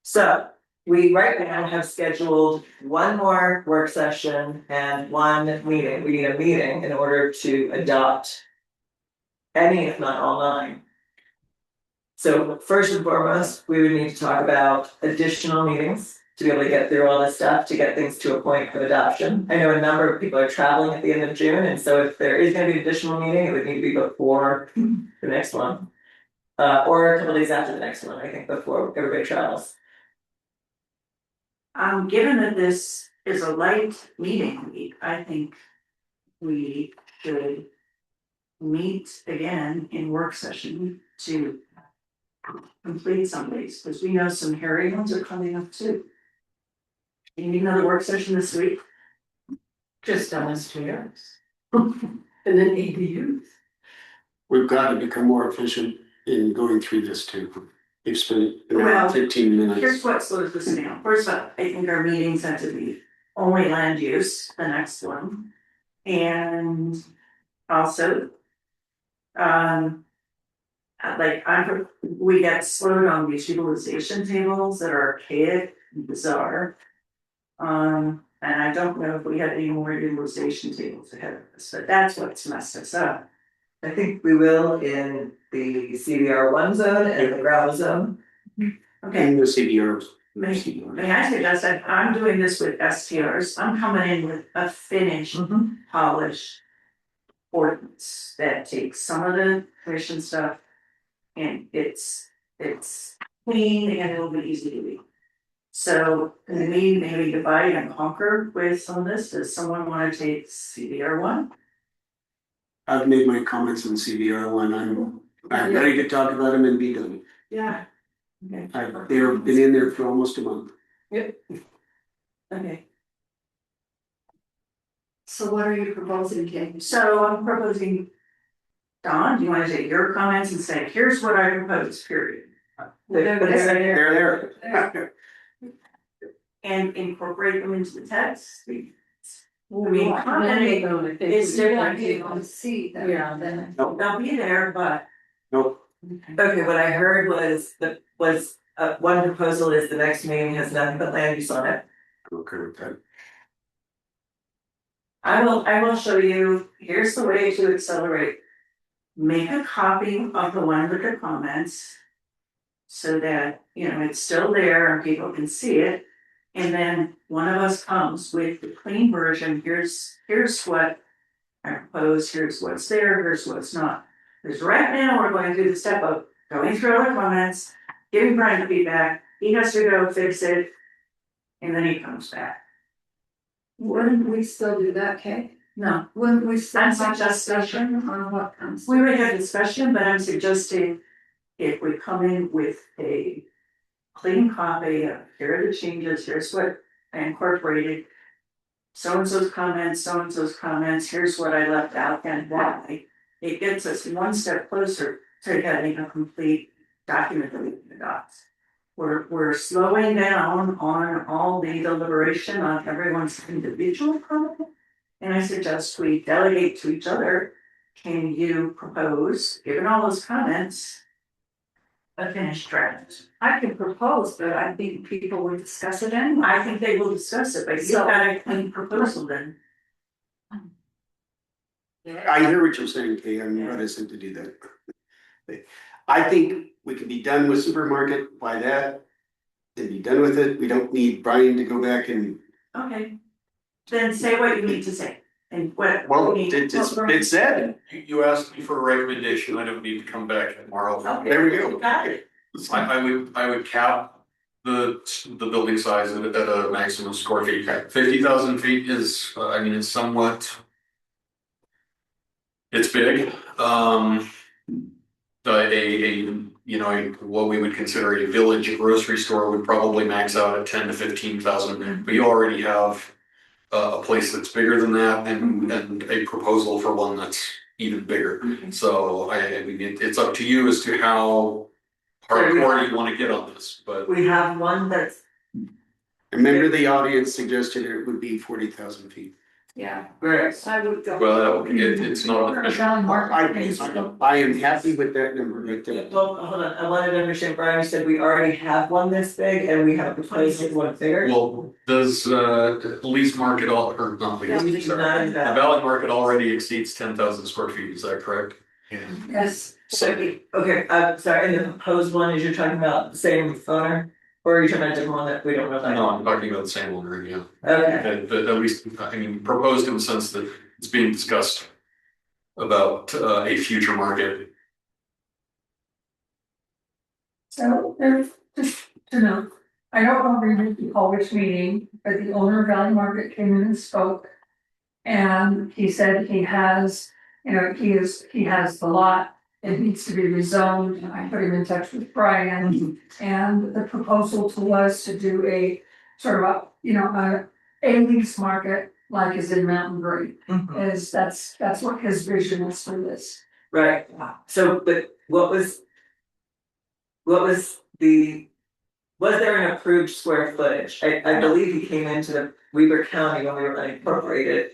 So we right now have scheduled one more work session and one meeting. We need a meeting in order to adopt any, if not all 9. So first and foremost, we would need to talk about additional meetings to be able to get through all this stuff, to get things to a point of adoption. I know a number of people are traveling at the end of June, and so if there is gonna be an additional meeting, it would need to be before the next one. Or a couple days after the next one, I think, before everybody travels. Given that this is a light meeting week, I think we should meet again in work session to complete some of these, because we know some hairy ones are coming up too. You need another work session this week? Just almost 2 years. And then ADUs. We've got to become more efficient in going through this too. We've spent Well, about 15 minutes. Here's what slows this down. First of all, I think our meetings have to be only land use, the next one. And also, we get slowed on these utilization tables that are archaic and bizarre. And I don't know if we had any more utilization tables ahead of us, but that's what's messed us up. I think we will in the CBR1 zone and the gravel zone. Okay, And the CBRs. may I suggest that I'm doing this with STRs, I'm coming in with a finished, polished ordinance that takes some of the commission stuff. And it's clean and it'll be easy to read. So can we maybe divide and conquer with some of this? Does someone wanna take CBR1? I've made my comments on CBR1. I'm ready to talk about them and be done. Yeah. Okay. They've been in there for almost a month. Okay, So what are you proposing, Kate? so I'm proposing. Don, do you wanna take your comments and say, here's what I propose, period? They're They're there. And incorporate them into the text. I mean, Commenting commenting on it. is They're different. not being able to see that. Yeah, then. They'll be there, but. Nope. Okay, what I heard was one proposal is the next meeting has nothing but land use on it. Okay with that. I will show you, here's the way to accelerate. Make a copy of the one with the comments. So that, it's still there and people can see it. And then one of us comes with the clean version, here's what I propose, here's what's there, here's what's not. Because right now, we're going through the step of going through all the comments, giving Brian feedback, he has to go fix it. And then he comes back. Wouldn't we still do that, Kate? No, Wouldn't we still I'm have suggesting- discussion on what comes? we would have discussion, but I'm suggesting if we come in with a clean copy of, here are the changes, here's what I incorporated. So-and-so's comments, here's what I left out and why. It gets us one step closer to getting a complete document that we can adopt. We're slowing down on all the deliberation on everyone's individual comment. And I suggest we delegate to each other. Can you propose, given all those comments, a finished draft? I could propose, but I think people would discuss it anyway. I think they will discuss it, but you've got a clean proposal then. I hear what you're saying, Kay, I'm reticent to do that. I think we can be done with supermarket by that. And be done with it, we don't need Brian to go back and, Okay. Then say what you need to say and what. well, you need- it's said, You asked me for a recommendation, I don't need to come back tomorrow. Okay, there we go. you got it. I would cap the building size at a maximum square feet. 50,000 feet is, I mean, it's somewhat. It's big, what we would consider a village grocery store would probably max out at 10 to 15,000. But you already have a place that's bigger than that and a proposal for one that's even bigger. So I mean, it's up to you as to how hardcore you want to get on this, but. We have one that's, remember the audience suggested it would be 40,000 feet. Yeah, right, I would go. Well, it's not official. I am happy with that number right there. well, hold on, I wanted to understand, Brian, you said we already have one this big and we have a proposal one bigger? Well, does Lee's Market or not Lee's, sorry. None of The that. Valley Market already exceeds 10,000 square feet, is that correct? Yes. Okay, I'm sorry, and the proposed one is you're talking about the same owner? Or are you talking about a different one that we don't know about? No, I'm talking about the same one, right, yeah. Okay, But at least, I mean, proposed in the sense that it's being discussed about a future market. So there's just to know, I don't remember the which meeting, but the owner of Valley Market came in and spoke. And he said he has, he has the lot, it needs to be rezoned, and I put him in touch with Brian. And the proposal was to do a sort of a lease market like is in Mountain Green. Is that's what his vision is for this. right, so, but was there an approved square footage? I believe he came into the Weber County when we were unincorporated.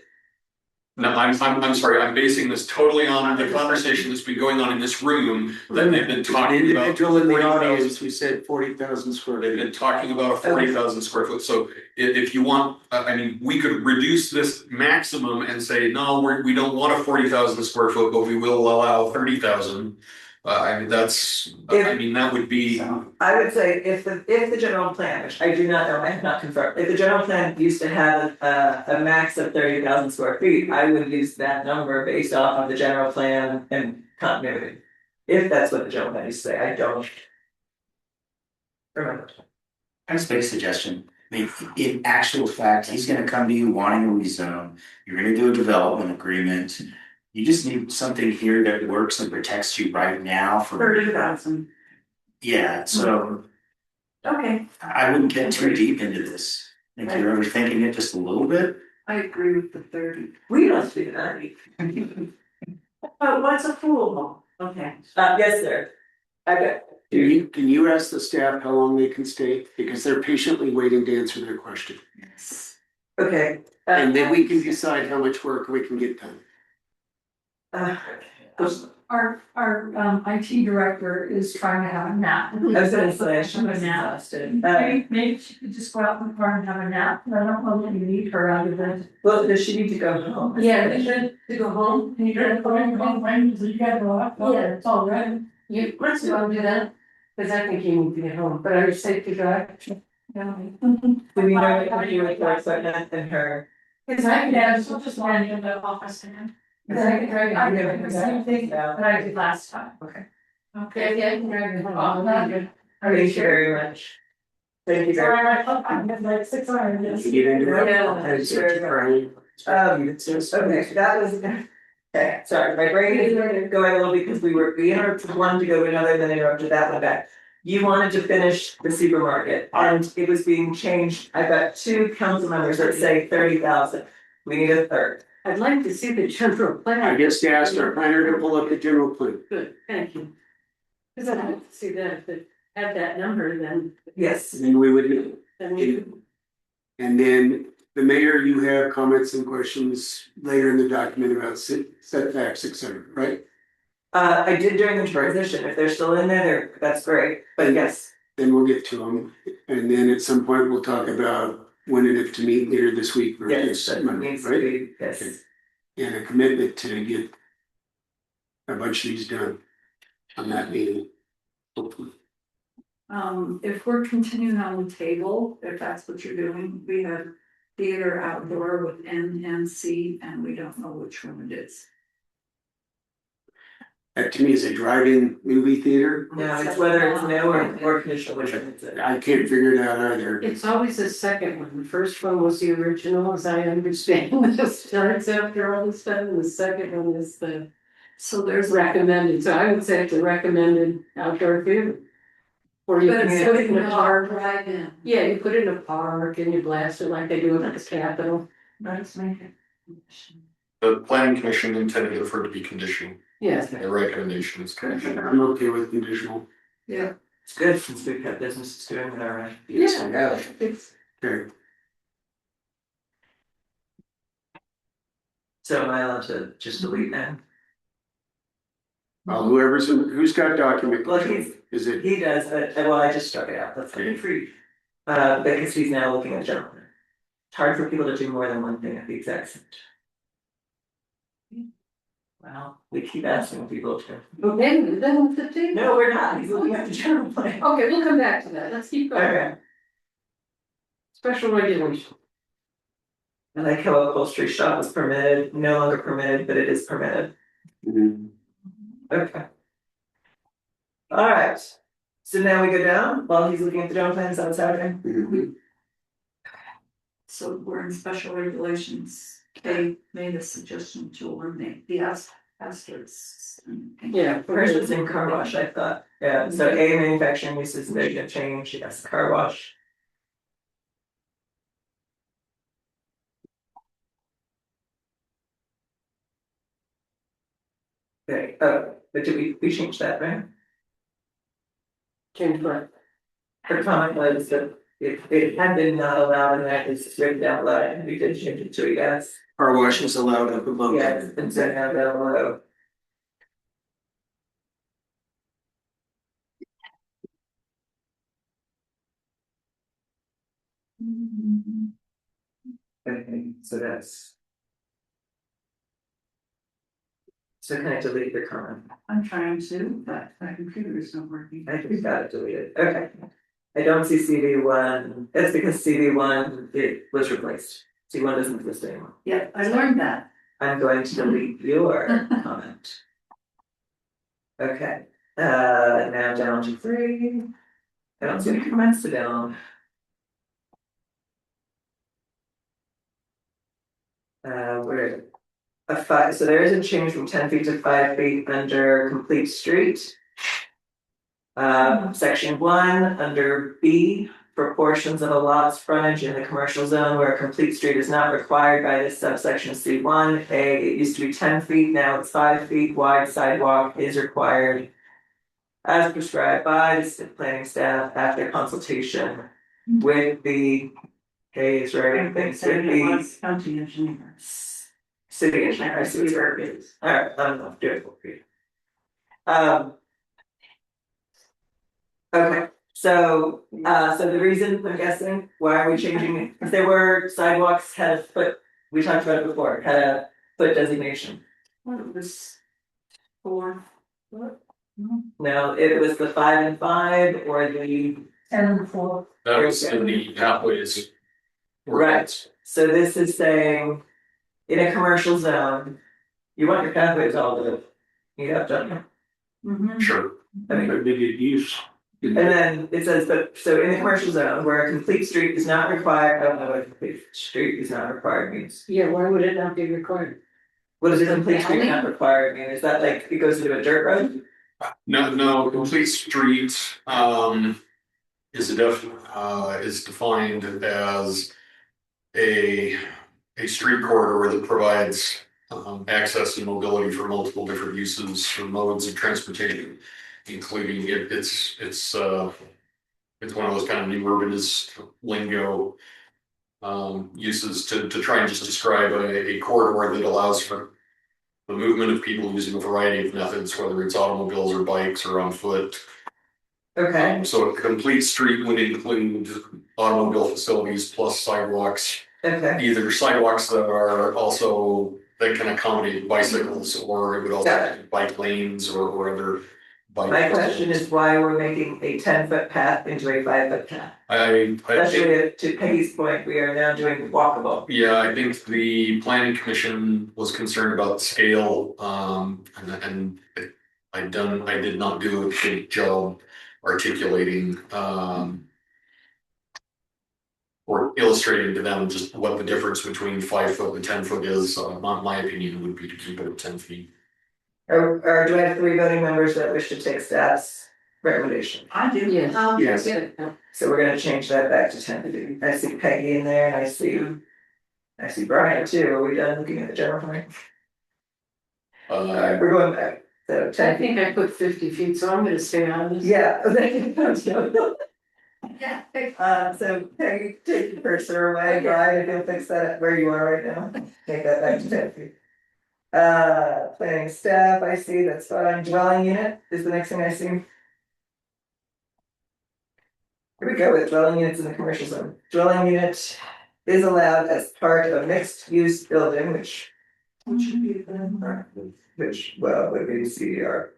No, I'm sorry, I'm basing this totally on the conversation that's been going on in this room, that they've been An talking about. individual in the 40,000 audience who said 40,000 square They've feet. been talking about a 40,000 square foot, so if you want, I mean, we could reduce this maximum and say, no, we don't want a 40,000 square foot, but we will allow 30,000. I mean, that would be, I would say if the general plan, which I do not know, I have not confirmed, if the general plan used to have a max of 30,000 square feet, I would use that number based off of the general plan and continuity. If that's what the general plan used to say, I don't remember. I just make a suggestion. I mean, in actual fact, he's gonna come to you wanting a rezone. You're gonna do a development agreement. You just need something here that works and protects you right now from, 30,000. yeah, so Okay, I wouldn't get too deep into this. If you're overthinking it just a little bit, I agree with the 30. We don't do that. but what's a pool hall? Okay. Yes, sir. Okay. Can you ask the staff how long they can stay? Because they're patiently waiting to answer their question. Okay. And then we can decide how much work we can get done. Our IT director is trying to have a nap. I was gonna say, she was Have a nap. exhausted. Maybe she could just go out in the car and have a nap, but I don't know that you need her out of it. Well, does she need to go home? Yeah, they should to go home. And you guys go in, so you guys go up, Yeah. it's all right. You want to do that? Cause I think you need to get home, but are you safe to drive? Do we know what to do with her equipment and her? Cause I can, yeah, she'll just land in the office again. Cause I can drive. I did the same thing that I did last time. Okay. Okay. Yeah, I can drive you home. Thank you very much. Thank you very much. Sorry, I'm like 6 hours. yes. You get into it? Yeah. That's what Brian. Okay, that was, okay, sorry, my brain is going a little because we interrupted one to go to another, then interrupted that one back. You wanted to finish the supermarket and it was being changed. I've got 2 council members that say 30,000. We need a third. I'd like to see the general I plan. guess to ask our planner to pull up the general plan. Good, thank you. Cause I'd like to see that, if it had that number, then, Yes. And we would, then we could. and then the mayor, you have comments and questions later in the document about setbacks, et cetera, right? I did during the transition. If they're still in there, that's great. But yes, Then we'll get to them. And then at some point, we'll talk about when and if to meet later this week. or yes, that Monday, needs to right? be, yes. Okay. And a commitment to get a bunch of these done on that meeting, hopefully. If we're continuing on the table, if that's what you're doing, we have theater outdoor with N and C, and we don't know which one it is. That to me is a drive-in movie theater. No, it's whether it's no or conditional, which one is it? I can't figure it out either. It's always the second one. The first one was the original, as I understand. It starts after all this stuff, and the second one is the So there's. recommended. So I would say it's a recommended outdoor theater. Or you But can it's put it in a not park. drive-in. Yeah, you put it in a park and you blast it like they do at the Capitol. Let's make it. The planning commission intended for it to be conditional, Yes. the recommendation is conditional. I'm okay with conditional. Yeah. It's good since we've got businesses doing it already. Yes, I have. It's, Okay. So am I allowed to just delete that? Who's got document? Well, he's- Is it? He does, but, well, I just struck it out. That's Okay. free. Because he's now looking at general. plan. It's hard for people to do more than one thing at the exact same time. Well, we keep asking people to. okay, we're done with the table. No, we're not. He's looking at the general plan. Okay, we'll come back to that. Let's keep going. Okay. Special regulation. I like how upholstery shop is permitted, no longer permitted, but it is permitted. Mhm. Okay. All right. So now we go down while he's looking at the general plan. Is that what's happening? Mhm. So we're in special regulations. They made a suggestion to eliminate the asterisks. Yeah. Commercials in car wash, I thought. Yeah, so A manufacturing uses, they're gonna change, yes, car wash. Okay, but did we change that, right? Change what? The comment was that it had been not allowed and that is written down below, and we did change it to a yes. Car wash is allowed up above. Yes, and so now down below. Okay, so that's. So can I delete the comment? I'm trying to, but my computer is not working. I think we got it deleted, okay. I don't see CV one, that's because CV one, it was replaced, CV one doesn't exist anymore. Yep, I learned that. I'm going to delete your comment. Okay, now down to 3. I don't see any comments to down. Where is it? A 5, so there is a change from 10 feet to 5 feet under complete street. Section 1, under B, for portions of a lot's frontage in the commercial zone where a complete street is not required by this subsection C1. A, it used to be 10 feet, now it's 5 feet wide sidewalk is required. As prescribed by the planning staff after consultation with the. Is writing things with the County engineer. city engineer, I see where it is. Alright, I'm not doing it for you. Okay, so the reason I'm guessing, why are we changing it? If there were sidewalks had a foot, we talked about it before, had a foot designation. What it was 4. What? No, it was the 5 and 5 or the, And 4. That was in the pathways. right, so this is saying. In a commercial zone, you want your pathways all to meet up, don't you? Mm-hmm. Sure. I mean, They did use. and then it says, but so in the commercial zone where a complete street is not required, I don't know what a complete street is not required means. Yeah, why would it not be required? What does a complete street not required mean? Is that like it goes into a dirt road? No, complete street, is is defined as a street corridor that provides, access and mobility for multiple different uses or modes of transportation, including it's one of those kind of new urbanist lingo, uses to try and just describe a corridor that allows for the movement of people using a variety of methods, whether it's automobiles or bikes or on foot. Okay, So a complete street would include automobile facilities plus sidewalks, okay, either sidewalks that are also, that can accommodate bicycles, or it would also Got be bike lanes or other. bike my question facilities. is why we're making a 10-foot path into a 5-foot path. I Especially think, if, to Peggy's point, we are now doing walkable. yeah, I think the planning commission was concerned about the scale, and I did not do a good job articulating, or illustrating to them just what the difference between 5 foot and 10 foot is. My opinion would be to keep it at 10 feet. Or do I have 3 voting members that wish to take staff's recommendation? I do. Yes. Yes. Yeah. So we're gonna change that back to 10 feet. I see Peggy in there and I see Brian too. Are we done looking at the general plan? Alright, we're going back. So I 10 feet. think I put 50 feet, so I'm gonna stay on this. Yeah. Yeah. So Peggy, take your cursor away, Brian, if you'll fix that where you are right now, take that back to 10 feet. Planning staff, I see, that's fine, dwelling unit is the next thing I see. Here we go with dwelling units in the commercial zone. Dwelling unit is allowed as part of a mixed use building, which should be, which, well, would be CDR.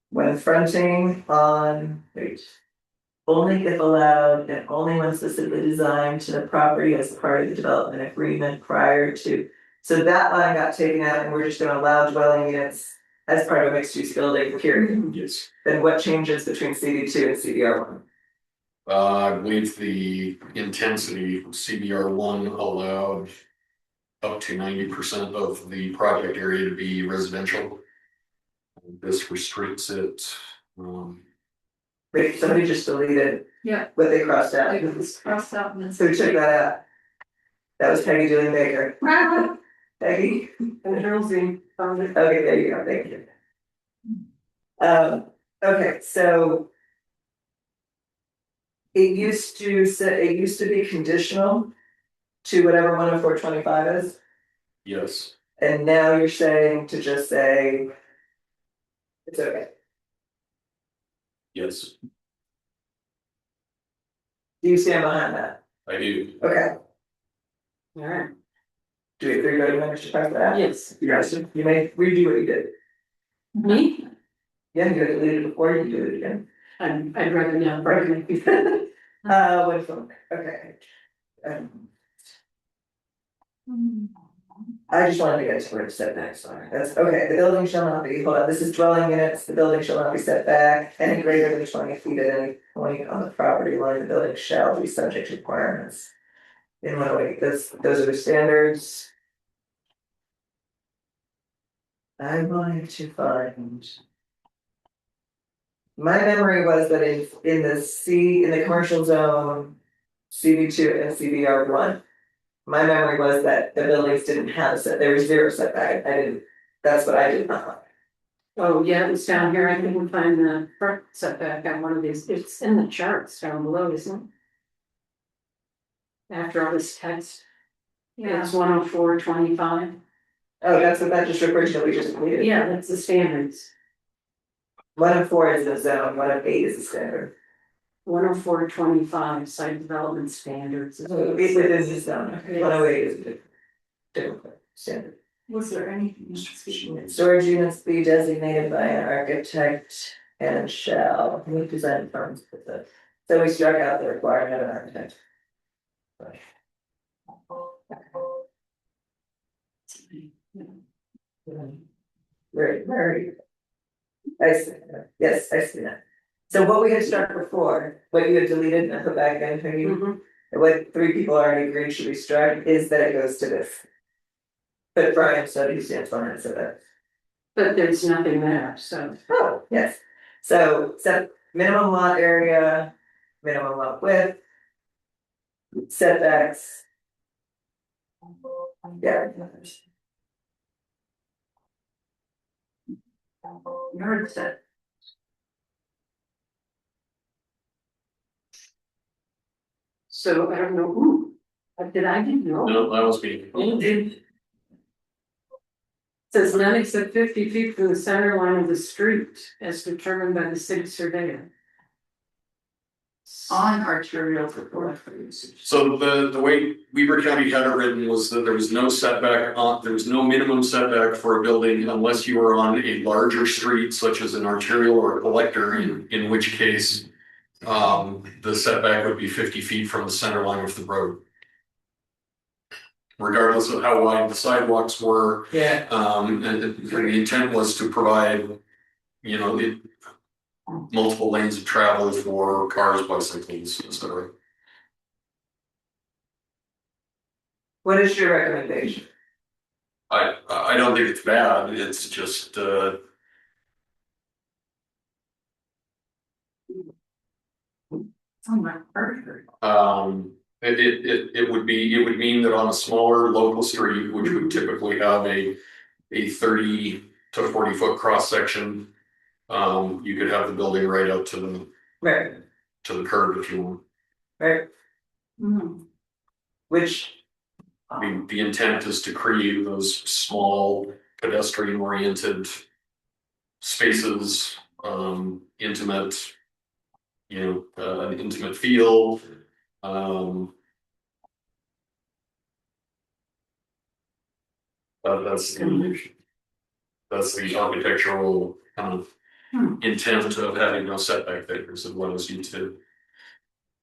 When fronting on, only if allowed and only when specifically designed to the property as part of the development agreement prior to. So that line got taken out and we're just gonna allow dwelling units as part of a mixed use building, period. Yes. Then what changes between CD2 and CDR1? I believe the intensity CBR1 allowed up to 90% of the project area to be residential. This restricts it. Wait, somebody just deleted Yeah. what they crossed out. It was crossed out in this. So we took that out. That was Peggy Julie Baker. Peggy? And Josie found it. Okay, there you go, thank you. Okay, so. It used to be conditional to whatever 10425 is, Yes, and now you're saying to just say. It's okay. yes, Do you stand behind that? I do. Okay, Alright, do we have 3 voting members to pass that? yes. Yes, you may redo what you did. Me? Yeah, you deleted it before, you do it again. I'd rather not. Wonderful, okay. I just wanted to get to where it's set back, sorry, that's, okay, the building shall not be, hold on, this is dwelling units, the building shall not be set back any greater than 20 feet at any point on the property line, the building shall be subject to requirements. In one way, those are the standards. I wanted to find. My memory was that in the commercial zone, CB2 and CBR1. My memory was that the buildings didn't have there was 0 setback, I didn't, that's what I did not like. Oh, yeah, it's down here, I couldn't find the front setback on one of these, it's in the charts down below, isn't it? After all this text, it's 104.25. Oh, that's what that just refers to, we just deleted. Yeah, that's the standards. 104 is the zone, 108 is the standard. 104.25 site development standards. is what So it it is says. the zone, 108 is a different standard. Was there anything? Storage units be designated by an architect and shall meet design firms with it. So we struck out the requirement of an architect. Very. I see, yes, I see that. So what we had struck before, what you had deleted and put back in, Mhm. what 3 people already agreed should be struck is that it goes to this. But Brian said he stands on it, so that, But there's nothing there, so. oh, yes, So set minimum lot area, minimum lot width. Setbacks. Yeah. Yard set. So I don't know, ooh, did I didn't know? No, that was me. Says none except 50 feet from the center line of the street as determined by the city surveyor. On arterial report. So the way Weaver County had it written was that there was no setback there was no minimum setback for a building unless you were on a larger street such as an arterial or a collector, in which case the setback would be 50 feet from the center line of the road. Regardless of how wide the sidewalks were, Yeah. and the intent was to provide, you know, multiple lanes of travel for cars, bicycles, etc. What is your recommendation? I don't think it's bad, it's just Oh my word. it would mean that on a smaller local street, which would typically have a 30 to 40 foot cross section, you could have the building right out to Right, the curb if you want. right, which, I mean, the intent is to create those small pedestrian oriented spaces, intimate, an intimate feel. That's the architectural kind of intent of having no setback there, is it allows you to,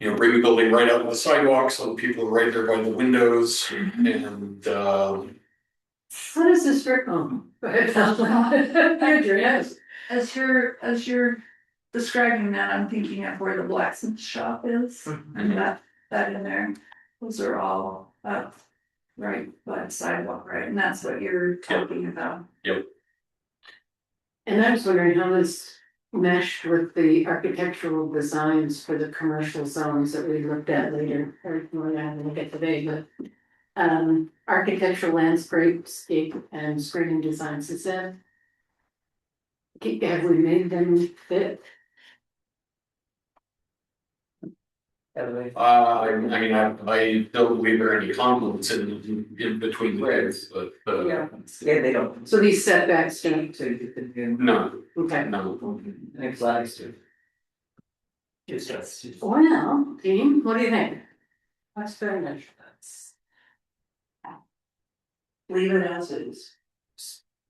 bring the building right out of the sidewalk so the people are right there by the windows and What is this for? Oh, go ahead. Yes, as you're describing that, I'm thinking of where the blacksmith shop is, and that in there, those are all up right by the sidewalk, right, and that's what you're talking about. And I was wondering how this meshed with the architectural designs for the commercial zones that we looked at later, or we're not gonna look at today, but. Architectural landscape and screening designs, is that? Have we made them fit? I don't believe there are any conflicts in between the ways, but yeah, they don't. So these setbacks don't, So you could do. no, okay. no. Next slide, Stu. Just. Well, team, what do you think? That's very much. Leave it as is.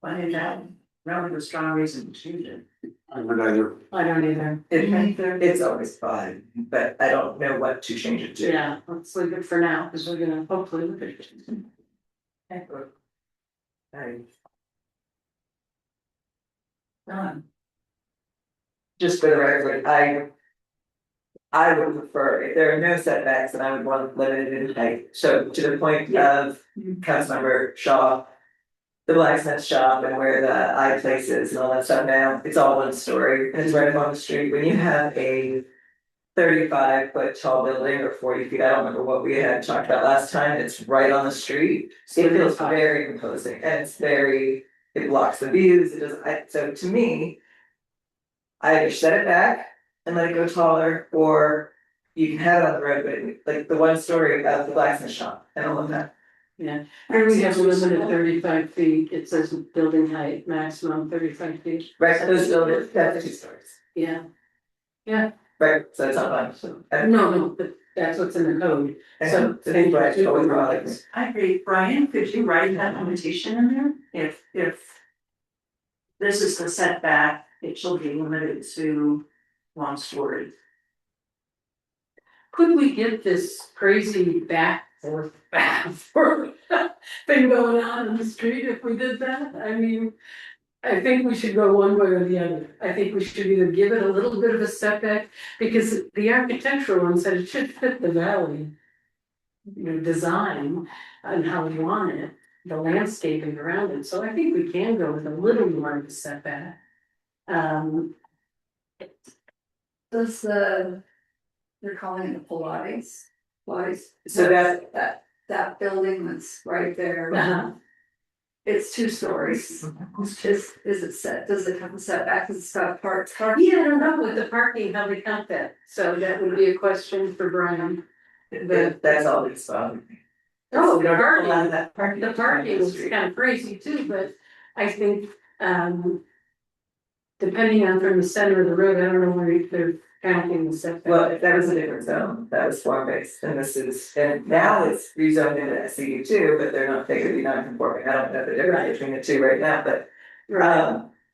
Find it out, really a strong reason to choose it. I would either. I don't either. It's always fine, but I don't know what to change it to. Yeah, let's leave it for now, because we're gonna hopefully look at it. Done. Just for the record, I would prefer, if there are no setbacks, then I would want limited in height, so to the point of Councilmember Shaw. The blacksmith shop and where the iPlace is and all that stuff now, it's all one story, and it's right up on the street, when you have a 35-foot tall building or 40 feet, I don't remember what we had talked about last time, it's right on the street. It feels very imposing, and it blocks the views, it doesn't, so to me. I either set it back and let it go taller, or you can have it on the road, but like the one story of the blacksmith shop and all of that. Yeah, here we have a limit of 35 feet, it says building height maximum 35 feet. Right, those buildings, that's 2 stories, Yeah, right, so it's not fun, so. no, but that's what's in the code, so. So, think about it, always like this. I agree, Brian, could you write that limitation in there? If this is the setback, it shall be limited to 1 story. Could we get this crazy back forth thing going on in the street if we did that? I mean, I think we should go one way or the other. I think we should either give it a little bit of a setback, because the architectural one said it should fit the valley. Design and how we want it, the landscaping around it, so I think we can go with a little more of a setback. Does they're calling it Pilates. So That building that's right there. Uh-huh. It's 2 stories. Is it set, does it have a setback, because it's got parts? Yeah, I don't know with the parking, how we count that, so that would be a question for Brian. that's all it's about. Oh, We don't parking. allow that parking. The parking is kind of crazy too, but I think, depending on from the center of the road, I don't know where they're counting the setback. Well, that was a different zone, that was form based, and this is, and now it's rezoned into SCU two, but they're not figuring non-conforming, I don't know the difference between the two right now, but.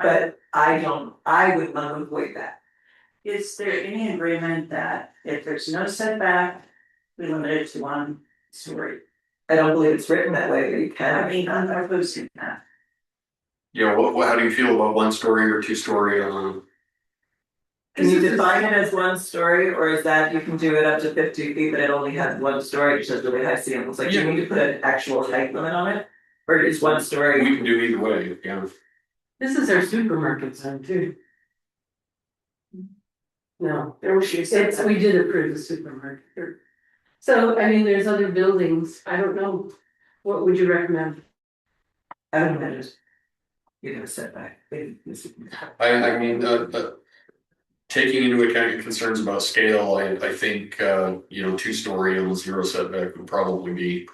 But I would not avoid that. Is there any agreement that if there's no setback, we limit it to 1 story? I don't believe it's written that way, but you can. I mean, I'm opposed to that. Yeah, how do you feel about 1 story or 2 story? Can you define it as 1 story, or is that you can do it up to 50 feet, but it only has 1 story, which has really high ceilings, like, do you need to put an actual height limit on it? Or is 1 story? We can do either way, yeah. This is our supermarket zone too. No, it's, we did approve the supermarket. So, I mean, there's other buildings, I don't know, what would you recommend? I don't know, just. You know, setback. I mean, taking into account your concerns about scale, I think, 2 story and 0 setback would probably be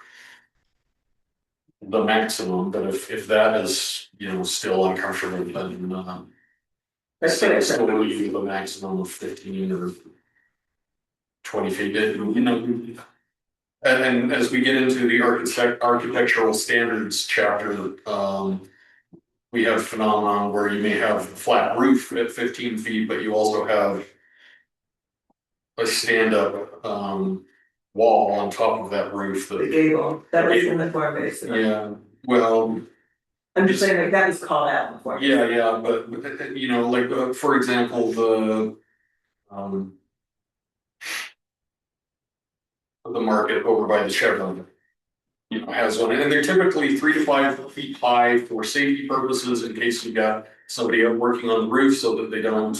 the maximum, but if that is, still uncomfortable, then, That's what I said. still leave the maximum of 15 or 20 feet, and as we get into the architectural standards chapter, we have a phenomenon where you may have a flat roof at 15 feet, but you also have a stand-up wall on top of that roof. The gable, that was in the form base. Yeah, well. I'm just saying, like, that was called out before. Yeah, but for example, the market over by the Chevron. Has one, and they're typically 3 to 5 feet high for safety purposes in case you've got somebody up working on the roof so that they don't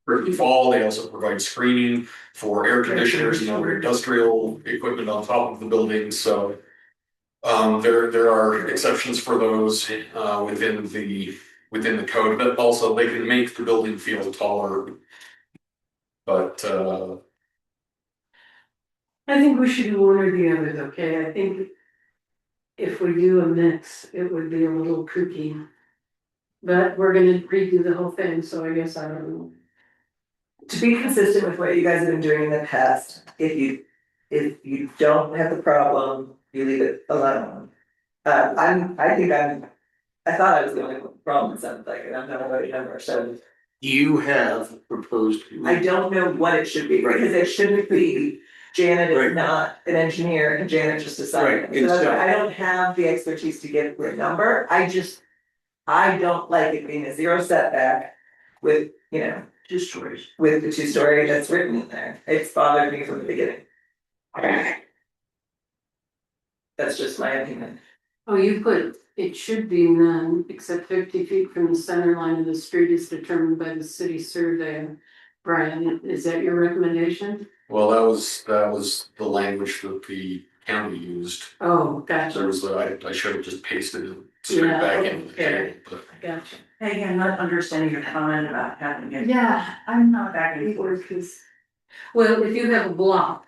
really fall. They also provide screening for air conditioners, industrial equipment on top of the building, so. There are exceptions for those within the code, but also they can make the building feel taller. But I think we should do one or the other, okay, I think. If we do a mix, it would be a little tricky. But we're gonna redo the whole thing, so I guess I don't know. To be consistent with what you guys have been doing in the past, if you don't have the problem, you leave it alone. I thought I was the only problem, it sounded like, and I'm not a voting member, so. You have proposed. I don't know what it should be, because it shouldn't be, Janet is Right. not an engineer, and Janet just decided. Right, So that's why exactly. I don't have the expertise to give a number, I don't like it being a 0 setback with, 2 stories. with the 2 story that's written in there, it's bothered me from the beginning. That's just my opinion. Oh, you put, it should be none, except 50 feet from the center line of the street is determined by the city surveyor. Brian, is that your recommendation? well, that was the language that the county used. Oh, There gotcha, was I should have just pasted it straight Yeah, back in. okay. But gotcha. Hey, I'm not understanding your comment about having it. Yeah, I'm not Back and either, forth. because Well, if you have a block.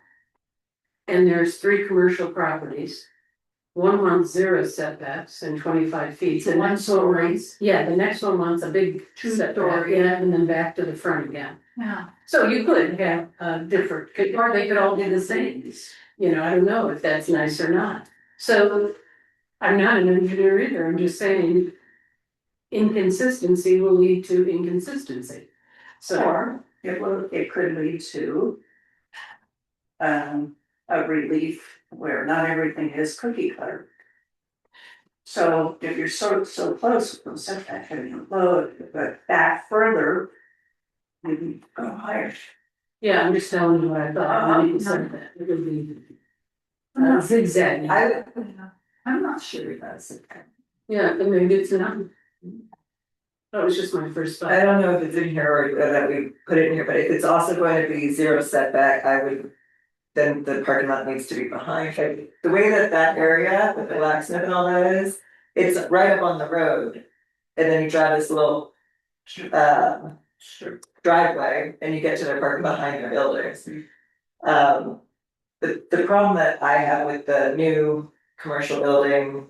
And there's 3 commercial properties. One wants 0 setbacks and 25 feet. The One next one story. wants, yeah, the next one wants a big 2 setback, story. yeah, and then back to the front again. yeah. So you could have different, or they could all be the same. I don't know if that's nice or not. So I'm not an engineer either, I'm just saying. Inconsistency will lead to inconsistency. So, Or it could lead to. A relief where not everything is cookie cutter. So if you're so close from setback having a load, but back further. Maybe go higher. yeah, I'm just telling you what I thought, when you said that, it would be. Zigzag. I'm not sure that's it. Yeah, and maybe it's not. That was just my first I thought. don't know if it's in here or that we put it in here, but if it's also going to be zero setback, I would. Then the parking lot needs to be behind, like, the way that that area with the blacksmith and all that is, it's right up on the road. And then you drive this little, driveway and you get to their parking behind their buildings. The problem that I have with the new commercial building,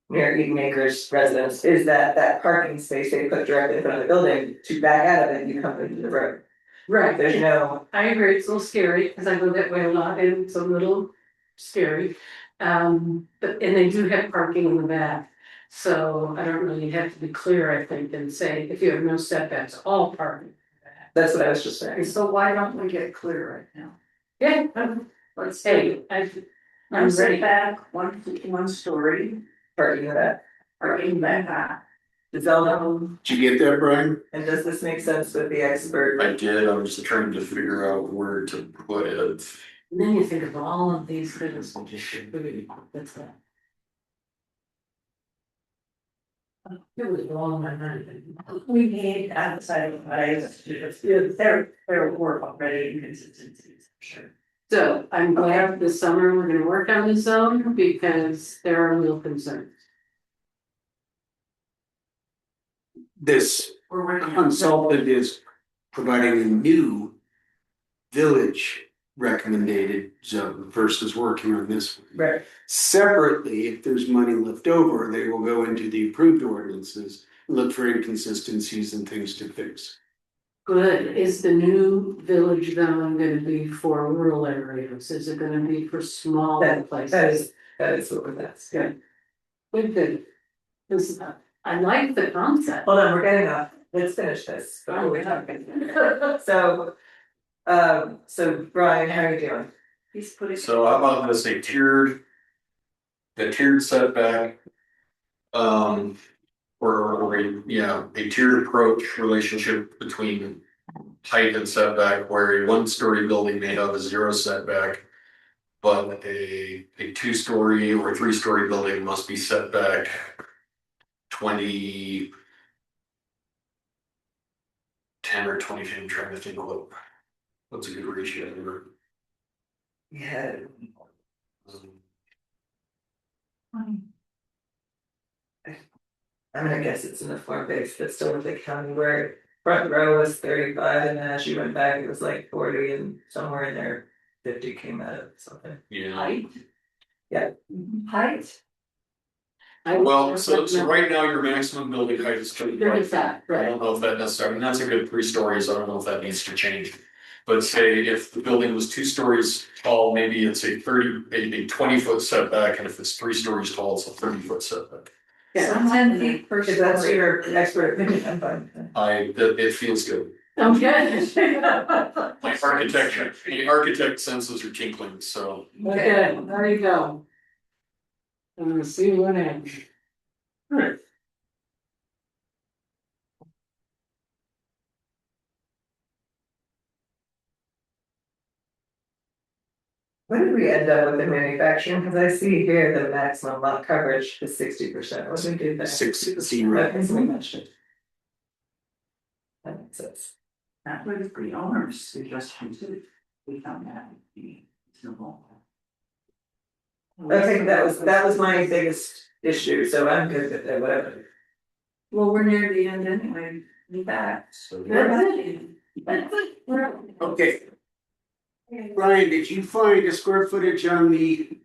near Eden Acres residence is that that parking space they put directly in front of the building, to back out of it, you come into the road. Right, There's no, I agree, it's a little scary, because I go that way a lot, and it's a little scary. But, and they do have parking in the back, so I don't really have to be clear, I think, and say, if you have no setbacks, all parking. that's what I was just saying. So why don't we get clear right now? Yeah, Let's hey, say, No I'm ready. setback, one story, Parking in that, or in that. development, Did you get that, Brian? and does this make sense with the expert? I did, I was just trying to figure out where to put it. And then you think of all of these things, and just, that's that. It was blowing my mind. We need outside of there were already inconsistencies, for sure. So I'm glad this summer we're gonna work on the zone, because there are real concerns. This We're working on. consultant is providing a new village recommended zone versus working on this one. Right. Separately, if there's money left over, they will go into the approved ordinances, look for inconsistencies and things to fix. Good, is the new village zone gonna be for rural areas, is it gonna be for small places? That is what that's good. Good. This, I like the concept. Hold on, we're getting off, let's finish this before we talk. So Brian, how are you doing? He's putting. So how about this, a tiered setback? A tiered approach relationship between height and setback, where a one-story building may have a zero setback. But a two-story or three-story building must be set back 20, 10 or 20 feet. I'm trying to think what's a good ratio here. Yeah. I'm gonna guess it's in the form base, but still with the county where front row was 35 and then as you went back, it was like 40 and somewhere in there 50 came out of something. Yeah. Height. Yeah. Height. Well, so right now your maximum building height is 25. There is that, I right, don't know if that necessarily, and that's a good 3 stories, I don't know if that needs to change. But say if the building was 2 stories tall, maybe it's a 20-foot setback, and if it's 3 stories tall, it's a 30-foot setback. yeah, 10 feet per If that's story. your expert opinion, I'm fine. It feels good. okay. My architect senses are tinkling, so. Okay, there you go. I'm gonna see what happens. What did we end up with in manufacturing? Cause I see here the maximum lot coverage is 60%. What did we do there? 6-0. Okay, so we mentioned it. That makes sense. That was the owner's suggestion too. We found that to be reasonable. Okay, that was my biggest issue, so I'm good with it, whatever. Well, we're near the end anyway, be back. So Okay. Brian, did you find a square footage on the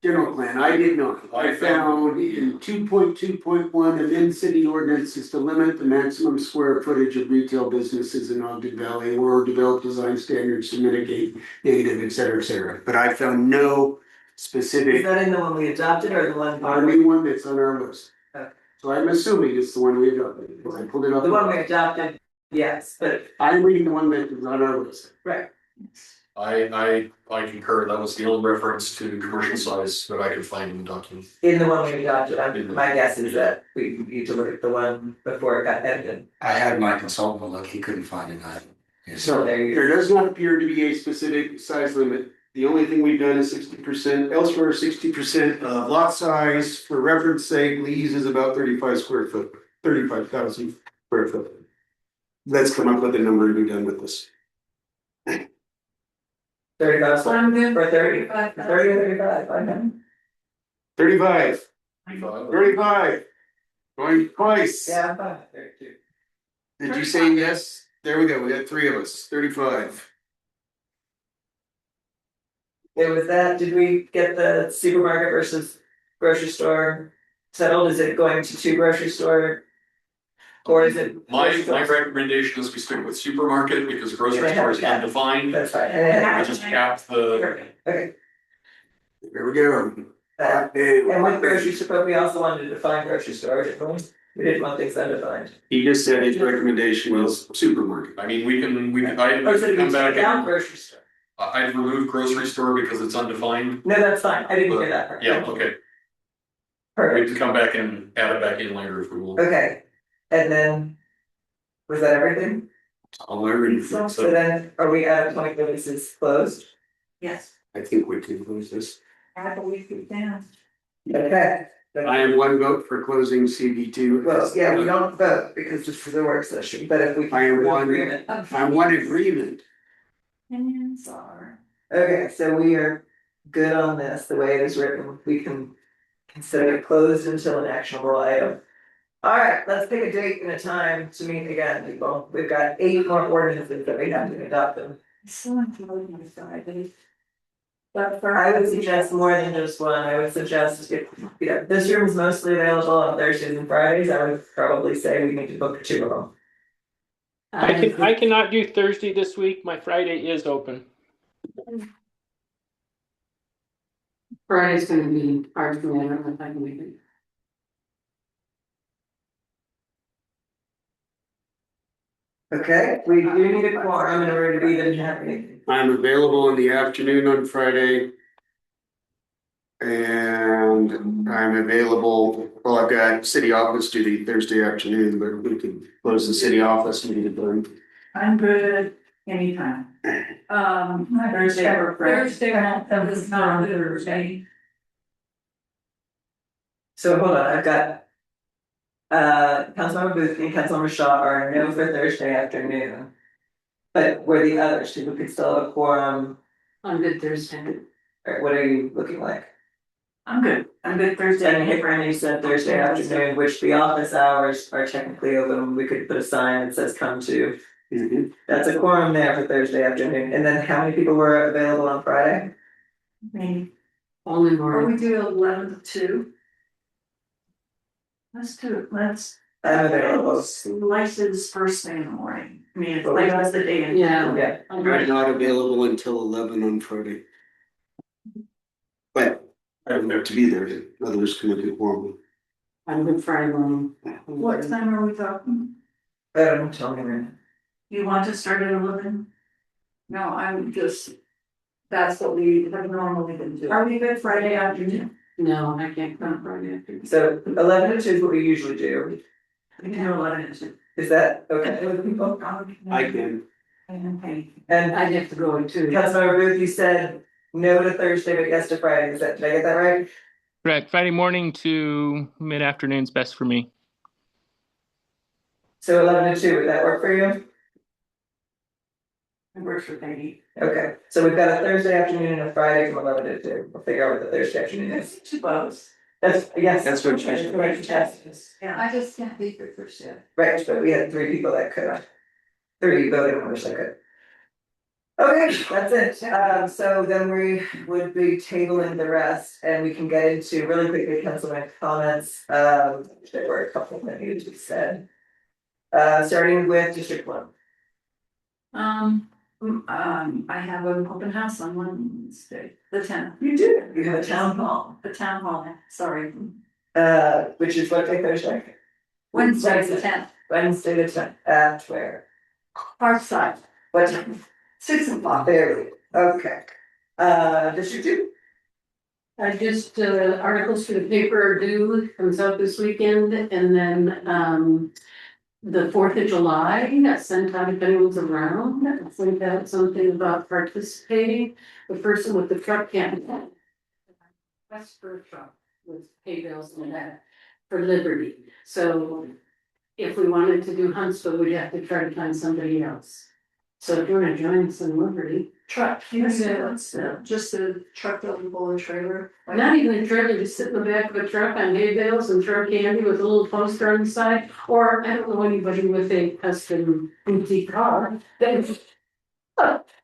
general plan? I did not. I found in 2.2.1 amend city ordinances to limit the maximum square footage of retail businesses in Ogden Valley or develop design standards to mitigate negative, et cetera, et cetera. But I found no Is specific, that in the one we adopted or the one? our new one that's on our list. Okay. So I'm assuming it's the one we adopted, because I pulled it up. The one we adopted, yes, but I'm reading the one that is on our list. right, I concur, that was the only reference to commercial size that I could find in the document. in the one we adopted, my guess is that we need to look at the one before it got edited. I had my consultant look, he couldn't find it either. So there you there does not appear to be a specific size limit. The only thing we've done is 60%, elsewhere 60% of lot size. For reference sake, Lee's is about 35 square foot. 35,000 square foot. Let's come up with a number and be done with this. 30,000 I'm good. for 30, 35,000. 30 or 35, I know. 35, 35. Going twice. Yeah, I'm fine with 32. Did you say yes? There we go, we got three of us, 35. Yeah, with that, did we get the supermarket versus grocery store settled? Is it going to two grocery store? Or is it? My recommendation is we stick with supermarket because grocery They have store a is cap. undefined. That's fine. I just capped the, Okay, There we go. and with grocery store, we also wanted to define grocery store, didn't we? We didn't want things undefined. He just said his recommendation was supermarket. I mean, we can, Or is it come back down and grocery store? I'd remove grocery store because it's undefined. No, that's fine, I didn't hear that part. Yeah, okay. We Perfect, can come back and add it back in later if we want. okay, and then, was that everything? I'll agree. So then, are we at a point where this is closed? Yes. I think we can close this. I believe you can. Okay. I am one vote for closing CB2. Well, yeah, we don't vote because this is a work session, but if we. I am one- Agreement. I'm one agreement. Opinions are. Okay, so we are good on this, the way it is written, we can consider it closed until an actionable item. Alright, let's pick a date and a time to meet again, people, we've got 8 more ordinances that we have to adopt them. So enjoying my Friday. But for. I would suggest more than just one, I would suggest if, this room is mostly available on Thursdays and Fridays, I would probably say we need to book 2 of them. I cannot do Thursday this week. My Friday is open. Friday's gonna be hard for me, I don't know if I can make it. Okay, we do need a quorum in order to even have anything. I'm available in the afternoon on Friday. And I'm available, well, I've got city office duty Thursday afternoon, but we can close the city office and get it done. I'm good anytime. Thursday or Friday. Thursday, that was not Thursday. So hold on, I've got. Councilmember Booth and Councilmember Shaw are no for Thursday afternoon. But were the others, two, we could still have a quorum, On good Thursday. or what are you looking like? I'm good Thursday. And Hickory, you said Thursday afternoon, which the office hours are technically open, we could put a sign that says come to. Mhm. That's a quorum there for Thursday afternoon, and then how many people were available on Friday? Maybe. Only Or more. we do 11 to 2. Let's do it, let's. I'm available. License first thing in the morning, I mean, it's like that's the day. and- Yeah. Yeah, I'm not available until 11 on Friday. But I don't have to be there, others can make it warm. I'm good Friday morning. What time are we talking? I don't tell me right now. You want to start at 11? No, I'm just, that's what we have normally been doing. Are we good Friday afternoon? No, I can't come Friday afternoon. So 11 to 2 is what we usually do, We can do 11 to 2. is that okay with people? I can. Okay. And I'd have to go too. Councilmember Booth, you said no to Thursday, but yes to Friday, is that, did I get that right? Correct. Friday morning to mid-afternoon is best for me. So 11 to 2, would that work for you? It works for Peggy. Okay, so we've got a Thursday afternoon and a Friday from 11 to 2, we'll figure out what the Thursday afternoon is. Two votes. That's, yes. That's what That's what Yeah. I just can't be here for shit. Right, but we had 3 people that could. 3 voting members that could. Okay, that's it, so then we would be tabling the rest and we can get into really quickly councilman comments, there were a couple that needed to be said. Starting with District 1. I have an open house on Wednesday, the 10th. You do, you have a town hall, The town hall, sorry. which is what day Thursday? Wednesday, the 10th, Wednesday the 10th, at where? Parkside, What time? 6 o'clock. Barely, okay. District 2? I just, articles for the paper are due, comes out this weekend, and then, the 4th of July, I sent out if anyone's around, I sent out something about participating. The person with the truck can't. Request for a truck with hay bales and that for Liberty, so if we wanted to do Huntsville, we'd have to try to find somebody else. So if you wanna join us in Liberty, Truck, just a truck that will pull a trailer. not even a trailer, just sit in the back of a truck on hay bales and throw candy with a little poster on the side. Or I don't know anybody with a custom boutique car that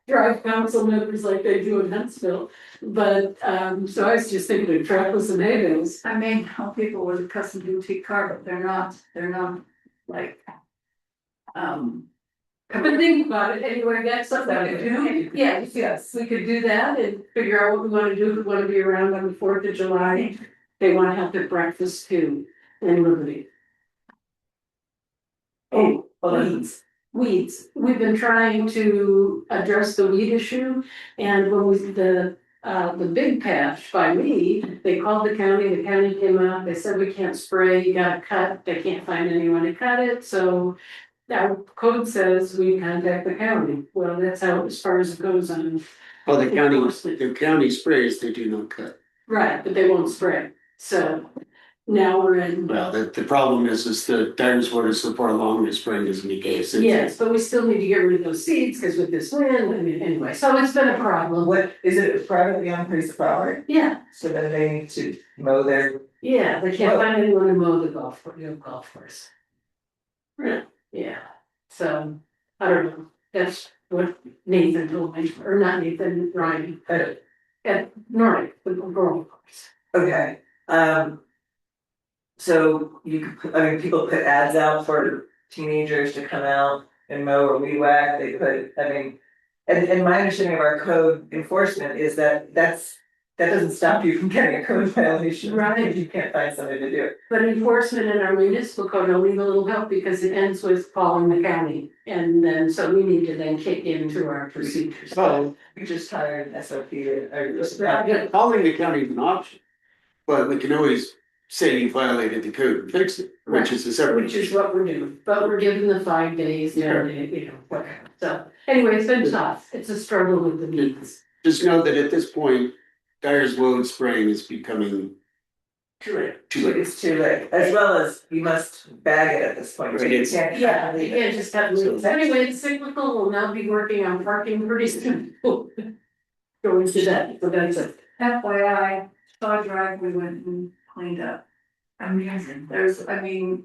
drive council members like they do in Huntsville. But, so I was just thinking of truck with some hay bales. I may help people with a custom boutique car, but they're not like. But think about it, anyway, that's something we could do. Yes, we could do that and figure out what we wanna do, if we wanna be around on the 4th of July. They wanna have their breakfast too, in Liberty. Oh, weeds, we've been trying to address the weed issue, and when we, the big patch by me, they called the county came out, they said we can't spray, you gotta cut, they can't find anyone to cut it, so. Our code says we contact the county, well, that's how, as far as it goes on. Well, the county sprays, they do not cut. Right, but they won't spray, so now we're in. Well, the problem is the Dyersburg is so far along, the spraying doesn't make any sense. Yes, but we still need to get rid of those seeds, cause with this wind, I mean, anyway, so it's been a problem. What, is it a privately owned piece of property? Yeah, So then they need to mow their, yeah, they can't find anyone to mow the golf course. Really? Yeah, so, I don't know, that's what Nathan told me, or not Nathan, Ryan, at Nordic, the golf course. okay, so you could put, I mean, people put ads out for teenagers to come out and mow or weed whack, they put, I mean. And my understanding of our code enforcement is that that doesn't stop you from getting a code violation. Right. If you can't find somebody to do it. But enforcement in our municipal code only a little help because it ends with calling the county. And then, so we need to then kick into our procedures. Oh, we just hired an SOP or just. Calling the county is an option, but we can always say you violated the code and fix it, which is a separate. Which is what we're doing, but we're given the 5 days, you know, whatever. So anyway, it's been tough. It's a struggle with the needs. Just know that at this point, Dyer's load spraying is becoming Too late. too late. It's too late, as well as you must bag it at this point. Right, it's- Yeah, you can't just cut loose. Anyway, it's cyclical. We'll now be working on parking pretty soon. Going to that, so that's it. FYI, Shaw Drive, we went and cleaned up. Amazing,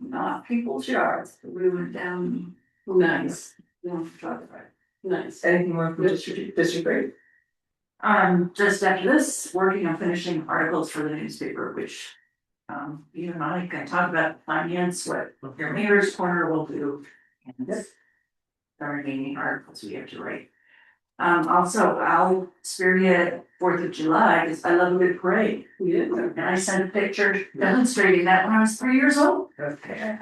not people's yards, but we went down. Nice, Yeah, Shaw Drive. nice. Anything more from district three? Just after this, working on finishing articles for the newspaper, which. You and I can talk about finance, what your mayor's corner will do. And the remaining articles we have to write. Also, I'll spearhead 4th of July, because I love a good parade. Yeah. And I sent a picture demonstrating that when I was 3 years old. Okay.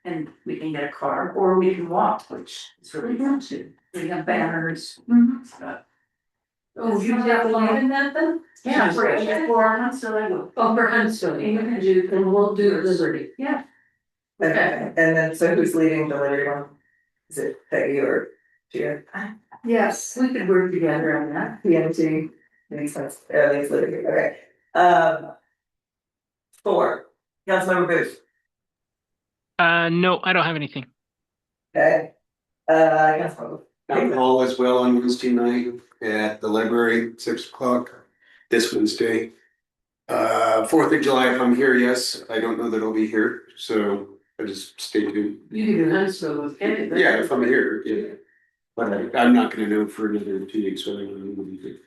And we can get a car or we can walk, which is really fun too. We have banners, stuff. Oh, you have one in that then? Yeah, for Huntsville, I will. Oh, for Huntsville, you can do, and we'll do Liberty. Yeah. Okay, and then, so who's leading the Liberty one? Is it Peggy or Gia? Yes, we could work together on that. PMT, makes sense, leads Liberty, okay. 4, Councilmember Booth, No, I don't have anything. okay? Councilmember. Alcohol as well on Wednesday night at the library, 6 o'clock this Wednesday. 4th of July, if I'm here, yes, I don't know that I'll be here, so I just stay tuned. You can do Huntsville with Kenny. right? Yeah, if I'm here, yeah. But I'm not gonna know for another 2 weeks, so I don't know.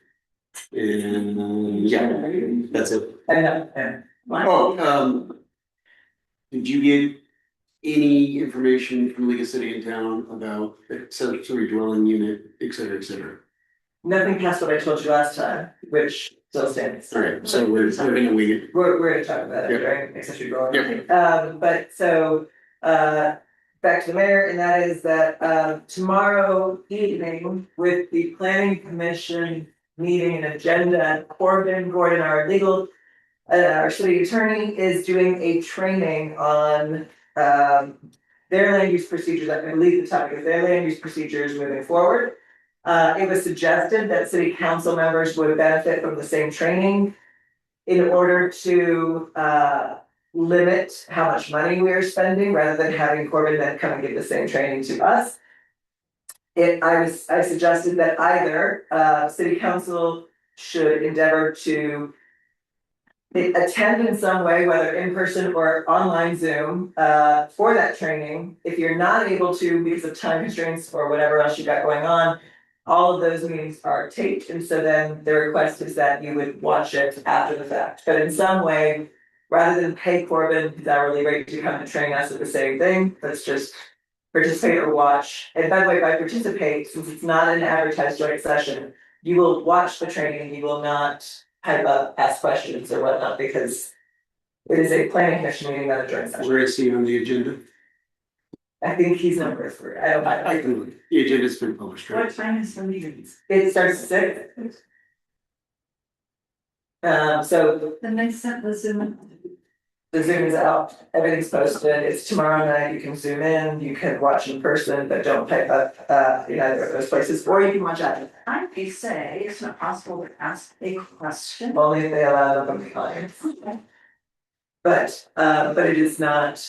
And, yeah, that's it. Oh, did you get any information from League of City and Town about accessory dwelling unit, et cetera, et cetera? Nothing past what I told you last time, which still stands. All right, so we're gonna wing it. We're gonna talk about it, Yeah. right, accessory dwelling. Yeah. But so, back to the mayor, and that is that, tomorrow evening with the planning commission meeting and agenda, Corbin Gordon, our legal, our city attorney is doing a training on, their land use procedures. I believe the topic is their land use procedures moving forward. It was suggested that city council members would benefit from the same training in order to, limit how much money we are spending rather than having Corbin then come and give the same training to us. I suggested that either city council should endeavor to attend in some way, whether in person or online Zoom, for that training. If you're not able to because of time constraints or whatever else you got going on, all of those meetings are taped, and so then the request is that you would watch it after the fact. But in some way, rather than pay Corbin his hourly rate to come and train us at the same thing, let's just participate or watch. And by the way, by participate, since it's not an advertised joint session, you will watch the training, you will not type up, ask questions or whatnot, because it is a planning commission meeting, not a joint session. Where is he on the agenda? I think he's number 3. I don't. The agenda's been published, right? What time is the meeting? It starts at 6. So Then they sent the Zoom. the Zoom is out, everything's posted, it's tomorrow night, you can zoom in, you can watch in person, but don't type up, in either of those places, or you can watch at I may say, it's not possible to ask a question. only if they allow them to come. But it is not,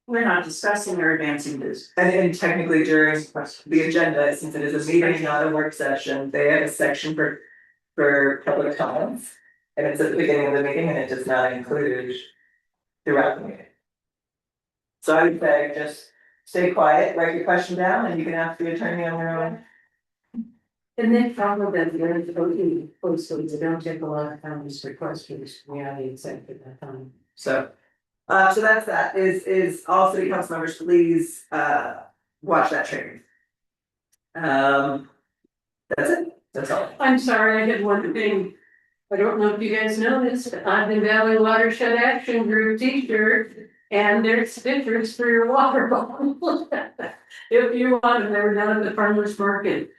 We're not discussing or advancing this. and technically during the agenda, since it is a meeting, not a work session, they have a section for public comments. And it's at the beginning of the meeting and it does not include throughout the meeting. So I would say just stay quiet, write your question down, and you can ask the attorney on your own. And then probably that you're voting closely, so don't take a lot of time for questions, we have the exec at that time. So that's that, is all city council members, please, watch that training. That's it, that's all. I'm sorry, I did one thing. I don't know if you guys noticed, but Ogden Valley Watershed Action Group t-shirt and there's stickers for your water bottle. If you want them, they were down at the farmer's market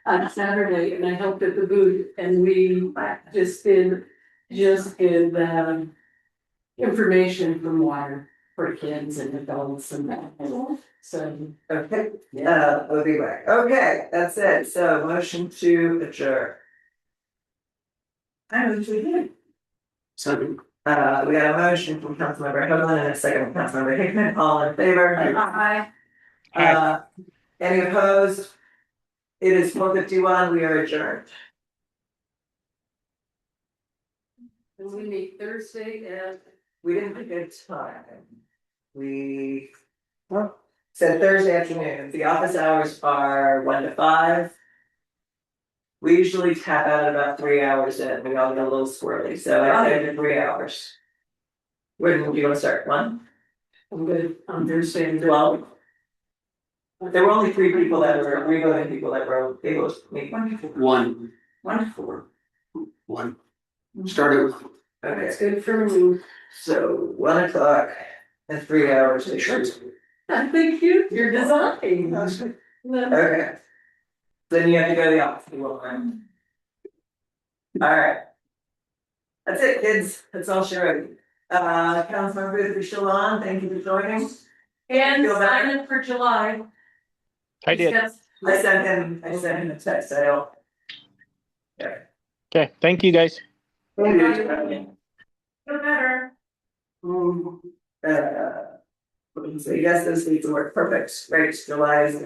on Saturday and I helped at the booth and we just did information from water for kids and adults and that. So, Okay, we'll be back. Okay, that's it. So motion to adjourn. I know we did. Second. We got a motion from Councilmember Hoagland and a second from Councilmember Hickman. All in favor? Any opposed? It is 4:51. We are adjourned. and we meet Thursday at We didn't pick a time. We said Thursday afternoon. The office hours are 1 to 5. We usually tap out at about 3 hours in. We all get a little squirrely, so I said 3 hours. When do you want to start? 1? I'm good on Thursday and 12? There were only 3 people that were, 3 voting people that were able to meet. One. 1 to 4. One. Started with. Okay, That's good for me. so 1 o'clock and 3 hours. They should. Thank you, you're designing. Okay. Then you have to go to the office. You won't mind. Alright. That's it, kids. That's all she wrote. Councilmember Booth, you're still on. Thank you for joining. And Feel better? sign up for July. I did. I sent him a text. I don't. Okay, thank you guys. Thank you. Feel better. So yes, those dates work perfect, right, July is,